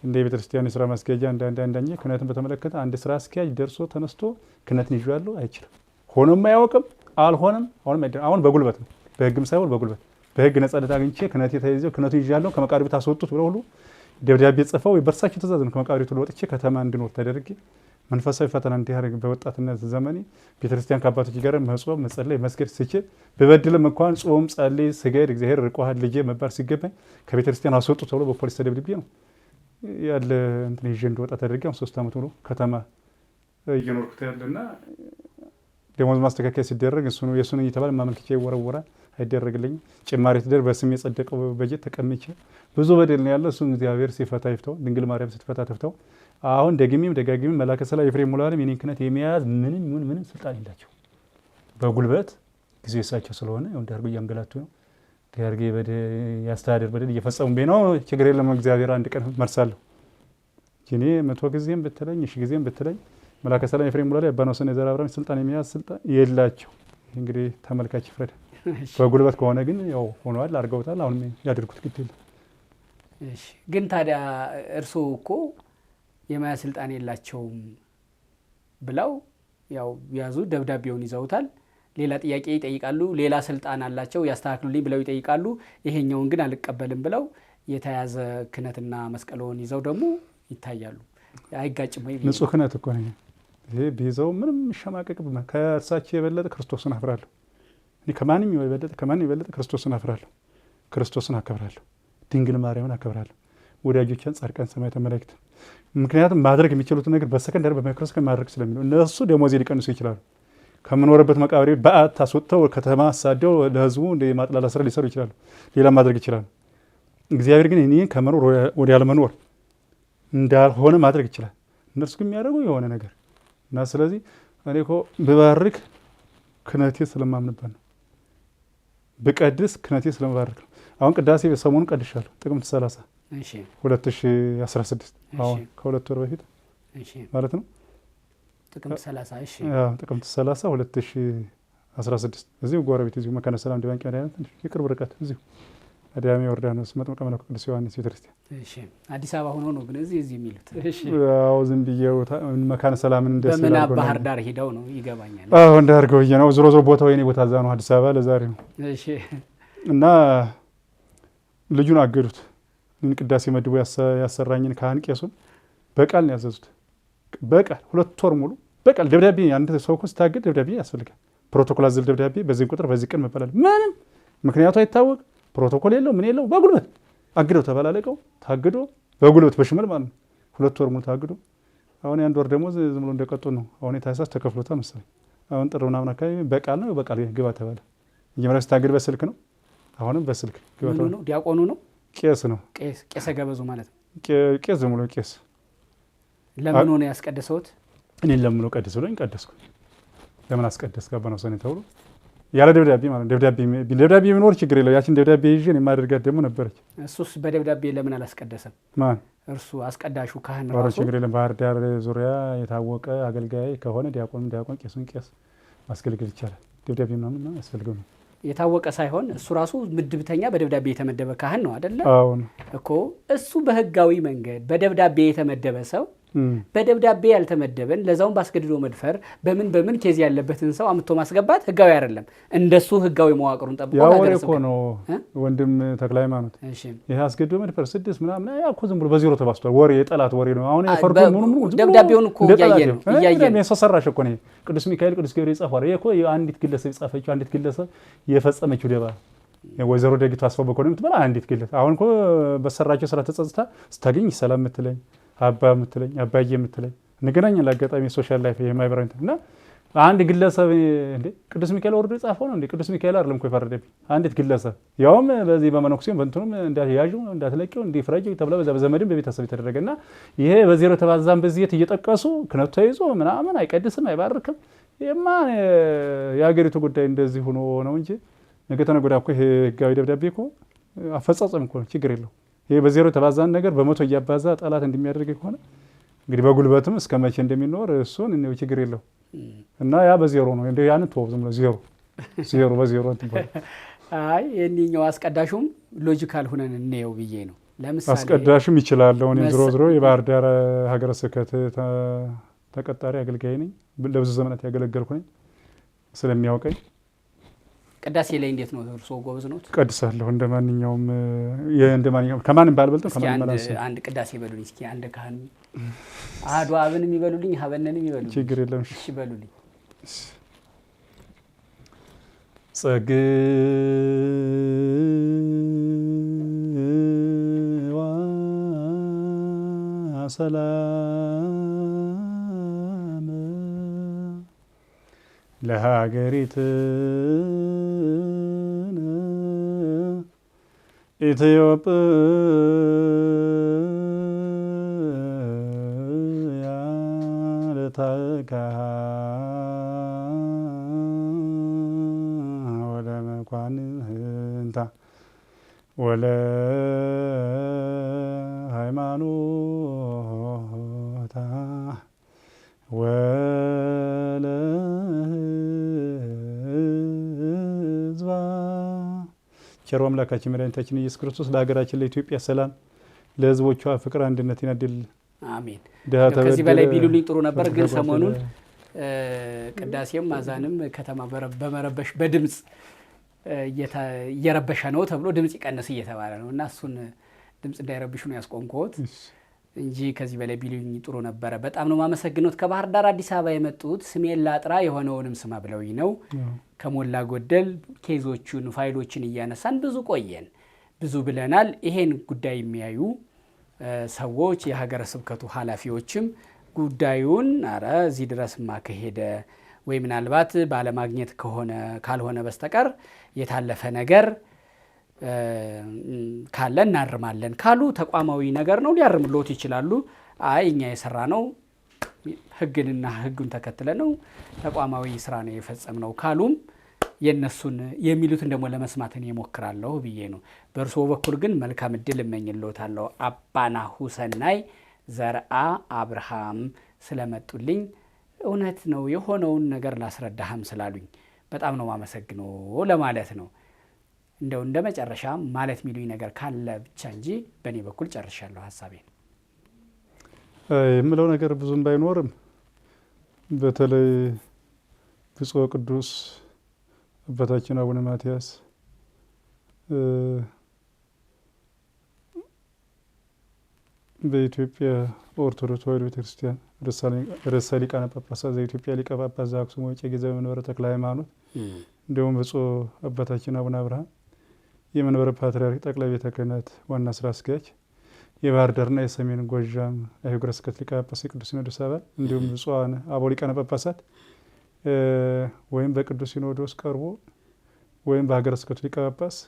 እንደ ቤተክርስቲያን የስራ ማስኬጃ አንዳንድ ክህነትን በተመለከተ አንድ ስራ አስኪያጅ ደርሶ ተነስቶ ክህነትን ይዣለሁ አይችልም። ሆኖም አያውቅም፣ አልሆነም። አሁን በጉልበት ነው፣ በህግም ሳይሆን በጉልበት በህግ ነጻነት አግኝቼ ክህነት ተይዘው ክህነቱን ይዣለሁ ከመቃብር ቤት አስወጡት ብለው ሁሉ ደብዳቤ ጽፈው በእርሳቸው ትእዛዝ ነው ከመቃብር ቤት ወጥቼ ከተማ እንድኖር ተደርጌ መንፈሳዊ ፈተና እንዲያደርግ በወጣትነት ዘመኔ ቤተክርስቲያን ከአባቶች ጋር መጾም መጸለይ መስገድ ስችል በበድልም እንኳን ጾም ጸልይ ስገድ እግዚአብሔር ርቆሃል ልጄ መባል ሲገባኝ ከቤተክርስቲያን አስወጡ ተብሎ በፖሊስ ተደብድቤ ነው ያለ እንትን ይዤ እንድወጣ ተደርጌ 3 ዓመት ሙሉ ከተማ እየኖርኩት ያለና ደሞዝ ማስተካከያ ሲደረግ የሱን እየተባለ ማመልከቻ ይወረወራል፣ አይደረግልኝም። ጭማሪ ትደር በስም የጸደቀው በጀት ተቀምጬ ብዙ በደል ነው ያለው። እሱን እግዚአብሔር ሲፈታ ይፍታው፣ ድንግል ማርያም ስትፈታ ትፍታው። አሁን ደጋግሜም መላከ ሰላም ኤፍሬም ሙሉዓለም የኔን ክህነት የሚያዝ ምንም ስልጣን የላቸው። በጉልበት ጊዜው የሳቸው ስለሆነ እንዳርጉ እያንገላቱ ነው። ዳርጌ ያስተዳደር በደል እየፈጸሙብኝ ነው። ችግር የለም እግዚአብሔር አንድ ቀን መርሳለሁ። እኔ 100 ጊዜም ብትለኝ 1000 ጊዜም ብትለኝ መላከ ሰላም ኤፍሬም ሙሉዓለም ያባነሰነ የዘር አብራም ስልጣን የሚያዝ ስልጣን የላቸው። እንግዲህ ተመልካች ይፍረድ። በጉልበት ከሆነ ግን ያው ሆኗል፣ አድርገውታል። አሁን ያደርጉት ግድ የለም። እሺ ግን ታዲያ እርስዎ እኮ የማያ ስልጣን የላቸውም ብለው ያው ያዙ፣ ደብዳቤውን ይዘውታል። ሌላ ጥያቄ ይጠይቃሉ፣ ሌላ ስልጣን አላቸው ያስተካክሉልኝ ብለው ይጠይቃሉ። ይሄኛውን ግን አልቀበልም ብለው የተያዘ ክህነትና መስቀሉን ይዘው ደግሞ ይታያሉ። አይጋጭም ወይ? ንጹህ ክህነት እኮ ነው ይሄ። ቢይዘው ምንም ሸማቀቅ ከእርሳቸው የበለጠ ክርስቶስን አፍራለሁ። እኔ ከማንም የበለጠ ክርስቶስን አፍራለሁ፣ ክርስቶስን አከብራለሁ፣ ድንግል ማርያምን አከብራለሁ፣ ወዳጆቿን ጻድቃን ሰማዕታት መላእክት። ምክንያቱም ማድረግ የሚችሉትን ነገር በሰከንድ በማይክሮሰከንድ ማድረግ ስለሚሉ እነሱ ደሞዝ ሊቀንሱ ይችላሉ። ከምኖርበት መቃብሬ በዓት አስወጥተው ከተማ አሳደው ለህዝቡ እንደ ማጥላላ ስራ ሊሰሩ ይችላሉ፣ ሌላ ማድረግ ይችላሉ። እግዚአብሔር ግን እኔ ከመኖር ወደ ያለመኖር እንዳልሆነ ማድረግ ይችላል። እነርሱ ግን የሚያደርጉ የሆነ ነገር እና ስለዚህ እኔ እኮ ብባርክ ክህነቴ ስለማምንበት ነው፣ ብቀድስ ክህነቴ ስለማባርክ ነው። አሁን ቅዳሴ ሰሞኑን ቀድሻለሁ ጥቅምት 30 2016 አሁን ከ2 ወር በፊት ማለት ነው። ጥቅምት 30 2016 እዚሁ ጎረቤት እዚሁ መካነ ሰላም ዲባንቂ መድኃኒዓለም ትንሽ የቅርብ ርቀት እዚሁ አዳሚ ዮርዳኖስ መጥምቀ መለኮት ቅዱስ ዮሐንስ ቤተክርስቲያን። እሺ አዲስ አበባ ሆኖ ነው ግን እዚህ የሚሉት? እሺ አዎ ዝም ብዬው መካነ ሰላምን እንደዚህ በመና ባህር ዳር ሄደው ነው ይገባኛል። አዎ እንዳርገው ነው። ዞሮ ቦታው የኔ ቦታ እዛ ነው አዲስ አበባ ለዛሬ ነው። እሺ እና ልጁን አገዱት። ቅዳሴ መድቦ ያሰራኝን ካህን ቄሱን በቃል ነው ያዘዙት። በቃል 2 ወር ሙሉ በቃል ደብዳቤ። አንድ ሰው እኮ ስታገድ ደብዳቤ ያስፈልጋል። ፕሮቶኮል አዘል ደብዳቤ በዚህ ቁጥር በዚህ ቀን መባላል። ምንም ምክንያቱ አይታወቅ፣ ፕሮቶኮል የለው ምን የለው። በጉልበት አግደው ተበላለቀው ታግዶ በጉልበት በሽመል ማለት ነው 2 ወር ሙሉ ታግዶ። አሁን የ1 ወር ደግሞ ዝም ብሎ እንደቀጡ ነው። አሁን የታህሳስ ተከፍሎታል መሰለኝ። አሁን ጥር ምናምን አካባቢ በቃል ነው በቃል ግባ ተባለ። መጀመሪያ ስታገድ በስልክ ነው። አሁንም በስልክ ግባ ተባለ። ዲያቆኑ ነው ቄስ ነው። ቄሰ ገበዙ ማለት ነው። ቄስ ዝም ብሎ ቄስ። ለምን ሆነ ያስቀደሰውት? እኔን ለምን ነው ቀድስ ብሎኝ ቀደስኩ። ለምን አስቀደስክ አባ ነው ሰኔ ተብሎ ያለ ደብዳቤ ማለት ደብዳቤ ቢኖር ችግር የለው። ያችን ደብዳቤ ይዤ የማደርጋት ደግሞ ነበረች። እሱስ በደብዳቤ ለምን አላስቀደሰም? ማን? እርሱ አስቀዳሹ ካህን ራሱ። ራሱ ችግር የለም። ባህር ዳር ዙሪያ የታወቀ አገልጋይ ከሆነ ዲያቆን ቄሱን ቄስ ማስገልገል ይቻላል። ደብዳቤ ምናምን ያስፈልገው ነው። የታወቀ ሳይሆን እሱ ራሱ ምድብተኛ በደብዳቤ የተመደበ ካህን ነው አይደለ? አሁን እኮ እሱ በህጋዊ መንገድ በደብዳቤ የተመደበ ሰው በደብዳቤ ያልተመደበን ለዛውም ባስገድዶ መድፈር በምን ኬዝ ያለበትን ሰው አምጥቶ ማስገባት ህጋዊ አይደለም። እንደሱ ህጋዊ መዋቅሩን ጠብቆ ያወሬ እኮ ነው ወንድም ተክለ ሃይማኖት። ይሄ አስገድዶ መድፈር 6 ምናምን እኮ ዝም ብሎ በዜሮ ተባስቷል። ወሬ የጠላት ወሬ ነው። አሁን የፈርዶ ምኑ ደብዳቤውን እኮ እያየን ነው። ሰራሽ እኮ ነው ቅዱስ ሚካኤል ቅዱስ ገብርኤል ጻፈው። ይሄ እኮ አንዲት ግለሰብ የጻፈችው አንዲት ግለሰብ የፈጸመችው ደባ ወይዘሮ ደግቱ አስፋው በኮነም ትበላ አንዲት ግለሰብ አሁን እኮ በሰራቸው ስራ ተጸጽታ ስታገኝ ሰላም የምትለኝ አባ የምትለኝ አባዬ የምትለኝ እንገናኛለን። ለአጋጣሚ ሶሻል ላይፍ የማይበራኝ እና አንድ ግለሰብ እንዴ ቅዱስ ሚካኤል ወርዶ የጻፈው ነው እንዴ? ቅዱስ ሚካኤል አይደለም እኮ የፈረደብኝ አንዲት ግለሰብ፣ ያውም በዚህ በመነኩሴም በእንትኑም እንዳያዡ እንዳትለቂው እንዲፍረጂው ተብላ በዘመድም በቤተሰብ የተደረገና ይሄ በዜሮ ተባዛም በዚህ እየጠቀሱ ክነቱ ተይዞ ምናምን አይቀድስም አይባርክም። ይሄማ የሀገሪቱ ጉዳይ እንደዚህ ሆኖ ነው እንጂ ነገ ተነገ ወዲያ እኮ ይሄ ህጋዊ ደብዳቤ እኮ አፈጻጸም እኮ ችግር የለው። ይሄ በዜሮ የተባዛን ነገር በመቶ እያባዛ ጠላት እንደሚያደርግ ከሆነ እንግዲህ በጉልበትም እስከ መቼ እንደሚኖር እሱን ነው ችግር የለው። እና ያ በዜሮ ነው እንደ ያን ተወው ዝም ብሎ ዜሮ በዜሮ እንትን አይ የኒኛው አስቀዳሹም ሎጂካል ሆነን እንየው ብዬ ነው። ለምሳሌ አስቀዳሹም ይችላል። አሁን ዝሮ የባህር ዳር ሀገረ ስብከት ተቀጣሪ አገልጋይ ነኝ። ለብዙ ዘመናት ያገለገልኩ ነኝ ስለሚያውቀኝ። ቅዳሴ ላይ እንዴት ነው እርሶ ጎበዝ ነው? ቀድሳለሁ እንደማንኛውም ከማንም ባልበልጥም ከማንም ባላንስ። አንድ ቅዳሴ በሉልኝ እስኪ አንድ ካህን አሐዱ አብንም ይበሉልኝ ሀበነንም ይበሉልኝ። ችግር የለም እሺ በሉልኝ። ጸግዋ ሰላም ለሀገሪትነ ኢትዮጵያ ለታካሃ ወለመኳንንታ ወለሃይማኖታ ወለህዝባ ቸር አምላካችን መድኃኒታችን ኢየሱስ ክርስቶስ ለሀገራችን ለኢትዮጵያ ሰላም፣ ለህዝቦቿ ፍቅር፣ አንድነትን ያድልልን። አሜን። ከዚህ በላይ ቢሉልኝ ጥሩ ነበር፣ ግን ሰሞኑን ቅዳሴም ማዛንም ከተማ በመረበሽ በድምፅ እየረበሸ ነው ተብሎ ድምፅ ይቀንስ እየተባለ ነው እና እሱን ድምፅ እንዳይረብሹ ነው ያስቆምኩት እንጂ ከዚህ በላይ ቢሉኝ ጥሩ ነበረ። በጣም ነው ማመሰግኖት። ከባህር ዳር አዲስ አበባ የመጡት ስሜን ላጥራ የሆነውንም ስማ ብለውኝ ነው። ከሞላ ጎደል ኬዞቹን ፋይሎችን እያነሳን ብዙ ቆየን፣ ብዙ ብለናል። ይሄን ጉዳይ የሚያዩ ሰዎች የሀገረ ስብከቱ ኃላፊዎችም ጉዳዩን አረ እዚህ ድረስማ ከሄደ ወይ ምናልባት ባለማግኘት ካልሆነ በስተቀር የታለፈ ነገር ካለ እናርማለን ካሉ ተቋማዊ ነገር ነው ሊያርምሎት ይችላሉ። አይ እኛ የሰራ ነው ህግንና ህጉን ተከትለ ነው ተቋማዊ ስራ ነው የፈጸምነው ካሉም የነሱን የሚሉትን ደግሞ ለመስማትን የሞክራለሁ ብዬ ነው። በእርስዎ በኩል ግን መልካም እድል እመኝልዎታለሁ። አባናሁ ሰናይ ዘርአ አብርሃም ስለመጡልኝ እውነት ነው የሆነውን ነገር ላስረዳህም ስላሉኝ በጣም ነው ማመሰግነው ለማለት ነው። እንደው እንደ መጨረሻ ማለት የሚሉኝ ነገር ካለ ብቻ እንጂ በእኔ በኩል ጨርሻለሁ ሀሳቤን። የምለው ነገር ብዙም ባይኖርም በተለይ ብፁዕ ቅዱስ አባታችን አቡነ ማትያስ በኢትዮጵያ ኦርቶዶክስ ተዋሕዶ ቤተክርስቲያን ርዕሰ ሊቃነ ጳጳሳት ዘኢትዮጵያ ሊቀ ጳጳስ ዘአክሱም ወዕጨጌ ዘመንበረ ተክለ ሃይማኖት እንዲሁም ብፁዕ አባታችን አቡነ አብርሃም የመንበረ ፓትርያርክ ጠቅላይ ቤተ ክህነት ዋና ስራ አስኪያጅ የባህር ዳርና የሰሜን ጎጃም አህጉረ ስብከት ሊቀ ጳጳስ የቅዱስ ሲኖዶስ አባል እንዲሁም ብፁዓን አበው ሊቃነ ጳጳሳት ወይም በቅዱስ ሲኖዶስ ቀርቦ ወይም በሀገረ ስብከቱ ሊቀ ጳጳስ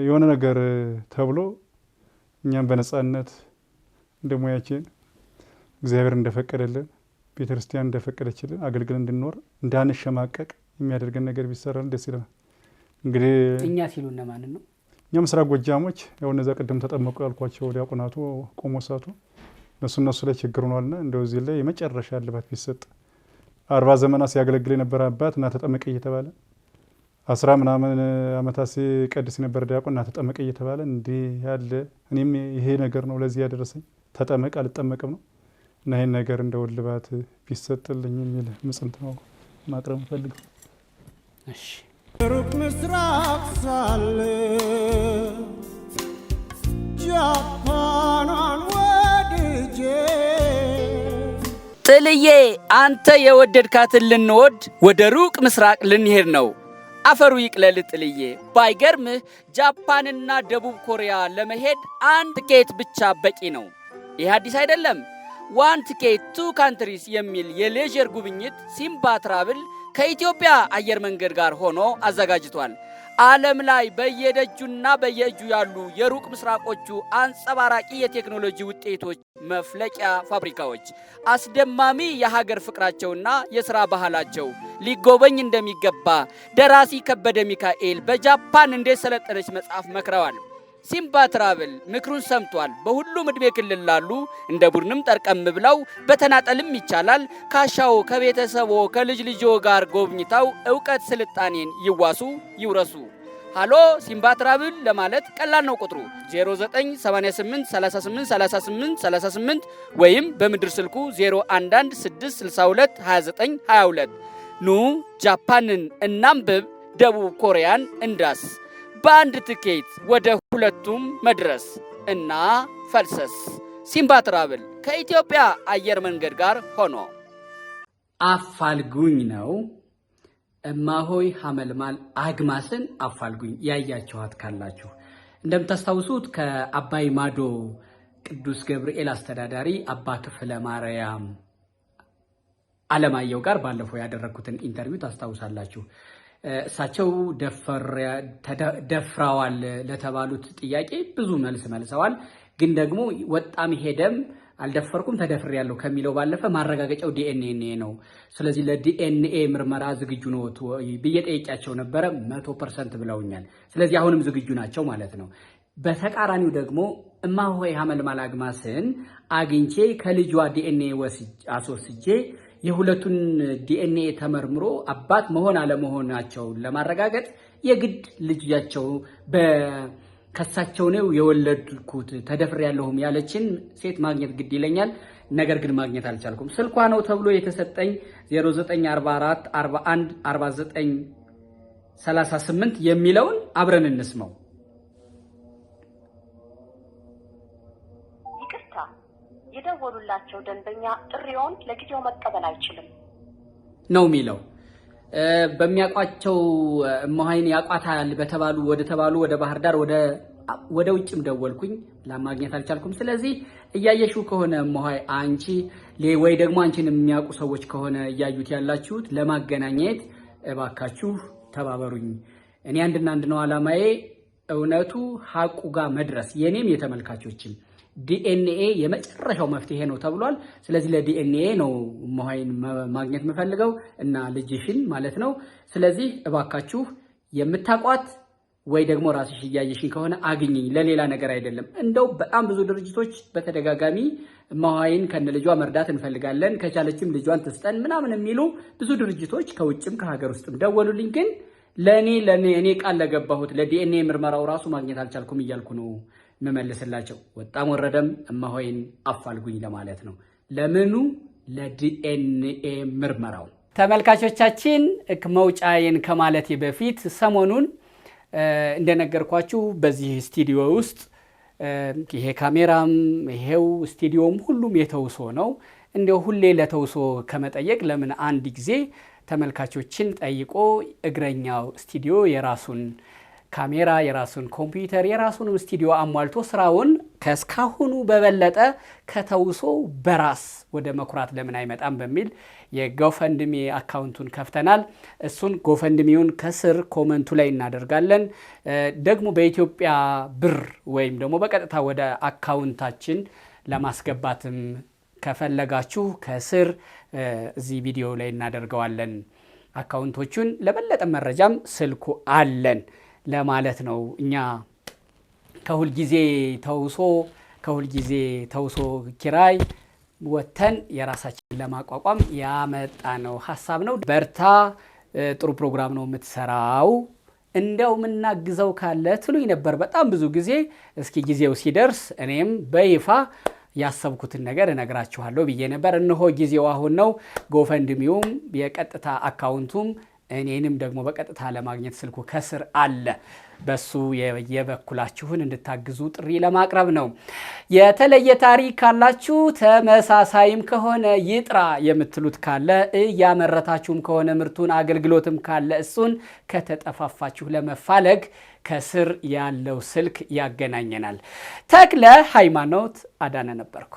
የሆነ ነገር ተብሎ እኛም በነጻነት እንደሙያችን እግዚአብሔር እንደፈቀደልን ቤተክርስቲያን እንደፈቀደችልን አገልግለን እንድንኖር እንዳንሸማቀቅ የሚያደርገን ነገር ቢሰራልን ደስ ይላል። እንግዲህ እኛ ሲሉ እነማን ነው? እኛ ምስራቅ ጎጃሞች ያው እነዛ ቅድም ተጠመቁ ያልኳቸው ዲያቆናቱ ቆሞሳቱ እነሱ ላይ ችግር ሆኗልና እንደው እዚህ ላይ የመጨረሻ ልባት ቢሰጥ 40 ዘመናት ሲያገለግል የነበረ አባት እና ተጠመቀ እየተባለ 10 ምናምን አመታት ሲቀድስ የነበረ ዲያቆን እና ተጠመቀ እየተባለ እንዲህ ያለ እኔም ይሄ ነገር ነው ለዚህ ያደረሰኝ ተጠመቀ አልጠመቅም ነው እና ይሄን ነገር እንደው ልባት ቢሰጥልኝ የሚል ምጽንት ነው ማቅረብ ፈልገው። እሺ ሩቅ ምስራቅ ሳለ ጃፓኗን ወድጄ ጥልዬ አንተ የወደድካትን ልንወድ ወደ ሩቅ ምስራቅ ልንሄድ ነው። አፈሩ ይቅለል ጥልዬ። ባይገርምህ ጃፓንና ደቡብ ኮሪያ ለመሄድ አንድ ቲኬት ብቻ በቂ ነው። ይህ አዲስ አይደለም። ዋን ቲኬት ቱ ካንትሪስ የሚል የሌዥር ጉብኝት ሲምባ ትራቭል ከኢትዮጵያ አየር መንገድ ጋር ሆኖ አዘጋጅቷል። ዓለም ላይ በየደጁና በየእጁ ያሉ የሩቅ ምስራቆቹ አንጸባራቂ የቴክኖሎጂ ውጤቶች መፍለቂያ ፋብሪካዎች፣ አስደማሚ የሀገር ፍቅራቸውና የሥራ ባህላቸው ሊጎበኝ እንደሚገባ ደራሲ ከበደ ሚካኤል በጃፓን እንዴት ሰለጠነች መጽሐፍ መክረዋል። ሲምባ ትራቭል ምክሩን ሰምቷል። በሁሉም ዕድሜ ክልል ላሉ እንደ ቡድንም ጠርቀም ብለው በተናጠልም ይቻላል። ካሻው ከቤተሰቦ ከልጅ ልጆ ጋር ጎብኝተው ዕውቀት ስልጣኔን ይዋሱ ይውረሱ። ሃሎ ሲምባ ትራቭል ለማለት ቀላል ነው። ቁጥሩ 0988383838 ወይም በምድር ስልኩ 0116622922። ኑ ጃፓንን እናንብብ፣ ደቡብ ኮሪያን እንዳስ። በአንድ ትኬት ወደ ሁለቱም መድረስ እና ፈልሰስ። ሲምባ ትራቭል ከኢትዮጵያ አየር መንገድ ጋር ሆኖ አፋልጉኝ ነው። እማሆይ ሐመልማል አግማስን አፋልጉኝ ያያችኋት ካላችሁ እንደምታስታውሱት ከአባይ ማዶ ቅዱስ ገብርኤል አስተዳዳሪ አባ ክፍለ ማርያም አለማየሁ ጋር ባለፈው ያደረኩትን ኢንተርቪው ታስታውሳላችሁ። እሳቸው ደፍራዋል ለተባሉት ጥያቄ ብዙ መልስ መልሰዋል። ግን ደግሞ ወጣም ሄደም አልደፈርኩም ተደፍሬያለሁ ከሚለው ባለፈ ማረጋገጫው ዲኤንኤ ነው። ስለዚህ ለዲኤንኤ ምርመራ ዝግጁ ነው ብዬ ጠይቄያቸው ነበረ። 100% ብለውኛል። ስለዚህ አሁንም ዝግጁ ናቸው ማለት ነው። በተቃራኒው ደግሞ እማሆይ ሐመልማል አግማስን አግኝቼ ከልጇ ዲኤንኤ አስወስጄ የሁለቱን ዲኤንኤ ተመርምሮ አባት መሆን አለመሆናቸውን ለማረጋገጥ የግድ ልጃቸው ከሳቸው ነው የወለድኩት ተደፍሬያለሁም ያለችን ሴት ማግኘት ግድ ይለኛል። ነገር ግን ማግኘት አልቻልኩም። ስልኳ ነው ተብሎ የተሰጠኝ 0944 41 49 38 የሚለውን አብረን እንስማው። የደወሉላቸው ደንበኛ ጥሪውን ለጊዜው መቀበል አይችልም ነው የሚለው። በሚያቋቸው እማሆይን ያቋታል ወደ ባህር ዳር ወደ ውጭም ደወልኩኝ ለማግኘት አልቻልኩም። ስለዚህ እያየሽው ከሆነ እማሆይ አንቺ ወይ ደግሞ አንቺን የሚያውቁ ሰዎች ከሆነ እያዩት ያላችሁት ለማገናኘት እባካችሁ ተባበሩኝ። እኔ አንድና አንድ ነው ዓላማዬ፣ እውነቱ ሐቁ ጋር መድረስ። የኔም የተመልካቾችም ዲኤንኤ የመጨረሻው መፍትሄ ነው ተብሏል። ስለዚህ ለዲኤንኤ ነው እማሆይን ማግኘት የምፈልገው እና ልጅሽን ማለት ነው። ስለዚህ እባካችሁ የምታቋት ወይ ደግሞ ራስሽ እያየሽኝ ከሆነ አግኝኝ፣ ለሌላ ነገር አይደለም። እንደው በጣም ብዙ ድርጅቶች በተደጋጋሚ እማሆይን ከነልጇ መርዳት እንፈልጋለን፣ ከቻለችም ልጇን ትስጠን ምናምን የሚሉ ብዙ ድርጅቶች ከውጭም ከሀገር ውስጥም ደወሉልኝ። ግን እኔ ቃል ለገባሁት ለዲኤንኤ ምርመራው ራሱ ማግኘት አልቻልኩም እያልኩ ነው መመለስላቸው። ወጣም ወረደም እማሆይን አፋልጉኝ ለማለት ነው። ለምኑ? ለዲኤንኤ ምርመራው። ተመልካቾቻችን መውጫዬን ከማለቴ በፊት ሰሞኑን እንደነገርኳችሁ በዚህ ስቱዲዮ ውስጥ ይሄ ካሜራም ይሄው ስቱዲዮም ሁሉም የተውሶ ነው። እንደው ሁሌ ለተውሶ ከመጠየቅ ለምን አንድ ጊዜ ተመልካቾችን ጠይቆ እግረኛው ስቱዲዮ የራሱን ካሜራ የራሱን ኮምፒውተር የራሱን ስቱዲዮ አሟልቶ ስራውን ከስካሁኑ በበለጠ ከተውሶ በራስ ወደ መኩራት ለምን አይመጣም በሚል የጎፈንድሚ አካውንቱን ከፍተናል። እሱን ጎፈንድሚውን ከስር ኮመንቱ ላይ እናደርጋለን። ደግሞ በኢትዮጵያ ብር ወይም ደግሞ በቀጥታ ወደ አካውንታችን ለማስገባትም ከፈለጋችሁ ከስር እዚህ ቪዲዮ ላይ እናደርገዋለን አካውንቶቹን። ለበለጠ መረጃም ስልኩ አለን ለማለት ነው። እኛ ከሁል ጊዜ ተውሶ ኪራይ ወተን የራሳችንን ለማቋቋም ያመጣ ነው ሐሳብ ነው። በርታ፣ ጥሩ ፕሮግራም ነው የምትሰራው፣ እንደው ምናግዘው ካለ ትሉኝ ነበር በጣም ብዙ ጊዜ። እስኪ ጊዜው ሲደርስ እኔም በይፋ ያሰብኩትን ነገር እነግራችኋለሁ ብዬ ነበር። እነሆ ጊዜው አሁን ነው። ጎፈንድሚውም የቀጥታ አካውንቱም እኔንም ደግሞ በቀጥታ ለማግኘት ስልኩ ከስር አለ። በሱ የበኩላችሁን እንድታግዙ ጥሪ ለማቅረብ ነው። የተለየ ታሪክ ካላችሁ ተመሳሳይም ከሆነ ይጥራ የምትሉት ካለ እያመረታችሁም ከሆነ ምርቱን አገልግሎትም ካለ እሱን ከተጠፋፋችሁ ለመፋለግ ከስር ያለው ስልክ ያገናኘናል። ተክለ ሃይማኖት አዳነ ነበርኩ።